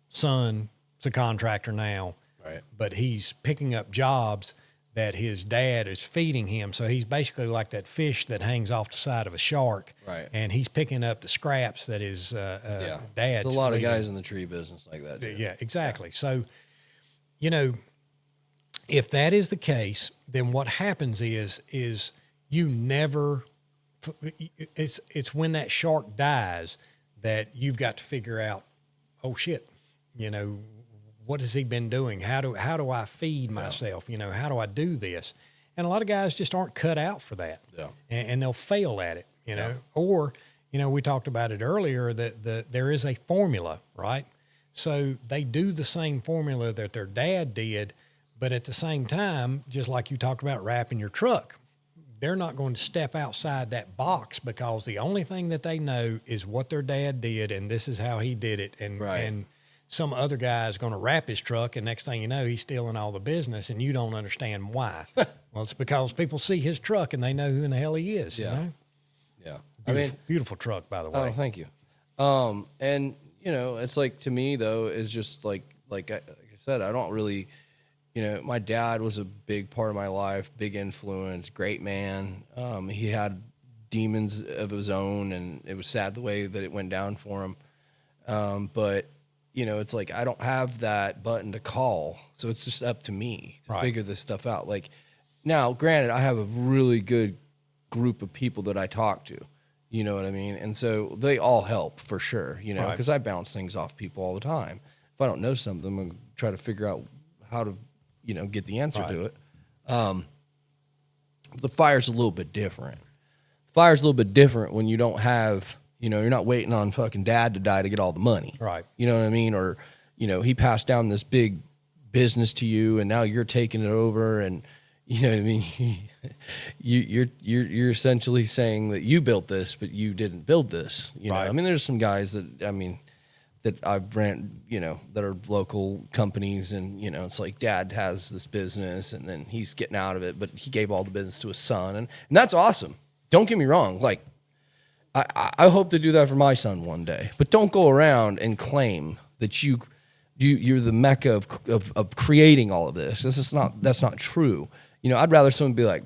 Son's a contractor now. Right. But he's picking up jobs that his dad is feeding him. So he's basically like that fish that hangs off the side of a shark. Right. And he's picking up the scraps that his dad's There's a lot leaving. of guys in the tree business like that, too. Yeah, exactly. Yeah. So, you know, if that is the case, then what happens is you never, it's when that shark dies that you've got to figure out, oh shit, you know, what has he been doing? How do I feed myself? You know, how do I do this? And a lot of guys just aren't cut out for that. Yeah. And they'll fail at it, you know. Or, you know, we talked about it earlier that there is a formula, right? So they do the same formula that their dad did, but at the same time, just like you talked about wrapping your truck, they're not going to step outside that box because the only thing that they know is what their dad did, and this is how he did it. And some other guy is going to wrap his truck, and next thing you know, he's stealing all the business, and you don't understand why. Well, it's because people see his truck and they know who in the hell he is. Yeah. You know? Yeah. Beautiful truck, by the way. Oh, thank you. And it's like, to me though, is just like I said, I don't really, my dad was a big part of my life, big influence, great man. He had demons of his own, and it was sad the way that it went down for him. But it's like, I don't have that button to call. So it's just up to me to figure this stuff out. Like, now, granted, I have a really good group of people that I talk to. You know what I mean? And so they all help for sure, because I bounce things off people all the time. If I don't know something, I'm going to try to figure out how to, get the answer to it. The fire's a little bit different. The fire's a little bit different when you don't have, you're not waiting on fucking dad to die to get all the money. Right. You know what I mean? Or, he passed down this big business to you and now you're taking it over, and, you know what I mean? You're essentially saying that you built this, but you didn't build this. I mean, there's some guys that I've ran, that are local companies, and it's like dad has this business and then he's getting out of it, but he gave all the business to his son, and that's awesome. Don't get me wrong. Like, I hope to do that for my son one day, but don't go around and claim that you're the mecca of creating all of this. That's not true. I'd rather someone be like,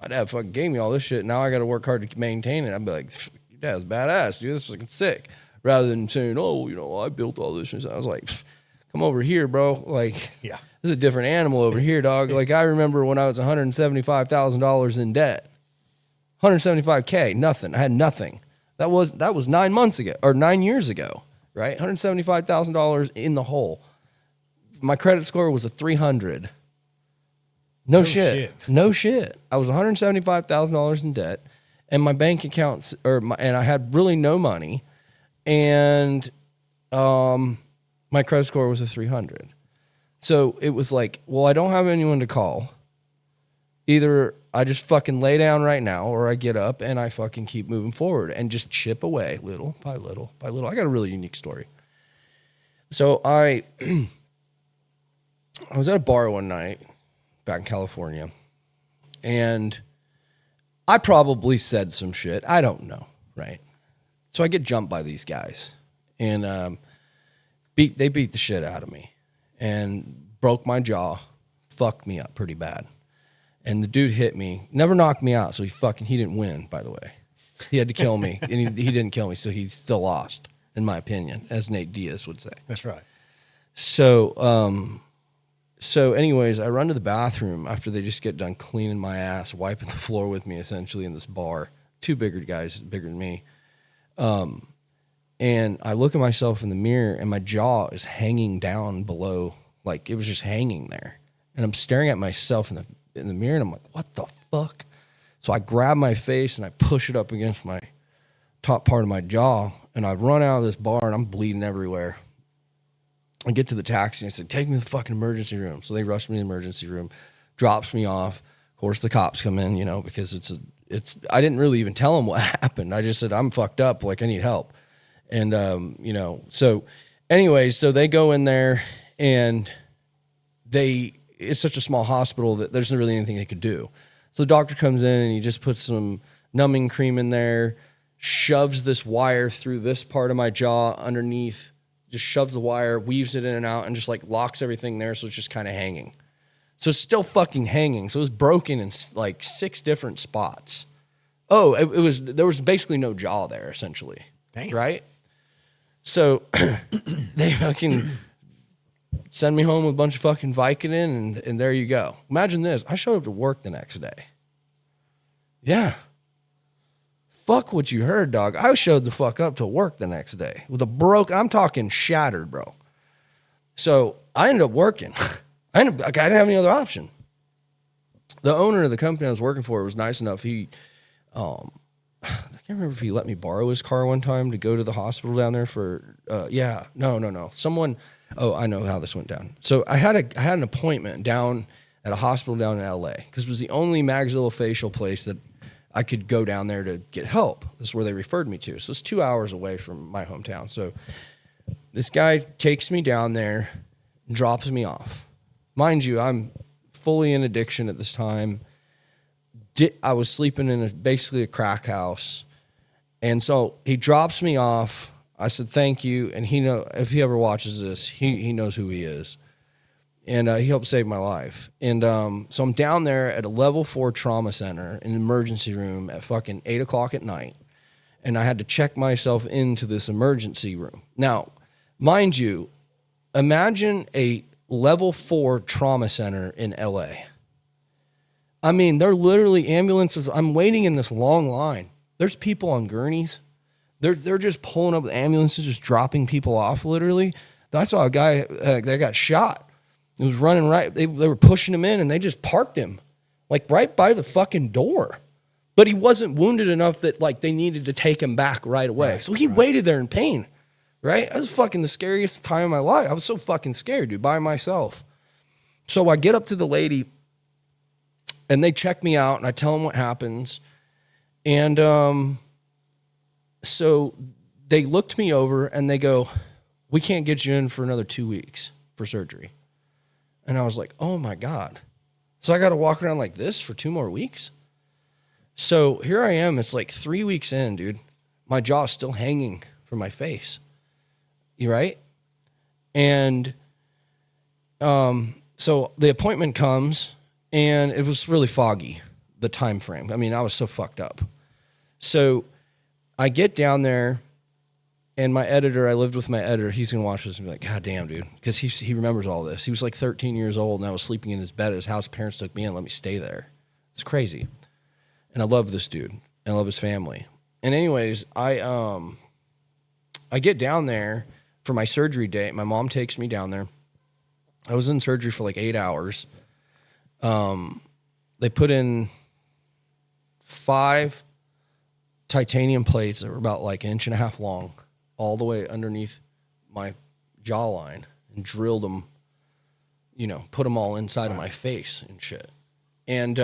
my dad fucking gave me all this shit. Now I got to work hard to maintain it. I'd be like, your dad's badass, dude. This is fucking sick. Rather than saying, oh, I built all this. I was like, come over here, bro. Like, this is a different animal over here, dog. Like, I remember when I was $175,000 in debt, $175K, nothing. I had nothing. That was 9 months ago or 9 years ago, right? $175,000 in the hole. My credit score was a 300. No shit. No shit. I was $175,000 in debt, and my bank accounts, and I had really no money, and my credit score was a 300. So it was like, well, I don't have anyone to call. Either I just fucking lay down right now, or I get up and I fucking keep moving forward and just chip away little by little by little. I got a really unique story. So I was at a bar one night back in California, and I probably said some shit. I don't know, right? So I get jumped by these guys, and they beat the shit out of me and broke my jaw, fucked me up pretty bad. And the dude hit me, never knocked me out, so he didn't win, by the way. He had to kill me, and he didn't kill me, so he still lost, in my opinion, as Nate Diaz would say. That's right. So anyways, I run to the bathroom after they just get done cleaning my ass, wiping the floor with me, essentially, in this bar. Two bigger guys, bigger than me. And I look at myself in the mirror, and my jaw is hanging down below, like it was just hanging there. And I'm staring at myself in the mirror, and I'm like, what the fuck? So I grab my face, and I push it up against my top part of my jaw, and I run out of this bar, and I'm bleeding everywhere. I get to the taxi, and I said, take me to the fucking emergency room. So they rush me to the emergency room, drops me off. Of course, the cops come in, because I didn't really even tell them what happened. I just said, I'm fucked up, like I need help. And, so anyways, so they go in there, and it's such a small hospital that there's not really anything they could do. So the doctor comes in, and he just puts some numbing cream in there, shoves this wire through this part of my jaw underneath, just shoves the wire, weaves it in and out, and just like locks everything there, so it's just kind of hanging. So it's still fucking hanging. So it was broken in like 6 different spots. Oh, there was basically no jaw there, essentially. Damn. Right? So they fucking send me home with a bunch of fucking Vicodin, and there you go. Imagine this. I showed up to work the next day. Yeah. Fuck what you heard, dog. I showed the fuck up to work the next day with I'm talking shattered, bro. So I ended up working. I didn't have any other option. The owner of the company I was working for was nice enough. I can't remember if he let me borrow his car one time to go to the hospital down there for, no. Someone, I know how this went down. So I had an appointment down at a hospital down in LA because it was the only maxillofacial place that I could go down there to get help. This is where they referred me to. So it's 2 hours away from my hometown. So this guy takes me down there, drops me off. Mind you, I'm fully in addiction at this time. I was sleeping in basically a crack house. And so he drops me off. I said, thank you. And if he ever watches this, he knows who he is. And he helped save my life. And so I'm down there at a level 4 trauma center in an emergency room at fucking 8 o'clock at night. And I had to check myself into this emergency room. Now, mind you, imagine a level 4 trauma center in LA. I mean, they're literally ambulances. I'm waiting in this long line. There's people on gurneys. They're just pulling up with ambulances, just dropping people off, literally. I saw a guy that got shot. He was running right. They were pushing him in, and they just parked him, like, right by the fucking door. But he wasn't wounded enough that, like, they needed to take him back right away. Right, so he waited there in pain, right? That was fucking the scariest time of my life. I was so fucking scared, dude, by myself. So I get up to the lady, and they check me out, and I tell them what happens. And so they looked me over, and they go, we can't get you in for another 2 weeks for surgery. And I was like, oh, my God. So I got to walk around like this for 2 more weeks? So here I am. It's like 3 weeks in, dude. My jaw's still hanging from my face. You right? And so the appointment comes, and it was really foggy, the time frame. I mean, I was so fucked up. So I get down there, and my editor, I lived with my editor, he's going to watch this and be like, God damn, dude, because he remembers all this. He was like 13 years old, and I was sleeping in his bed at his house. Parents took me in and let me stay there. It's crazy. And I love this dude, and I love his family. And anyways, I get down there for my surgery date. My mom takes me down there. I was in surgery for like 8 hours. They put in 5 titanium plates that were about like 1.5 inches long, all the way underneath my jawline, and drilled them, put them all inside of my face and shit. And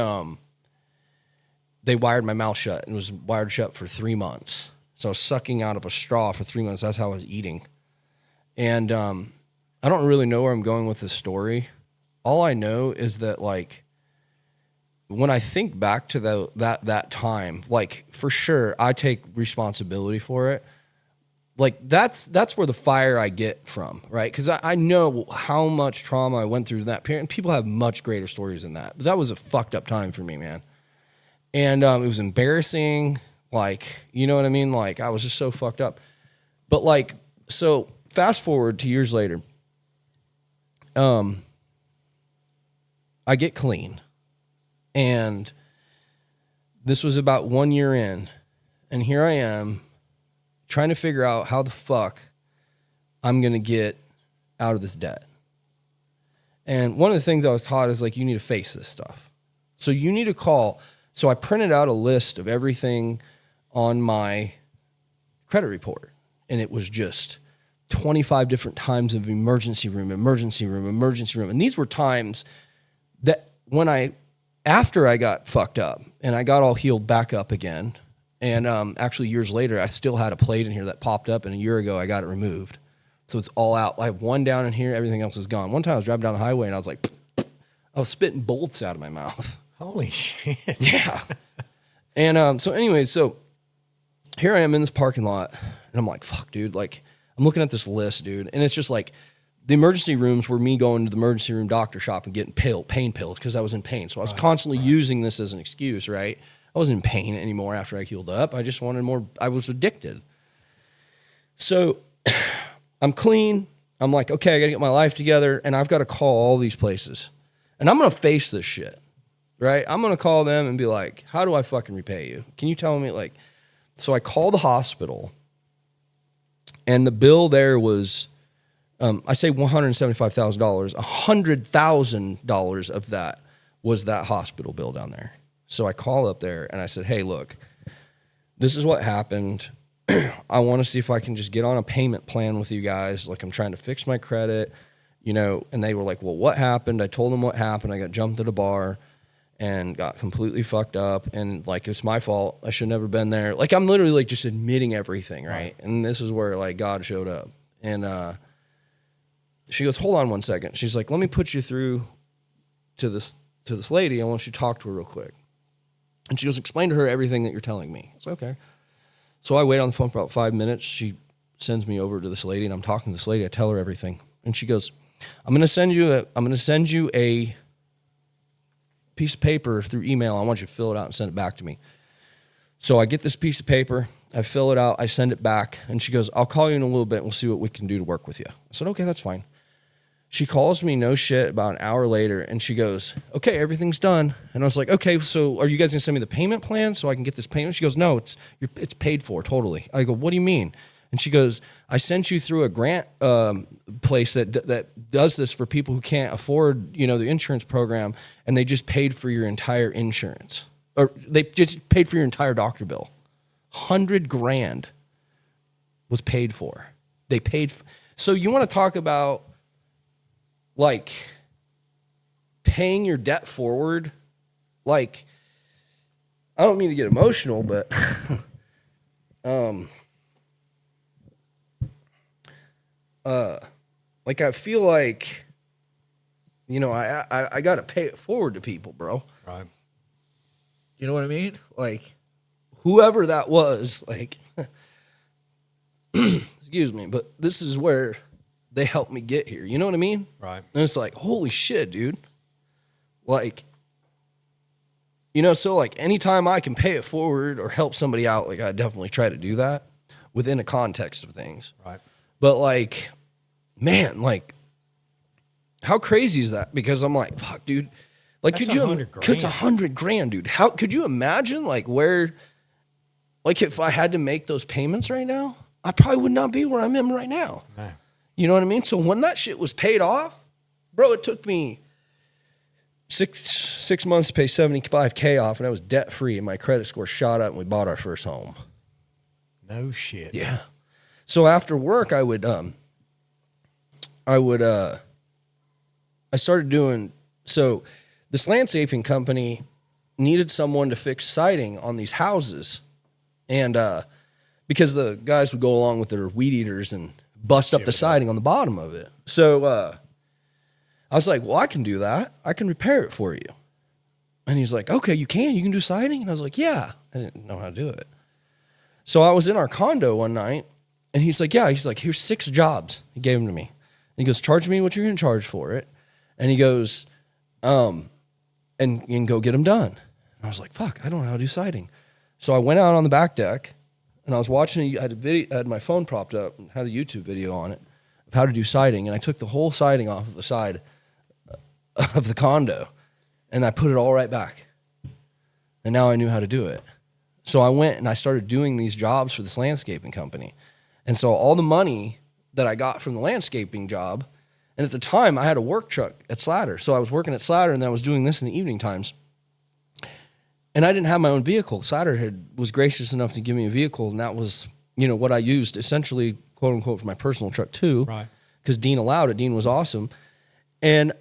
they wired my mouth shut, and it was wired shut for 3 months. So I was sucking out of a straw for 3 months. That's how I was eating. And I don't really know where I'm going with this story. All I know is that, like, when I think back to that time, like, for sure, I take responsibility for it. Like, that's where the fire I get from, right? Because I know how much trauma I went through in that period, and people have much greater stories than that. But that was a fucked up time for me, man. And it was embarrassing, like, you know what I mean? Like, I was just so fucked up. But, like, so fast forward to years later, I get clean. And this was about 1 year in, and here I am trying to figure out how the fuck I'm going to get out of this debt. And one of the things I was taught is, like, you need to face this stuff. So you need to call. So I printed out a list of everything on my credit report, and it was just 25 different times of emergency room. And these were times that after I got fucked up and I got all healed back up again, and actually years later, I still had a plate in here that popped up, and a year ago I got it removed. So it's all out. I have one down in here, everything else is gone. One time I was driving down the highway, and I was like, I was spitting bolts out of my mouth. Holy shit. Yeah. And so anyways, so here I am in this parking lot, and I'm like, fuck, dude. Like, I'm looking at this list, dude, and it's just like, the emergency rooms were me going to the emergency room doctor shop and getting pain pills because I was in pain. So I was constantly using this as an excuse, right? I wasn't in pain anymore after I healed up. I just wanted more. I was addicted. So I'm clean. I'm like, okay, I got to get my life together, and I've got to call all these places. And I'm going to face this shit, right? I'm going to call them and be like, how do I fucking repay you? Can you tell me, like, so I call the hospital, and the bill there was, I say $175,000. $100,000 of that was that hospital bill down there. So I called up there and I said, hey, look, this is what happened. I want to see if I can just get on a payment plan with you guys. Like, I'm trying to fix my credit. you know, and they were like, well, what happened? I told them what happened. I got jumped at a bar and got completely fucked up. And like, it's my fault. I should have never been there. Like, I'm literally like just admitting everything. Right. And this is where like God showed up. And she goes, hold on one second. She's like, let me put you through to this lady. I want you to talk to her real quick. And she goes, explain to her everything that you're telling me. It's okay. So I wait on the phone for about 5 minutes. She sends me over to this lady, and I'm talking to this lady. I tell her everything. And she goes, I'm going to send you a piece of paper through email. I want you to fill it out and send it back to me. So I get this piece of paper. I fill it out. I send it back. And she goes, I'll call you in a little bit, and we'll see what we can do to work with you. I said, okay, that's fine. She calls me, no shit, about an hour later, and she goes, okay, everything's done. And I was like, okay, so are you guys going to send me the payment plan so I can get this payment? She goes, no, it's paid for totally. I go, what do you mean? And she goes, I sent you through a grant place that does this for people who can't afford, you know, the insurance program, and they just paid for your entire insurance. Or they just paid for your entire doctor bill. $100,000 was paid for. They paid for. So you want to talk about like paying your debt forward? Like, I don't mean to get emotional, but like I feel like, you know, I got to pay it forward to people, bro. Right. You know what I mean? Like, whoever that was, like, excuse me, but this is where they helped me get here. You know what I mean? Right. And it's like, holy shit, dude. Like, you know, so like anytime I can pay it forward or help somebody out, like I definitely try to do that within a context of things. Right. But like, man, like, how crazy is that? Because I'm like, fuck, dude. Like, That's could you? $100,000. It's $100,000, dude. How could you imagine, like, where, like, if I had to make those payments right now, I probably would not be where I'm in right now. Man. You know what I mean? So when that shit was paid off, bro, it took me six months to pay $75,000 off, and I was debt free, and my credit score shot up, and we bought our first home. No shit. Yeah. So after work, I started doing, so this landscaping company needed someone to fix siding on these houses. And because the guys would go along with their weed eaters and bust up the siding on the bottom of it. So I was like, well, I can do that. I can repair it for you. And he's like, okay, you can do siding? And I was like, yeah. I didn't know how to do it. So I was in our condo one night, and he's like, yeah. He's like, here's 6 jobs. He gave them to me. And he goes, charge me what you're going to charge for it. And he goes, and go get them done. And I was like, fuck, I don't know how to do siding. So I went out on the back deck, and I was watching, I had my phone propped up and had a YouTube video on it of how to do siding. And I took the whole siding off of the side of the condo, and I put it all right back. And now I knew how to do it. So I went and I started doing these jobs for this landscaping company. And so all the money that I got from the landscaping job, and at the time I had a work truck at Slatter. So I was working at Slatter, and then I was doing this in the evening times. And I didn't have my own vehicle. Slatter was gracious enough to give me a vehicle, and that was, you know, what I used essentially, quote unquote, for my personal truck too. Right. Because Dean allowed it. Dean was awesome. And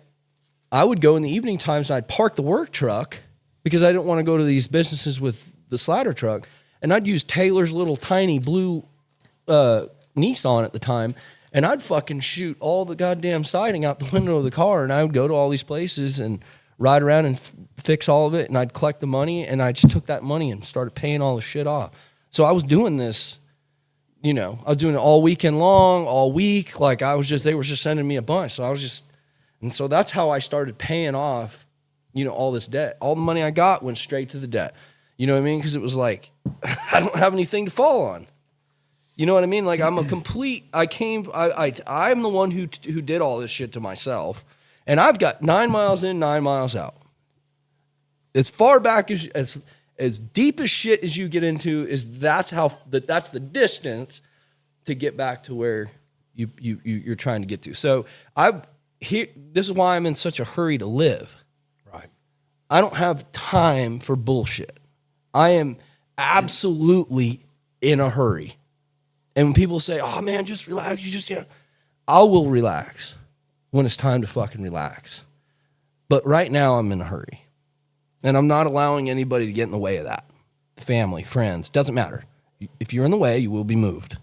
I would go in the evening times, and I'd park the work truck because I didn't want to go to these businesses with the Slatter truck. And I'd use Taylor's little tiny blue Nissan at the time, and I'd fucking shoot all the goddamn siding out the window of the car, and I would go to all these places and ride around and fix all of it, and I'd collect the money, and I just took that money and started paying all the shit off. So I was doing this, you know, I was doing it all weekend long, all week. Like they were just sending me a bunch. So and so that's how I started paying off, you know, all this debt. All the money I got went straight to the debt. You know what I mean? Because it was like, I don't have anything to fall on. You know what I mean? Like I'm the one who did all this shit to myself. And I've got 9 miles in, 9 miles out. As far back as deep as shit as you get into that's the distance to get back to where you're trying to get to. So this is why I'm in such a hurry to live. Right. I don't have time for bullshit. I am absolutely in a hurry. And when people say, "Oh man, just relax," I will relax. when it's time to fucking relax. But right now I'm in a hurry. And I'm not allowing anybody to get in the way of that. Family, friends, doesn't matter. If you're in the way, you will be moved.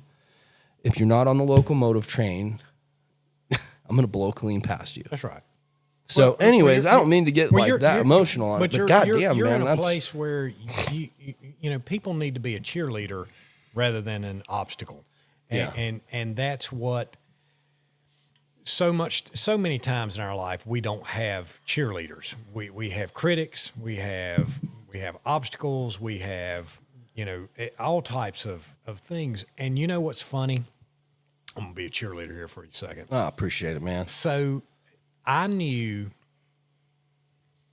If you're not on the locomotive train, I'm going to blow clean past you. That's right. So, Well, anyways, I don't mean to get like that emotional on it, but goddamn, you're man, in a that's place where you know people need to be a cheerleader rather than an obstacle, and that's what so many times in our life we don't have cheerleaders. We have critics, we have obstacles, we have all types of things. And you know what's funny? I'm gonna be a cheerleader here for a second. I appreciate it, man. So I knew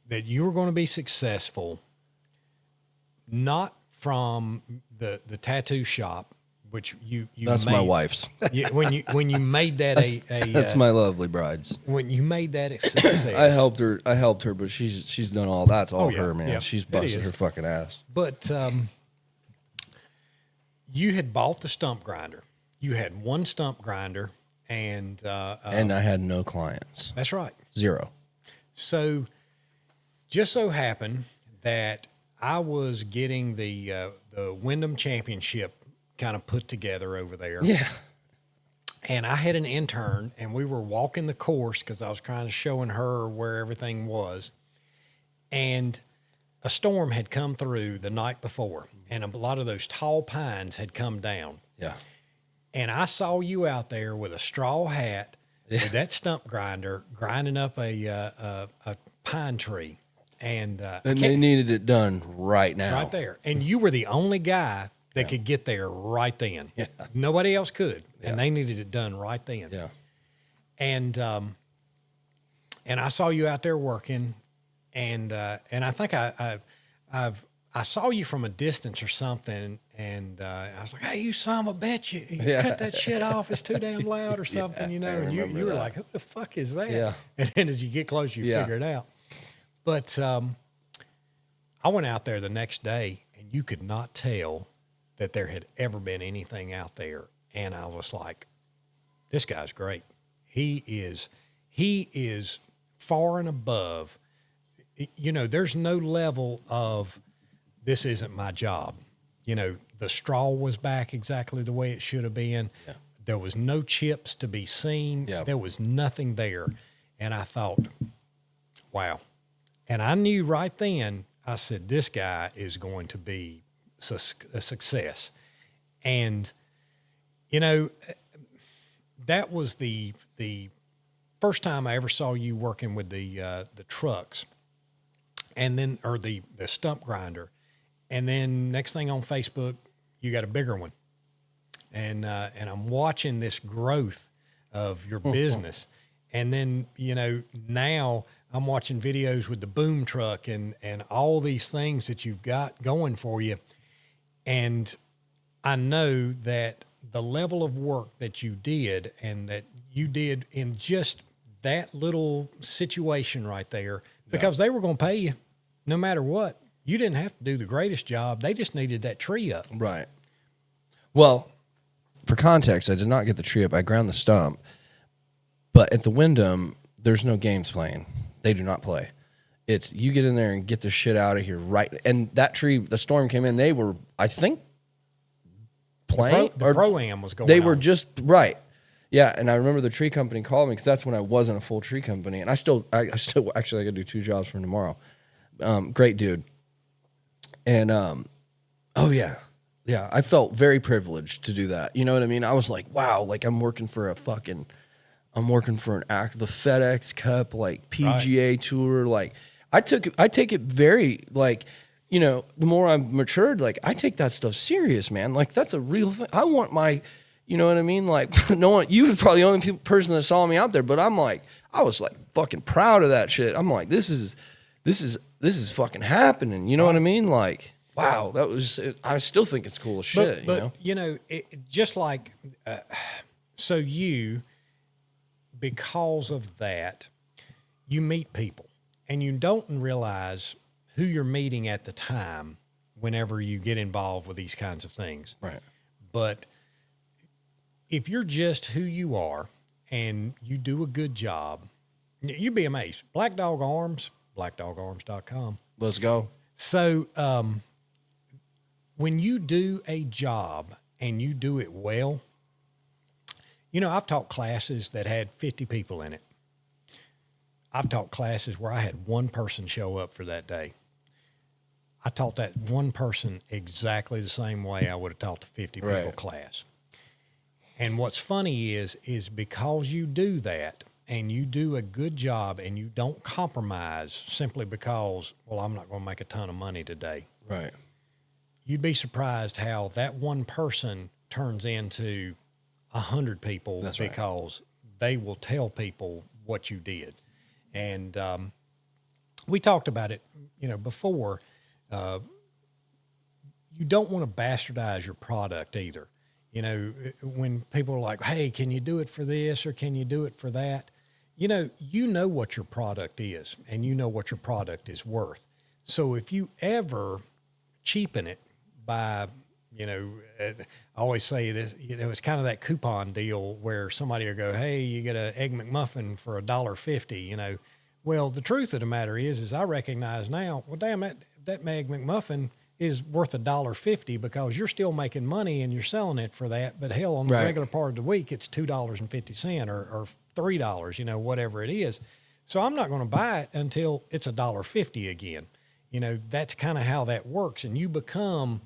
that you were going to be successful, not from the tattoo shop, which you that's made, my wife's. When you made that that's my lovely bride's. When you made that a success, I helped her, but she's done all that. It's all her, man. Yeah, she's busted her fucking ass. But you had bought the stump grinder. You had one stump grinder, and I had no clients. That's right. 0. So, just so happened that I was getting the Wyndham Championship kind of put together over there. Yeah. And I had an intern, and we were walking the course because I was kind of showing her where everything was. And a storm had come through the night before, and a lot of those tall pines had come down. Yeah. And I saw you out there with a straw hat, with that stump grinder, grinding up a pine tree. And they needed it done right now. Right there. And you were the only guy that could get there right then. Yeah. Nobody else could. Yeah. And they needed it done right then. Yeah. And I saw you out there working, and I think I saw you from a distance or something, and I was like, "Hey, you son of a bitch! You cut that shit off. It's too damn loud or something, you know." And you were like, "Who the fuck is that?" Yeah. And then as you get closer, you figure it out. But I went out there the next day, and you could not tell that there had ever been anything out there. And I was like, "This guy's great. He is far and above. You know, there's no level of this isn't my job. You know, the straw was back exactly the way it should have been. Yeah. There was no chips to be seen. Yeah. There was nothing there." And I thought, wow. And I knew right then, I said, this guy is going to be a success. And, you know, that was the first time I ever saw you working with the trucks, and then, or the stump grinder. And then next thing on Facebook, you got a bigger one. And I'm watching this growth of your business. And then, you know, now I'm watching videos with the boom truck and all these things that you've got going for you. And I know that the level of work that you did and that you did in just that little situation right there, because they were going to pay you no matter what. You didn't have to do the greatest job. They just needed that tree up. Right. Well, for context, I did not get the tree up. I ground the stump. But at the Wyndham, there's no games playing. They do not play. It's you get in there and get the shit out of here right. And that tree, the storm came in. They were, I think, playing. The pro-am was going on. They were just, right. Yeah, and I remember the tree company called me because that's when I wasn't a full tree company. And I still actually, I got to do 2 jobs for him tomorrow. Great dude. And, oh, yeah. Yeah, I felt very privileged to do that. You know what I mean? I was like, wow, like I'm working for an act, the FedEx Cup, like PGA Tour. Like I take it very, like, you know, the more I've matured, like I take that stuff serious, man. Like that's a real thing. I want my, you know what I mean? Like no one, you were probably the only person that saw me out there, but I'm like, I was like fucking proud of that shit. I'm like, this is fucking happening. You know what I mean? Like, wow, that was, I still think it's cool as shit. But you know, just like, so you, because of that, you meet people and you don't realize who you're meeting at the time whenever you get involved with these kinds of things. Right. But if you're just who you are and you do a good job, you'd be amazed. Black Dog Arms, blackdogarms.com. Let's go. So when you do a job and you do it well, you know, I've taught classes that had 50 people in it. I've taught classes where I had one person show up for that day. I taught that one person exactly the same way I would have taught the 50 people class. And what's funny is because you do that and you do a good job and you don't compromise simply because, well, I'm not going to make a ton of money today. Right. You'd be surprised how that one person turns into 100 people. That's because they will tell people what you did. And we talked about it, you know, before. You don't want to bastardize your product either. You know, when people are like, hey, can you do it for this or can you do it for that? You know what your product is and you know what your product is worth. So if you ever cheapen it by, you know, I always say this, you know, it's kind of that coupon deal where somebody will go, hey, you get an Egg McMuffin for $1.50, you know. Well, the truth of the matter is I recognize now, well, damn, that Egg McMuffin is worth $1.50 because you're still making money and you're selling it for that. But hell, on the regular part of the week, it's $2.50 or $3, you know, whatever it is. So I'm not going to buy it until it's $1.50 again. You know, that's kind of how that works. And you become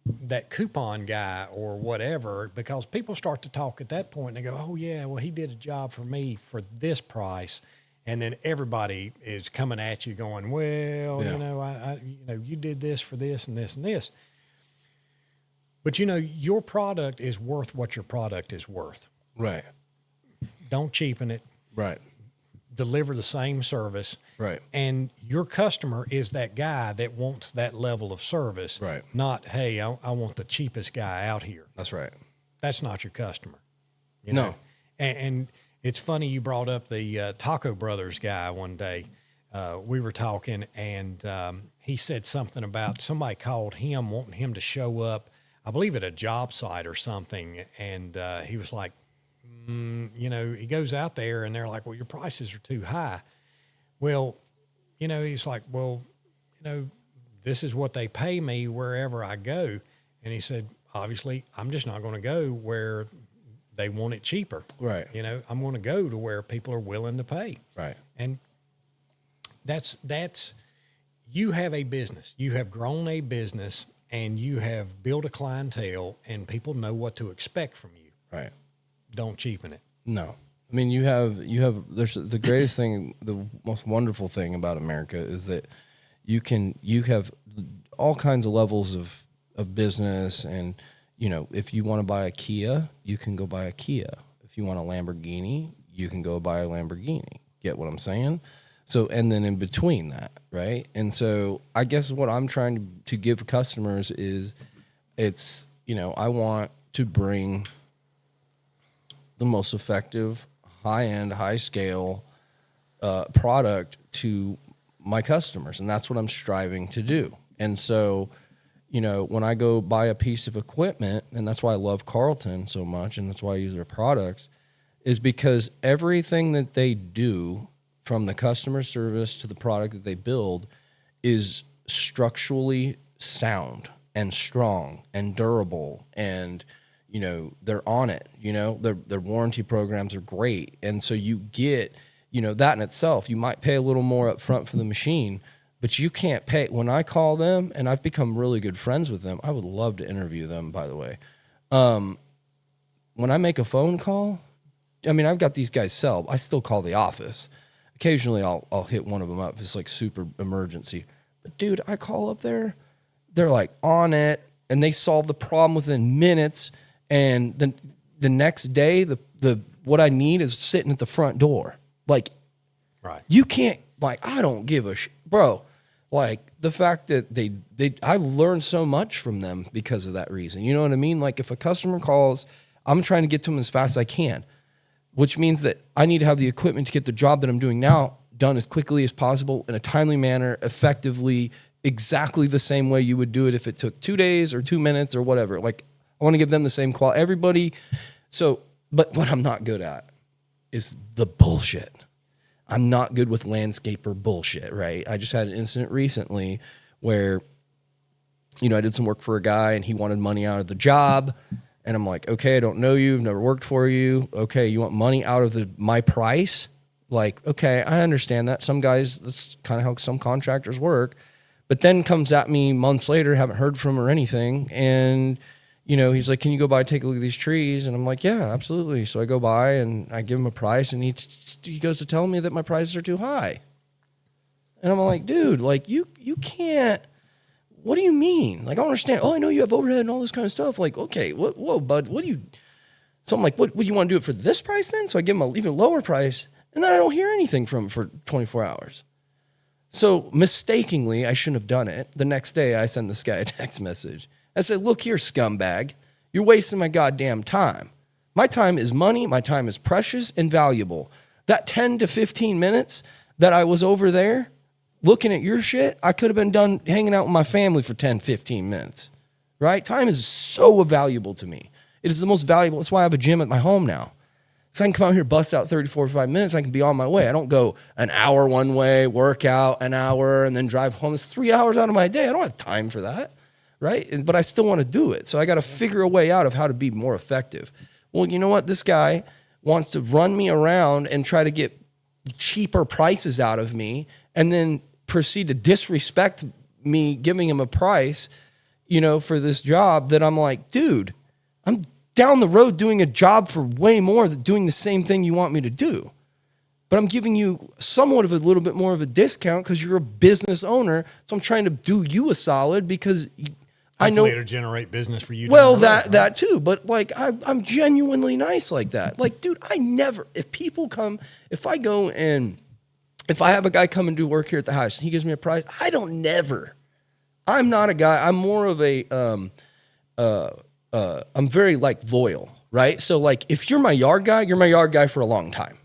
that coupon guy or whatever, because people start to talk at that point and they go, oh yeah, well, he did a job for me for this price. And then everybody is coming at you going, well, you know, you did this for this and this and this. But, you know, your product is worth what your product is worth. Right. Don't cheapen it. Right. Deliver the same service. Right. And your customer is that guy that wants that level of service. Right. Not, hey, I want the cheapest guy out here. That's right. That's not your customer. You know? And it's funny you brought up the Taco Brothers guy one day. We were talking, and he said something about somebody called him wanting him to show up, I believe at a job site or something, and he was like, you know, he goes out there, and they're like, well, your prices are too high. Well, you know, he's like, well, you know, this is what they pay me wherever I go. And he said, obviously, I'm just not going to go where they want it cheaper. Right. You know, I'm going to go to where people are willing to pay. Right. And that's, you have a business. You have grown a business and you have built a clientele and people know what to expect from you. Right. Don't cheapen it. No. I mean, there's the greatest thing, the most wonderful thing about America is that you have all kinds of levels of business. And, you know, if you want to buy a Kia, you can go buy a Kia. If you want a Lamborghini, you can go buy a Lamborghini. Get what I'm saying? So, and then in between that, right? And so I guess what I'm trying to give customers is it's, you know, I want to bring the most effective, high-end, high-scale product to my customers, and that's what I'm striving to do. And so, you know, when I go buy a piece of equipment, and that's why I love Carlton so much, and that's why I use their products, is because everything that they do, from the customer service to the product that they build, is structurally sound and strong and durable, and you know, they're on it. You know, their warranty programs are great. And so you get, you know, that in itself, you might pay a little more up front for the machine, but you can't pay. When I call them, and I've become really good friends with them, I would love to interview them, by the way. When I make a phone call, I mean, I've got these guys I still call the office. Occasionally I'll hit one of them up if it's like super emergency. But dude, I call up there, they're like on it, and they solve the problem within minutes. And then the next day, the what I need is sitting at the front door. Like, right? You can't, like, I don't give a bro. Like, the fact that I learned so much from them because of that reason. You know what I mean? Like, if a customer calls, I'm trying to get to them as fast as I can, which means that I need to have the equipment to get the job that I'm doing now done as quickly as possible in a timely manner, effectively, exactly the same way you would do it if it took 2 days or 2 minutes or whatever. Like, I want to give them the same quality. Everybody. So, but what I'm not good at is the bullshit. I'm not good with landscaper bullshit, right? I just had an incident recently where, you know, I did some work for a guy and he wanted money out of the job. And I'm like, okay, I don't know you. I've never worked for you. Okay, you want money out of my price? Like, okay, I understand that. Some guys, that's kind of how some contractors work. But then comes at me months later, haven't heard from him or anything. And, you know, he's like, can you go by and take a look at these trees? And I'm like, yeah, absolutely. So I go by and I give him a price and he goes to tell me that my prices are too high. And I'm like, dude, like you can't, what do you mean? Like, I don't understand. Oh, I know you have overhead and all this kind of stuff. Like, okay, whoa, bud, what do you, so I'm like, what do you want to do it for this price then? So I give him an even lower price and then I don't hear anything from him for 24 hours. So mistakenly, I shouldn't have done it. The next day I send this guy a text message. I said, look here, scumbag, you're wasting my goddamn time. My time is money. My time is precious and valuable. That 10 to 15 minutes that I was over there looking at your shit, I could have been done hanging out with my family for 10, 15 minutes, right? Time is so valuable to me. It is the most valuable. That's why I have a gym at my home now. So I can come out here, bust out 30, 45 minutes. I can be on my way. I don't go an hour one way, work out an hour, and then drive home. It's 3 hours out of my day. I don't have time for that, right? But I still want to do it. So I got to figure a way out of how to be more effective. Well, you know what? This guy wants to run me around and try to get cheaper prices out of me and then proceed to disrespect me giving him a price, you know, for this job that I'm like, dude, I'm down the road doing a job for way more than doing the same thing you want me to do. But I'm giving you somewhat of a little bit more of a discount because you're a business owner. So I'm trying to do you a solid because I know it'll generate business for you. Well, that too. But like, I'm genuinely nice like that. Like, dude, if I have a guy come and do work here at the house and he gives me a price, I'm not a guy. I'm more of a, I'm very like loyal, right? So like, if you're my yard guy for a long time.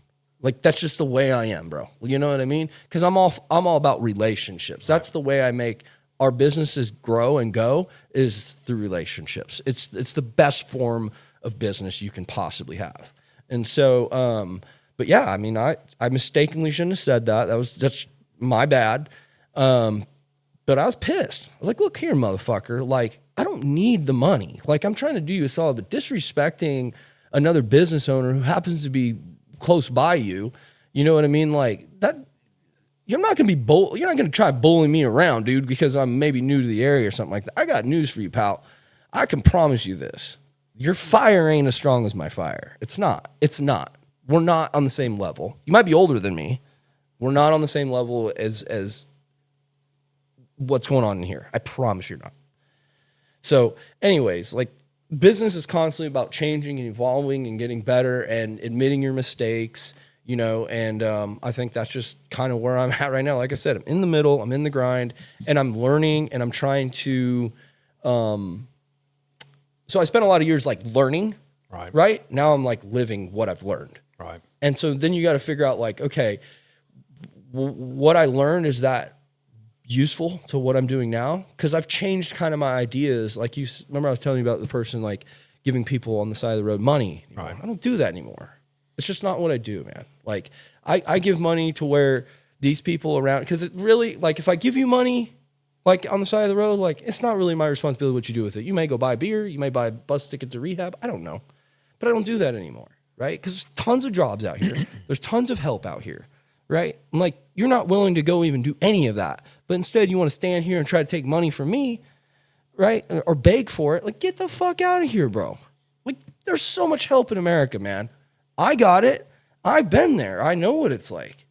Like, that's just the way I am, bro. You know what I mean? Because I'm all about relationships. That's the way I make our businesses grow and go, is through relationships. It's the best form of business you can possibly have. And so, but yeah, I mean, I mistakenly shouldn't have said that. That's my bad. But I was pissed. I was like, look here, motherfucker. Like, I don't need the money. Like, I'm trying to do you a solid, but disrespecting another business owner who happens to be close by you, you know what I mean? Like that, you're not going to you're not going to try bullying me around, dude, because I'm maybe new to the area or something like that. I got news for you, pal. I can promise you this. Your fire ain't as strong as my fire. It's not. We're not on the same level. You might be older than me. We're not on the same level as what's going on in here. I promise you're not. So anyways, like, business is constantly about changing and evolving and getting better and admitting your mistakes, you know, and I think that's just kind of where I'm at right now. Like I said, I'm in the middle, I'm in the grind, and I'm learning, and I'm trying to, so I spent a lot of years like learning, right? Now I'm like living what I've learned. Right. And so then you got to figure out like, okay, what I learned, is that useful to what I'm doing now? Because I've changed kind of my ideas. Like, you remember I was telling you about the person like giving people on the side of the road money. Right. I don't do that anymore. It's just not what I do, man. Like, I give money to where these people around, because it really, like, if I give you money like on the side of the road, like, it's not really my responsibility what you do with it. You may go buy beer, you may buy a bus ticket to rehab, I don't know, but I don't do that anymore, right? Because there's tons of jobs out here. There's tons of help out here. Right? I'm like, you're not willing to go even do any of that. But instead you want to stand here and try to take money from me, right? Or beg for it. Like, get the fuck out of here, bro. Like, there's so much help in America, man. I got it. I've been there. I know what it's like.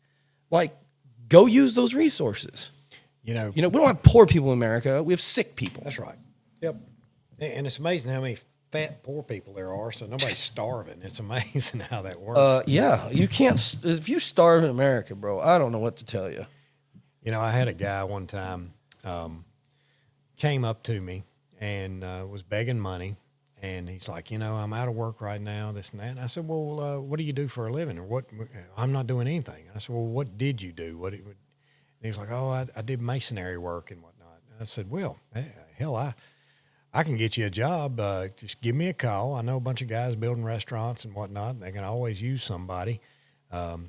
Like, go use those resources. You know, we don't have poor people in America. We have sick people. That's right. Yep. And it's amazing how many fat poor people there are, so nobody's starving. It's amazing how that works. Yeah, you can't, if you starve in America, bro, I don't know what to tell you. You know, I had a guy one time came up to me and was begging money, and he's like, you know, I'm out of work right now, this and that. And I said, well, what do you do for a living? Or what? I'm not doing anything. I said, well, what did you do? And he was like, oh, I did masonry work and whatnot. And I said, well, hell, I can get you a job. Just give me a call. I know a bunch of guys building restaurants and whatnot. And they can always use somebody.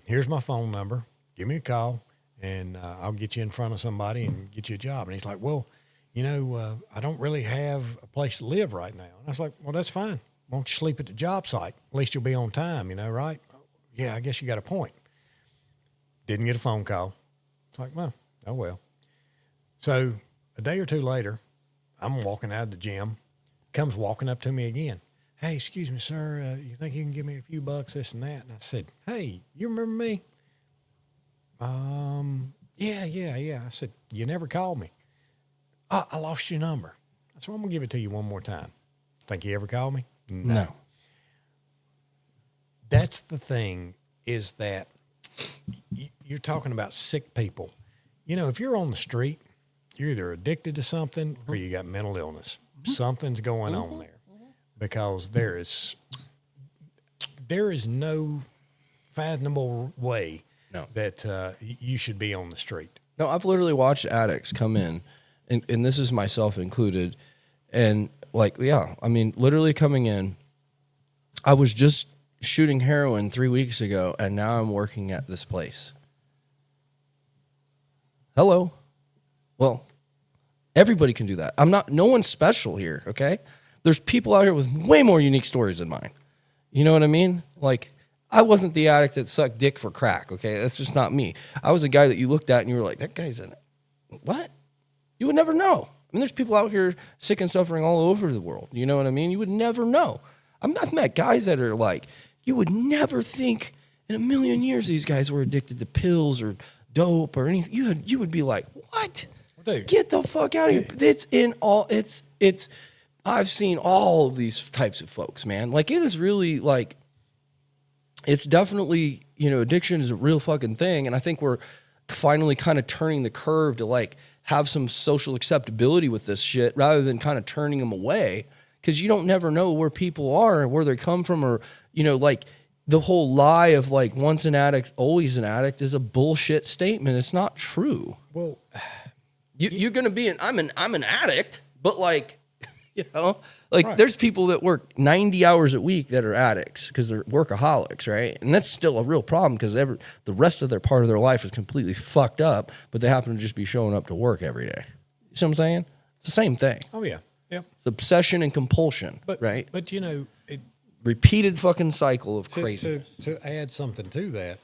Here's my phone number. Give me a call, and I'll get you in front of somebody and get you a job. And he's like, well, I don't really have a place to live right now. And I was like, well, that's fine. Why don't you sleep at the job site? At least you'll be on time, right? Yeah, I guess you got a point. Didn't get a phone call. It's like, well, oh well. So a day or two later, I'm walking out of the gym. Comes walking up to me again. Hey, excuse me, sir. You think you can give me a few bucks, this and that? And I said, hey, you remember me? Yeah. I said, you never called me. I lost your number. So I'm going to give it to you one more time. Think you ever called me? No. That's the thing, is that you're talking about sick people. If you're on the street, you're either addicted to something or you got mental illness. Something's going on there, because there is no fathomable way that you should be on the street. No, I've literally watched addicts come in, and this is myself included, and literally coming in. I was just shooting heroin 3 weeks ago, and now I'm working at this place. Hello. Well, everybody can do that. No one's special here, okay? There's people out here with way more unique stories than mine. You know what I mean? Like, I wasn't the addict that sucked dick for crack, okay? That's just not me. I was a guy that you looked at and you were like, that guy's in it. What? You would never know. I mean, there's people out here sick and suffering all over the world. You know what I mean? You would never know. I've met guys that are like, you would never think in a million years these guys were addicted to pills or dope or anything. You would be like, what? Dude. Get the fuck out of here. It's in all, it's, I've seen all of these types of folks, man. Like, it is really like, it's definitely, addiction is a real fucking thing. And I think we're finally kind of turning the curve to like have some social acceptability with this shit rather than kind of turning them away. Cause you don't never know where people are and where they come from, or, like the whole lie of like once an addict, always an addict is a bullshit statement. It's not true. Well, you're going to be I'm an addict, but like, right. There's people that work 90 hours a week that are addicts because they're workaholics, right? And that's still a real problem because the rest of their part of their life is completely fucked up, but they happen to just be showing up to work every day. You see what I'm saying? It's the same thing. Oh yeah. Yeah. It's obsession and compulsion, right? But Repeated fucking cycle of crazy. To add something to that,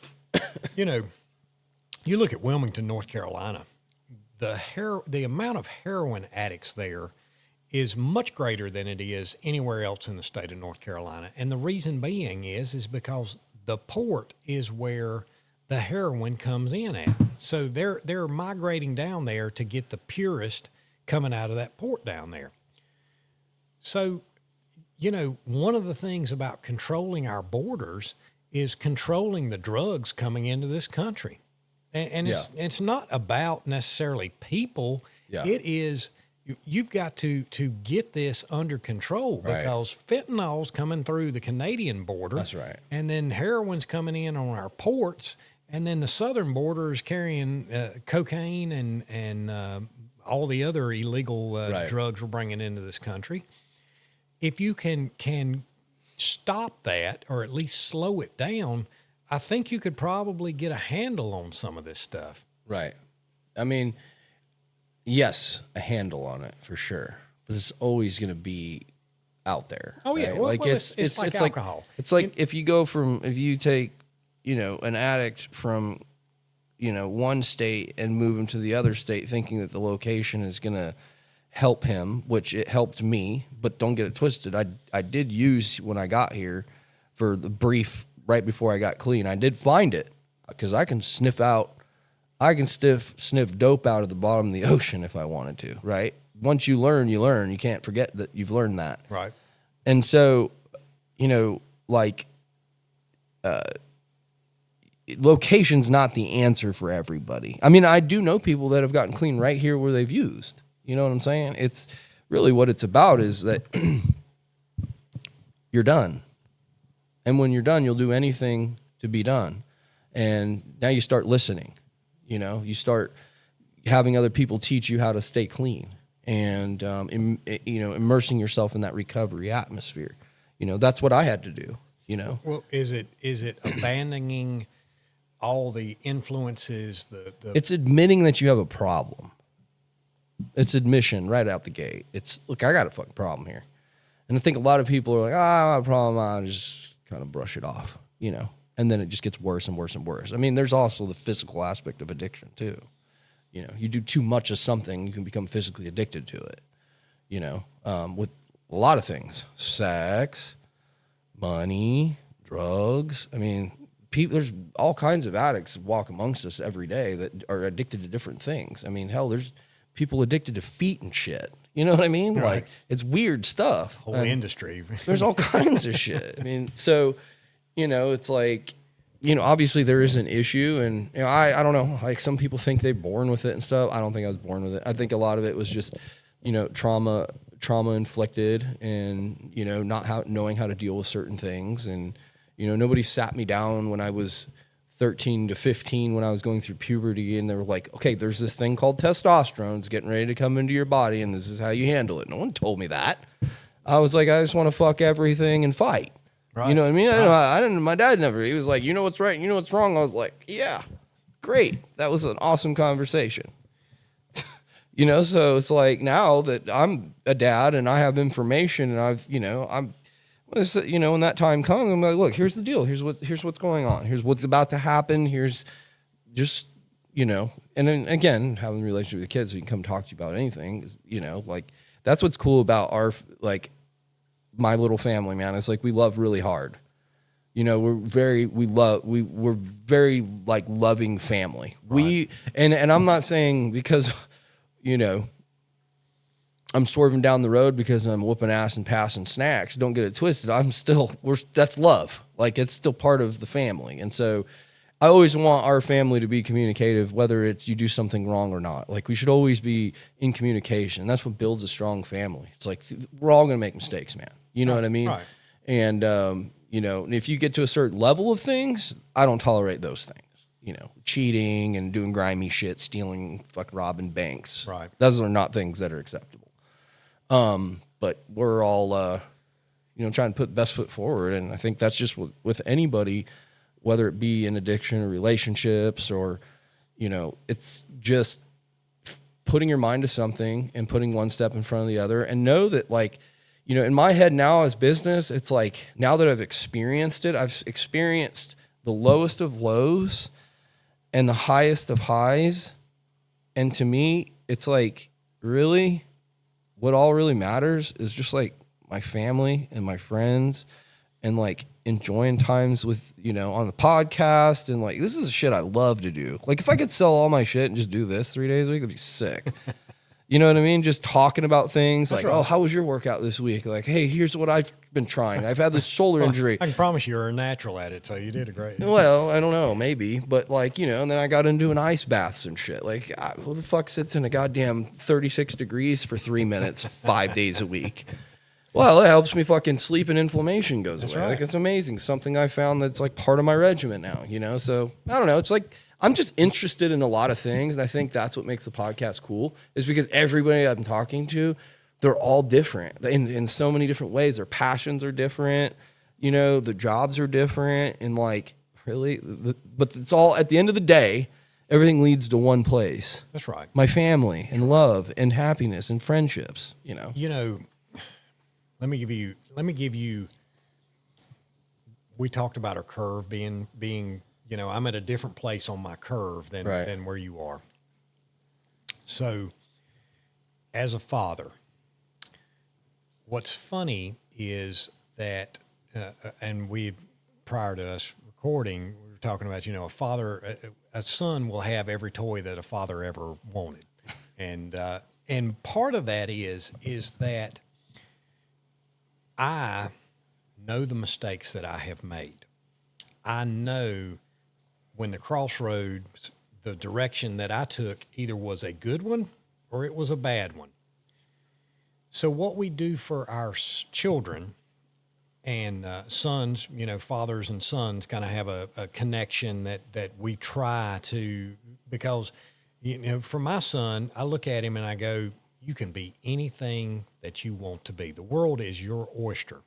you look at Wilmington, North Carolina, the amount of heroin addicts there is much greater than it is anywhere else in the state of North Carolina. And the reason being is because the port is where the heroin comes in at. So they're migrating down there to get the purest coming out of that port down there. So, one of the things about controlling our borders is controlling the drugs coming into this country. And it's not about necessarily people. Yeah. It is, you've got to get this under control, because fentanyl's coming through the Canadian border. That's right. And then heroin's coming in on our ports. And then the southern border is carrying cocaine and all the other illegal drugs we're bringing into this country. If you can stop that, or at least slow it down, I think you could probably get a handle on some of this stuff. Right. I mean, yes, a handle on it for sure, but it's always going to be out there. Oh yeah, right? well, it's like alcohol. It's like if you take, an addict from, one state and move him to the other state, thinking that the location is going to help him, which it helped me, but don't get it twisted. I did use when I got here for the brief right before I got clean. I did find it because I can sniff dope out of the bottom of the ocean if I wanted to, right? Once you learn, you learn. You can't forget that you've learned that. Right. And so, location's not the answer for everybody. I mean, I do know people that have gotten clean right here where they've used. You know what I'm saying? It's really what it's about is that you're done. And when you're done, you'll do anything to be done. And now you start listening. You start having other people teach you how to stay clean and, immersing yourself in that recovery atmosphere. That's what I had to do, Well, is it abandoning all the influences, the It's admitting that you have a problem. It's admission right out the gate. It's, look, I got a fucking problem here. And I think a lot of people are like, I have a problem. I just kind of brush it off, you know, and then it just gets worse and worse and worse. I mean, there's also the physical aspect of addiction too. You know, you do too much of something, you can become physically addicted to it, you know, with a lot of things, sex, money, drugs. I mean, people, there's all kinds of addicts walk amongst us every day that are addicted to different things. I mean, hell, there's people addicted to feet and shit. You know what I mean? Right. Like, it's weird stuff. whole industry. There's all kinds of shit. I mean, so, you know, it's like, you know, obviously there is an issue, and you know, I don't know. Like, some people think they're born with it and stuff. I don't think I was born with it. I think a lot of it was just, you know, trauma inflicted, and you know, not knowing how to deal with certain things. And you know, nobody sat me down when I was 13 to 15 when I was going through puberty, and they were like, okay, there's this thing called testosterone. It's getting ready to come into your body, and this is how you handle it. No one told me that. I was like, I just want to fuck everything and fight. Right. You know what I mean? I didn't. My dad never. He was like, you know what's right and you know what's wrong. I was like, yeah, great. That was an awesome conversation. You know, so it's like, now that I'm a dad and I have information, and I've, you know, you know, when that time comes, I'm like, look, here's the deal. Here's what's going on. Here's what's about to happen. Here's just, you know, and then again, having a relationship with the kids, so you can come talk to you about anything. You know, like, that's what's cool about our, like, my little family, man. It's like, we love really hard. You know, we're very like loving family. Right. And I'm not saying because, you know, I'm swerving down the road because I'm whooping ass and passing snacks. Don't get it twisted. That's love. Like, it's still part of the family. And so I always want our family to be communicative, whether it's you do something wrong or not. Like, we should always be in communication. That's what builds a strong family. It's like, we're all going to make mistakes, man. You know what I mean? Right. And, you know, if you get to a certain level of things, I don't tolerate those things. You know, cheating and doing grimy shit, stealing, robbing banks. Right. Those are not things that are acceptable. But we're all, you know, trying to put the best foot forward. And I think that's just with anybody, whether it be in addiction or relationships, or, you know, it's just putting your mind to something and putting one step in front of the other, and know that, like, you know, in my head now as business, it's like, now that I've experienced it, I've experienced the lowest of lows and the highest of highs. And to me, it's like, really, what all really matters is just like my family and my friends, and like enjoying times with, you know, on the podcast. And like, this is the shit I love to do. Like, if I could sell all my shit and just do this 3 days a week, that'd be sick. You know what I mean? Just talking about things. That's like, right. Oh, how was your workout this week? Like, hey, here's what I've been trying. I've had this shoulder injury. I can promise you're a natural at it, so you did a great. Well, I don't know, maybe. But like, you know, and then I got into an ice baths and shit. Like, who the fuck sits in a goddamn 36 degrees for 3 minutes, 5 days a week? Well, it helps me fucking sleep, and inflammation goes away. Right. Like, it's amazing. Something I found that's like part of my regimen now, you know? So I don't know. It's like, I'm just interested in a lot of things. And I think that's what makes the podcast cool, is because everybody I'm talking to, they're all different in so many different ways. Their passions are different. You know, the jobs are different. And like, really, but it's all, at the end of the day, everything leads to one place. That's right. My family and love and happiness and friendships, you know. You know, let me give you, we talked about our curve being, you know, I'm at a different place on my curve than where you are. So, as a father, what's funny is that, and prior to us recording, we were talking about, you know, a son will have every toy that a father ever wanted. And part of that is that I know the mistakes that I have made. I know when the crossroads, the direction that I took either was a good one or it was a bad one. So what we do for our children and sons, you know, fathers and sons kind of have a connection that we try to, because, you know, for my son, I look at him and I go, you can be anything that you want to be. The world is your oyster.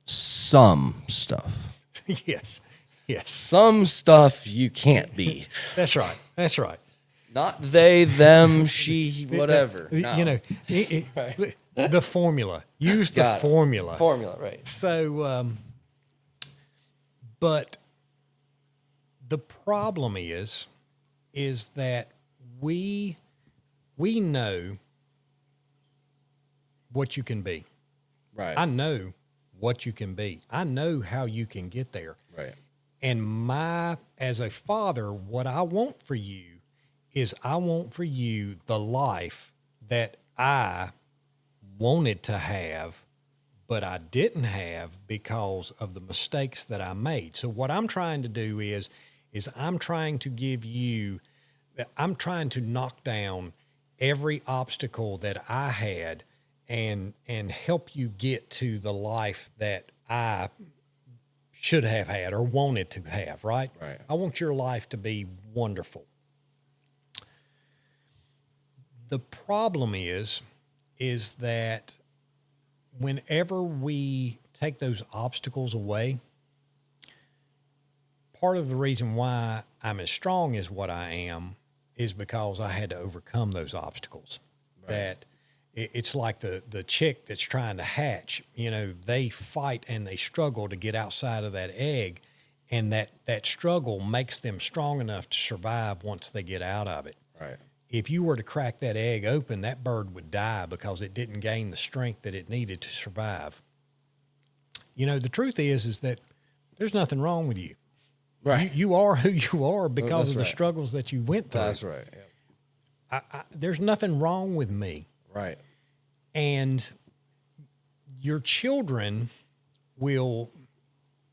Some stuff. Yes. Yes. Some stuff you can't be. That's right. That's right. Not they, them, she, whatever. No. You know, Right. the formula. Use the Got it. formula. Formula, right. So, but the problem is that we know what you can be. Right. I know what you can be. I know how you can get there. Right. And as a father, what I want for you is I want for you the life that I wanted to have, but I didn't have because of the mistakes that I made. So what I'm trying to do is I'm trying to knock down every obstacle that I had and help you get to the life that I should have had or wanted to have, right? Right. I want your life to be wonderful. The problem is that whenever we take those obstacles away, part of the reason why I'm as strong as what I am is because I had to overcome those obstacles. Right. That it's like the chick that's trying to hatch, you know, they fight and they struggle to get outside of that egg, and that struggle makes them strong enough to survive once they get out of it. Right. If you were to crack that egg open, that bird would die because it didn't gain the strength that it needed to survive. You know, the truth is that there's nothing wrong with you. Right. You are who you are because of the right. struggles that you went through. That's right. Yeah. There's nothing wrong with me. Right. And your children will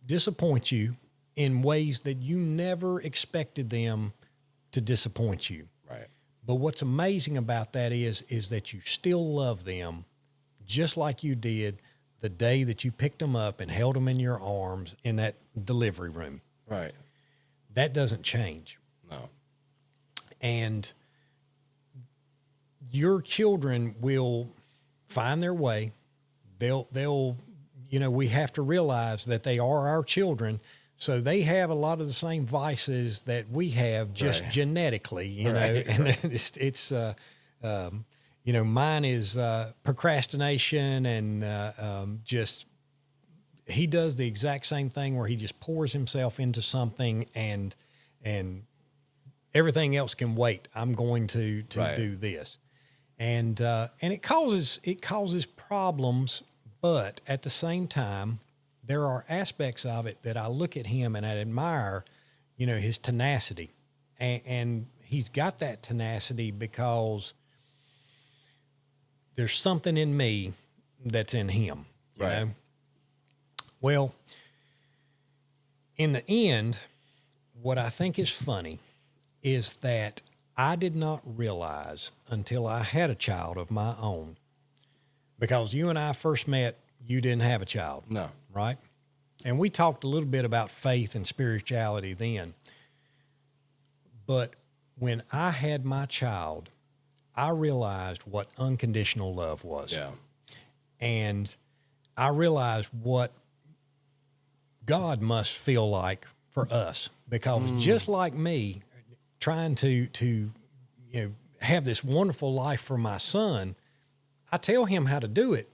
disappoint you in ways that you never expected them to disappoint you. Right. But what's amazing about that is that you still love them just like you did the day that you picked them up and held them in your arms in that delivery room. Right. That doesn't change. No. And your children will find their way. They'll, you know, we have to realize that they are our children. So they have a lot of the same vices that we have just right. genetically, you know, Right. and it's you know, mine is procrastination and just, he does the exact same thing where he just pours himself into something and everything else can wait. I'm going to right. do this. And it causes problems, but at the same time, there are aspects of it that I look at him and I admire, you know, his tenacity. And he's got that tenacity because there's something in me that's in him, you right. know? Well, in the end, what I think is funny is that I did not realize until I had a child of my own, because you and I first met, you didn't have a child. No. Right? And we talked a little bit about faith and spirituality then. But when I had my child, I realized what unconditional love was. Yeah. And I realized what God must feel like for us, because just like me, trying to you know, have this wonderful life for my son, I tell him how to do it,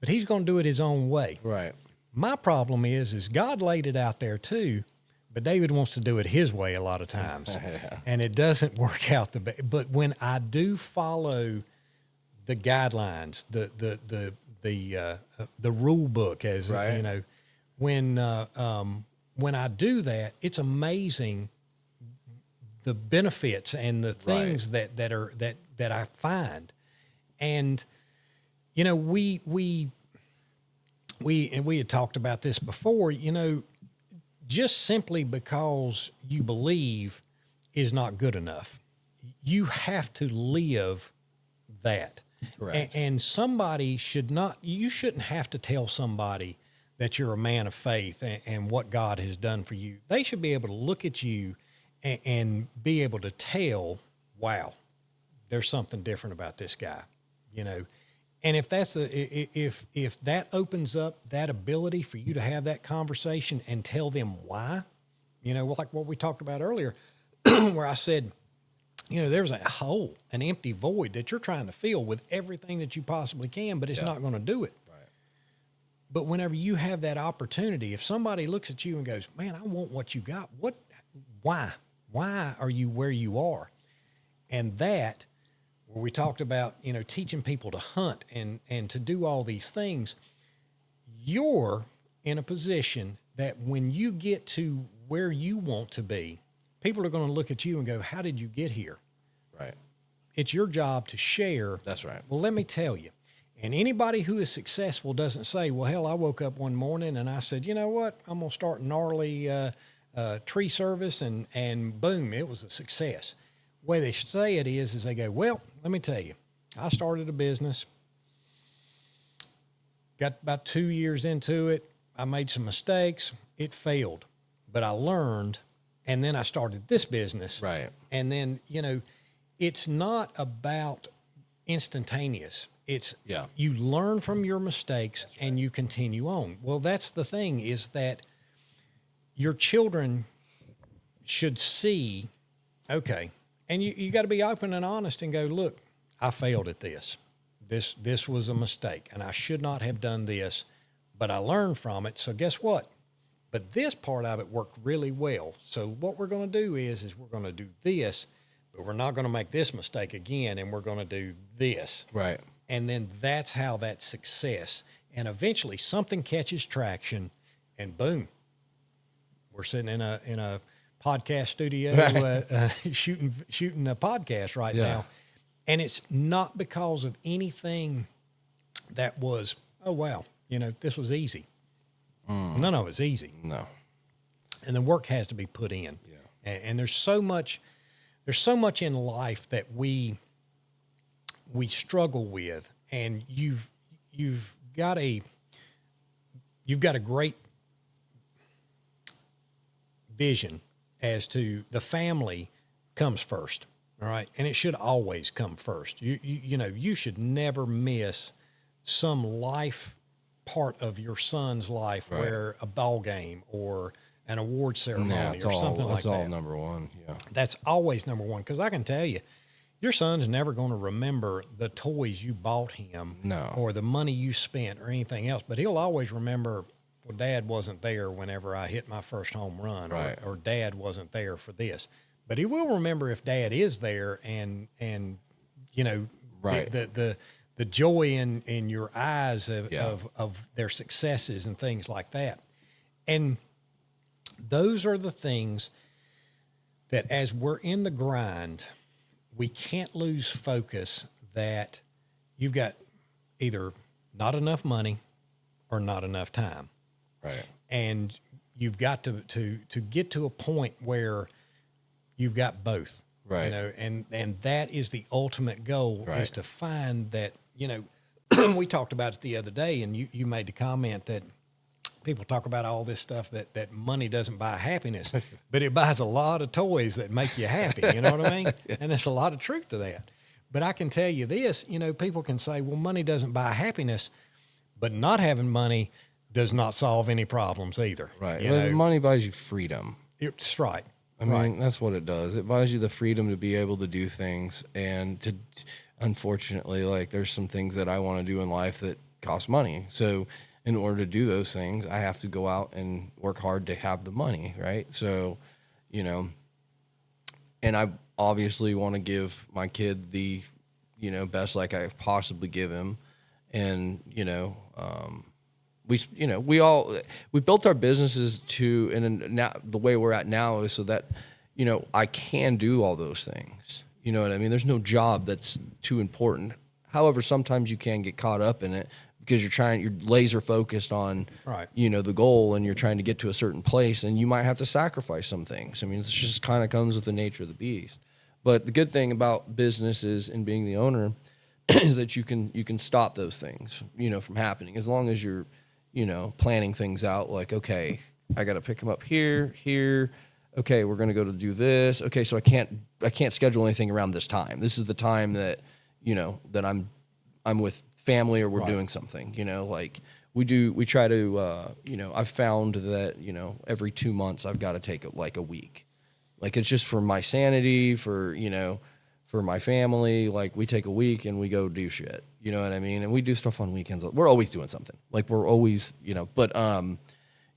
but he's going to do it his own way. Right. My problem is God laid it out there too, but David wants to do it his way a lot of times, and it doesn't work out the best. But when I do follow the guidelines, the rule book, as right. you know, when I do that, it's amazing the benefits and the things right. that I find. And you know, we had talked about this before, you know, just simply because you believe is not good enough. You have to live that. Correct. And somebody you shouldn't have to tell somebody that you're a man of faith and what God has done for you. They should be able to look at you and be able to tell, wow, there's something different about this guy, you know. And if if that opens up that ability for you to have that conversation and tell them why, like what we talked about earlier, where I said, there's a hole, an empty void that you're trying to fill with everything that you possibly can, but it's not going to do it. Right. But whenever you have that opportunity, if somebody looks at you and goes, man, I want what you got. Why are you where you are? And that, where we talked about, teaching people to hunt and to do all these things, you're in a position that when you get to where you want to be, people are going to look at you and go, how did you get here? Right. It's your job to share. That's right. Well, let me tell you. And anybody who is successful doesn't say, well, hell, I woke up one morning and I said, you know what? I'm going to start gnarly tree service and boom, it was a success. The way they say it is they go, well, let me tell you, I started a business, got about 2 years into it. I made some mistakes. It failed, but I learned. And then I started this business. Right. And then, it's not about instantaneous. It's you learn from your mistakes and you continue on. Well, that's the thing, is that your children should see, okay, and you got to be open and honest and go, look, I failed at this. This was a mistake and I should not have done this, but I learned from it. So guess what? But this part of it worked really well. So what we're going to do is we're going to do this, but we're not going to make this mistake again, and we're going to do this. Right. And then that's how that's success. And eventually something catches traction, and boom, we're sitting in a podcast studio shooting a podcast right now. And it's not because of anything that was, oh, wow, this was easy. None of it's easy. No. And the work has to be put in. Yeah. And there's so much in life that we struggle with, and you've got a great vision as to the family comes first. All right. And it should always come first. You should never miss some life part of your son's life, right, where a ball game or an award ceremony or something like that. That's all number one. Yeah. That's always number one. Because I can tell you, your son's never going to remember the toys you bought him, or the money you spent or anything else. But he'll always remember, well, Dad wasn't there whenever I hit my first home run, right, or Dad wasn't there for this. But he will remember if Dad is there and right, the joy in your eyes of their successes and things like that. And those are the things that, as we're in the grind, we can't lose focus that you've got either not enough money or not enough time. Right. And you've got to get to a point where you've got both. Right. And that is the ultimate goal, right, is to find that, we talked about it the other day, and you made the comment that people talk about all this stuff that money doesn't buy happiness, but it buys a lot of toys that make you happy. You know what I mean? Yeah. And there's a lot of truth to that. But I can tell you this, people can say, well, money doesn't buy happiness, but not having money does not solve any problems either. Right. Money buys you freedom. It's right. I mean, that's what it does. It buys you the freedom to be able to do things, and to, unfortunately, like, there's some things that I want to do in life that cost money. So in order to do those things, I have to go out and work hard to have the money, right? So, and I obviously want to give my kid the, best like I possibly give him. And, we built our businesses and now the way we're at now is so that, I can do all those things. You know what I mean? There's no job that's too important. However, sometimes you can get caught up in it because you're laser focused on, right, the goal, and you're trying to get to a certain place, and you might have to sacrifice some things. I mean, it's just kind of comes with the nature of the beast. But the good thing about businesses and being the owner is that you can stop those things, from happening, as long as you're, planning things out. Like, okay, I got to pick them up here. Okay, we're going to go to do this. Okay, so I can't schedule anything around this time. This is the time that, that I'm with family, or we're right, doing something, like we try to, I've found that, every 2 months I've got to take like a week. Like it's just for my sanity, for my family. Like we take a week and we go do shit. You know what I mean? And we do stuff on weekends. We're always doing something. Like we're always, and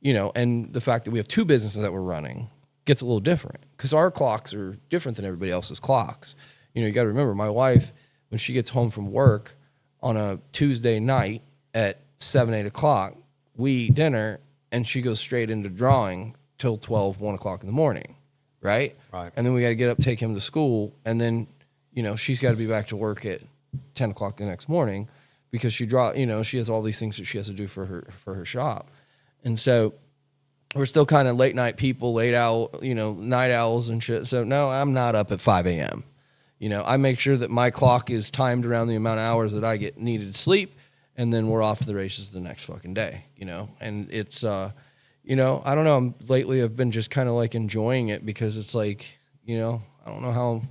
the fact that we have 2 businesses that we're running gets a little different because our clocks are different than everybody else's clocks. You got to remember my wife, when she gets home from work on a Tuesday night at 7, 8 o'clock, we eat dinner and she goes straight into drawing till 12, 1 o'clock in the morning. Right. And then we got to get up, take him to school. And then, she's got to be back to work at 10 o'clock the next morning because she has all these things that she has to do for her shop. And so we're still kind of late night people, night owls and shit. So no, I'm not up at 5 a.m. I make sure that my clock is timed around the amount of hours that I get needed to sleep. And then we're off to the races the next fucking day, and it's, I don't know. Lately I've been just kind of like enjoying it because it's like, I don't know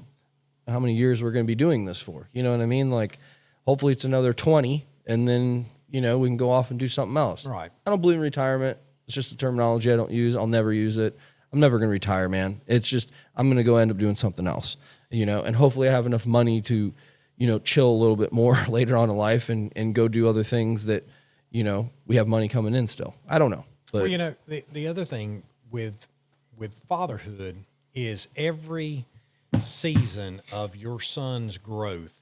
how many years we're going to be doing this for. You know what I mean? Like, hopefully it's another 20, and then we can go off and do something else. Right. I don't believe in retirement. It's just a terminology I don't use. I'll never use it. I'm never going to retire, man. It's just I'm going to go end up doing something else. And hopefully I have enough money to, chill a little bit more later on in life and go do other things that, we have money coming in still. I don't know. But, well, the other thing with fatherhood is every season of your son's growth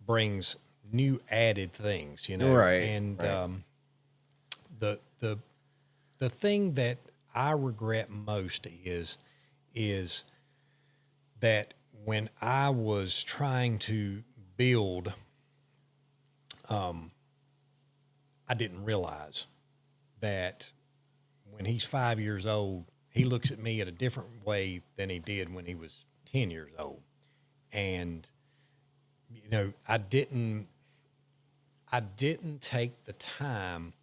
brings new added things, Right. And the thing that I regret most is that when I was trying to build, I didn't realize that when he's 5 years old, he looks at me at a different way than he did when he was 10 years old. And, I didn't take the time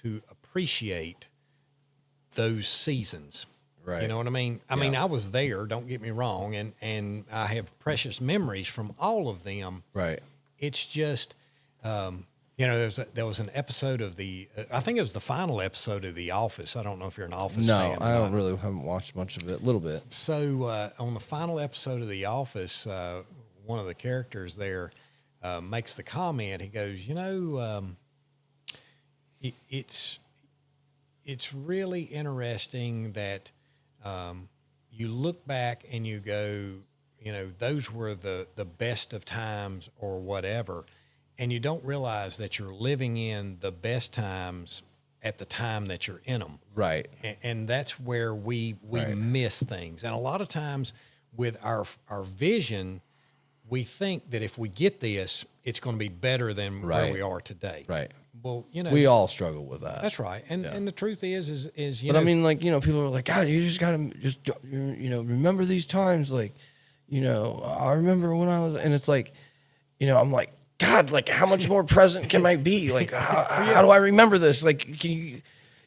to appreciate those seasons. Right. You know what I mean? I mean, I was there, don't get me wrong, and I have precious memories from all of them. Right. It's just, there was an episode of I think it was the final episode of The Office. I don't know if you're an Office fan. No, I haven't watched much of it, a little bit. So on the final episode of The Office, one of the characters there makes the comment. He goes, it's really interesting that you look back and you go, those were the best of times or whatever, and you don't realize that you're living in the best times at the time that you're in them. Right. And that's where we miss things. And a lot of times with our vision, we think that if we get this, it's going to be better than where we are today. Right. Well, we all struggle with that. That's right. And the truth is but I mean, like, people are like, God, you just got to remember these times. Like, I remember when I was, and it's like, I'm like, God, like, how much more present can I be? Like, how do I remember this? Like, can you,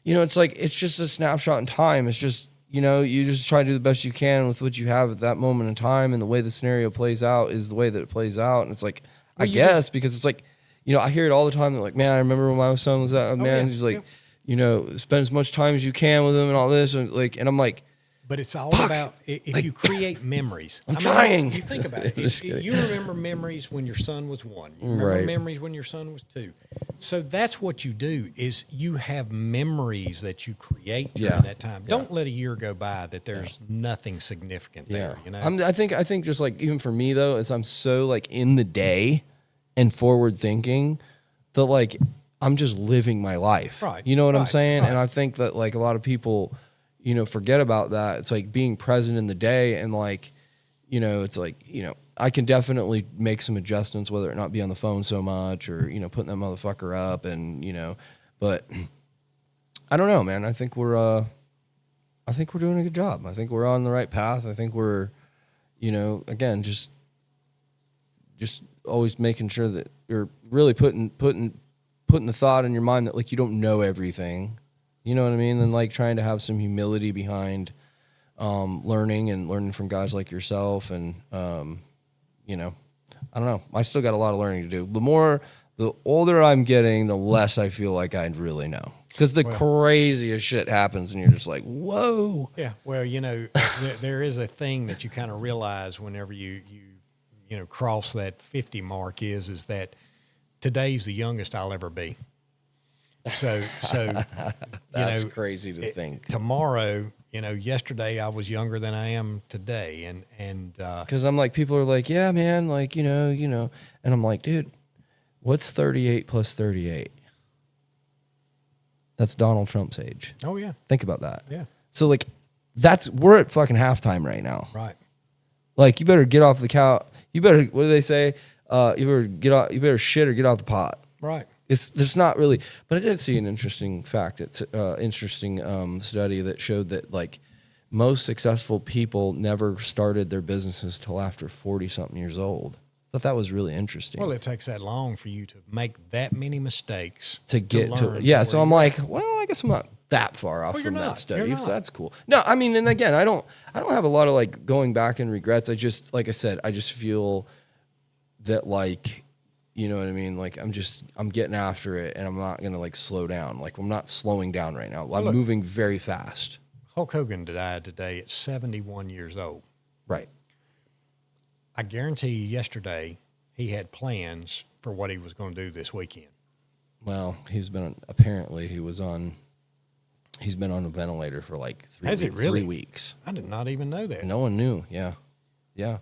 it's like, it's just a snapshot in time. It's just, you just try to do the best you can with what you have at that moment in time. And the way the scenario plays out is the way that it plays out. And it's like, I guess, because it's like, I hear it all the time. They're like, man, I remember when my son was out, man, he's like, spend as much time as you can with him and all this. And and I'm like, but it's all about if you create memories. I'm trying. You think about it. You remember memories when your son was 1. You remember memories when your son was 2. So that's what you do is you have memories that you create during that time. Don't let a year go by that there's nothing significant there. I think just like, even for me though, is I'm so like in the day and forward thinking that like I'm just living my life. Right. You know what I'm saying? Right. And I think that like a lot of people, forget about that. It's like being present in the day and like, it's like, I can definitely make some adjustments, whether it not be on the phone so much or, putting that motherfucker up and, but I don't know, man. I think we're doing a good job. I think we're on the right path. I think we're, again, just always making sure that you're really putting the thought in your mind that like you don't know everything, you know what I mean? And like trying to have some humility behind learning from guys like yourself. And I don't know. I still got a lot of learning to do. The more the older I'm getting, the less I feel like I really know. Because the craziest shit happens, and you're just like, whoa. Yeah. Well, there is a thing that you kind of realize whenever you cross that 50 mark is that today's the youngest I'll ever be. So That's crazy to think. Tomorrow, yesterday I was younger than I am today, and because I'm like, people are like, yeah, man, like and I'm like, dude, what's 38 plus 38? That's Donald Trump's age. Oh yeah, think about that. Yeah. So like, we're at fucking halftime right now. Right. Like, you better get off the couch. You better, what do they say? You better get off. You better shit or get off the pot. Right. There's not really, but I did see an interesting fact. It's interesting study that showed that like most successful people never started their businesses till after 40 something years old. I thought that was really interesting. Well, it takes that long for you to make that many mistakes to get to yeah. So I'm like, well, I guess I'm not that far off from that study, so that's cool. No, I mean, and again, I don't have a lot of like going back and regrets. I just, like I said, I just feel that like, you know what I mean? Like, I'm getting after it, and I'm not going to like slow down. Like, I'm not slowing down right now. I'm moving very fast. Hulk Hogan died today at 71 years old. Right. I guarantee you yesterday he had plans for what he was going to do this weekend. Well, he's been on a ventilator for like 3 weeks. I did not even know that. No one knew. Yeah. Yeah.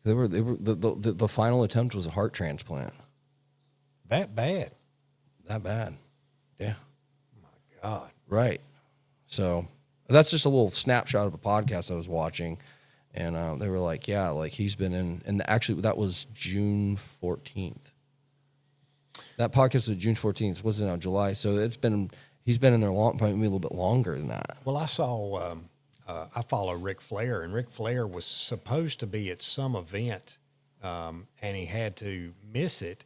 They were the final attempt was a heart transplant. That bad. That bad. Yeah. Oh my God. Right. So that's just a little snapshot of a podcast I was watching, and they were like, yeah, like he's been in, and actually that was June 14th. That podcast was June 14th. What's it now? July. So he's been in there maybe a little bit longer than that. Well, I saw. I follow Ric Flair, and Ric Flair was supposed to be at some event, and he had to miss it.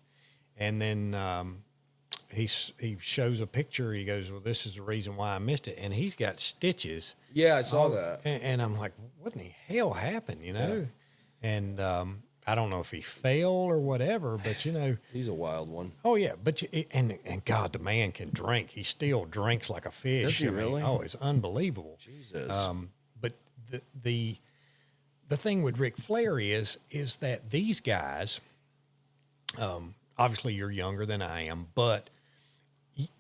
And then he shows a picture. He goes, "Well, this is the reason why I missed it." And he's got stitches. Yeah, I saw that. And I'm like, "What in the hell happened?" Yeah. And I don't know if he fell or whatever, but he's a wild one. Oh yeah, but and God, the man can drink. He still drinks like a fish. Does he really? Oh, it's unbelievable. Jesus. But the thing with Ric Flair is that these guys, obviously you're younger than I am, but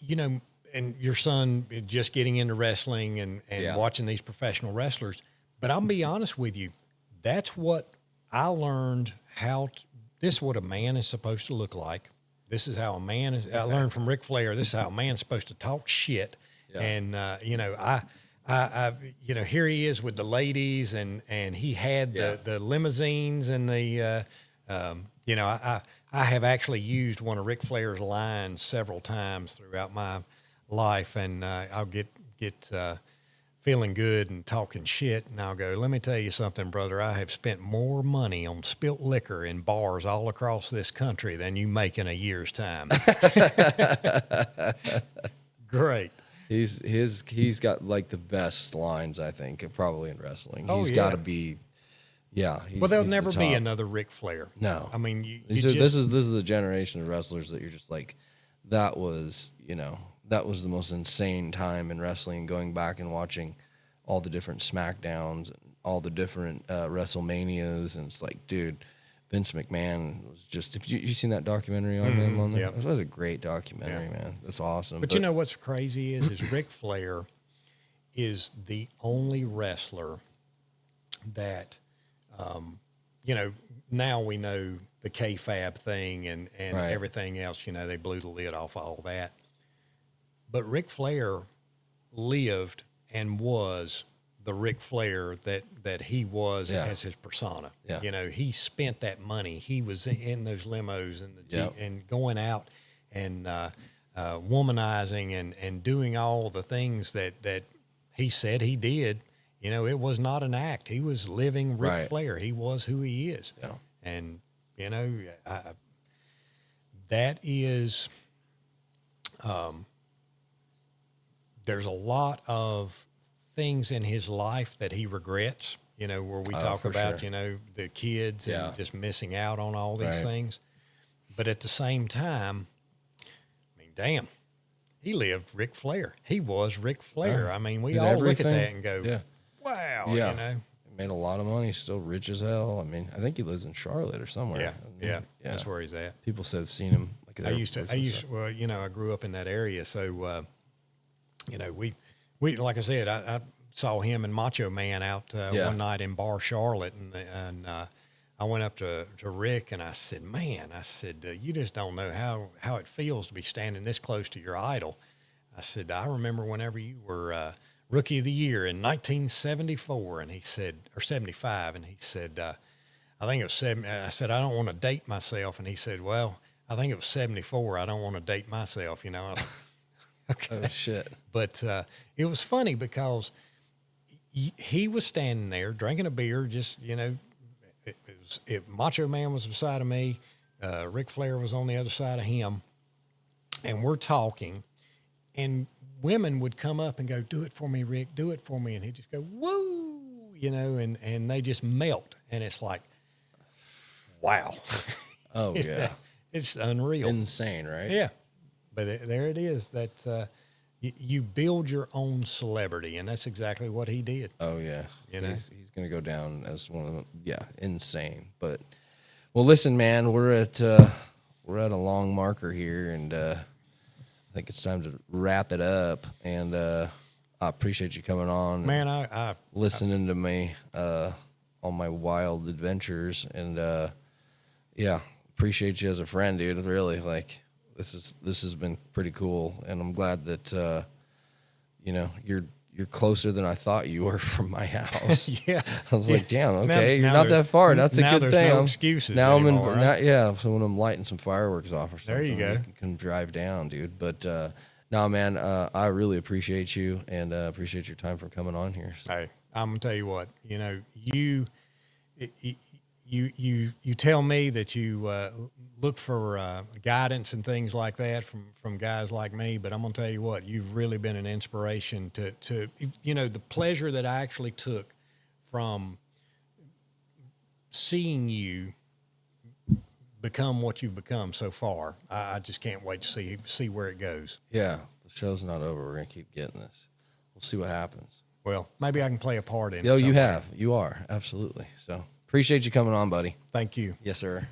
and your son just getting into wrestling and watching these professional wrestlers. But I'll be honest with you, that's what I learned this is what a man is supposed to look like. This is how a man is. I learned from Ric Flair. This is how a man's supposed to talk shit. Yeah. And I here he is with the ladies, and he had the limousines and the I have actually used one of Ric Flair's lines several times throughout my life, and I'll get feeling good and talking shit, and I'll go, let me tell you something, brother. I have spent more money on spilt liquor in bars all across this country than you make in a year's time. Great. He's got like the best lines, I think, probably in wrestling. He's got to be, well, there'll never be another Ric Flair. No, I mean, this is the generation of wrestlers that you're just like, that was the most insane time in wrestling, going back and watching all the different SmackDowns and all the different WrestleManias. And it's like, dude, Vince McMahon was just, have you seen that documentary on him on there? That was a great documentary, man. That's awesome. But you know what's crazy is Ric Flair is the only wrestler that, now we know the kayfabe thing and everything else, they blew the lid off all that. But Ric Flair lived and was the Ric Flair that he was as his persona. Yeah. He spent that money. He was in those limos and and going out and womanizing and doing all the things that he said he did. It was not an act. He was living Ric Flair. He was who he is. Yeah. And, that is... there's a lot of things in his life that he regrets, where we talk about, sure. The kids and just missing out on all these things. But at the same time, I mean, damn, he lived Ric Flair. He was Ric Flair. I mean, we did all look at everything. that and go, Yeah. wow, Yeah. you know. He made a lot of money. He's still rich as hell. I mean, I think he lives in Charlotte or somewhere. Yeah, that's where he's at. People said have seen him. Like at I used airports to, and stuff. well, you know, I grew up in that area. So, you know, we, like I said, I saw him and Macho Man out one night in Bar Charlotte. And I went up to Rick and I said, man, you just don't know how it feels to be standing this close to your idol. I said, I remember whenever you were Rookie of the Year in 1974, and he said, or 75, and he said, I think it was 70. I said, I don't want to date myself, and he said, well, I think it was 74. I don't want to date myself, you know. I was, okay. Oh shit! But it was funny because he was standing there drinking a beer, just you know, Macho Man was beside of me, Ric Flair was on the other side of him, and we're talking. And women would come up and go, do it for me, Rick, do it for me. And he'd just go, woo, you know, and they just melt. And it's like, wow. Oh, yeah. It's unreal. Insane, right? Yeah. But there it is. That you build your own celebrity, and that's exactly what he did. Oh, yeah. You know? He's going to go down as one of them. Insane. But, well, listen, man, we're at a long marker here, and I think it's time to wrap it up, and I appreciate you coming on. Man, I listening to me on my wild adventures, and appreciate you as a friend, dude. Really, like this has been pretty cool, and I'm glad that you know you're closer than I thought you were from my house. yeah, I was like, damn, okay, now you're not that far. That's a good thing. No excuses now anymore, right? So when I'm lighting some fireworks off or something, there you go. You can drive down, dude. But no, man, I really appreciate you and appreciate your time for coming on here. Hey, I'm gonna tell you what. You know, you tell me that you look for guidance and things like that from guys like me, but I'm gonna tell you what, you've really been an inspiration to you know, the pleasure that I actually took from seeing you become what you've become so far. I just can't wait to see where it goes. Yeah, the show's not over. We're gonna keep getting this. We'll see what happens. Well, maybe I can play a part in it. You have. You are. Absolutely. So appreciate you coming on, buddy. Thank you. Yes, sir.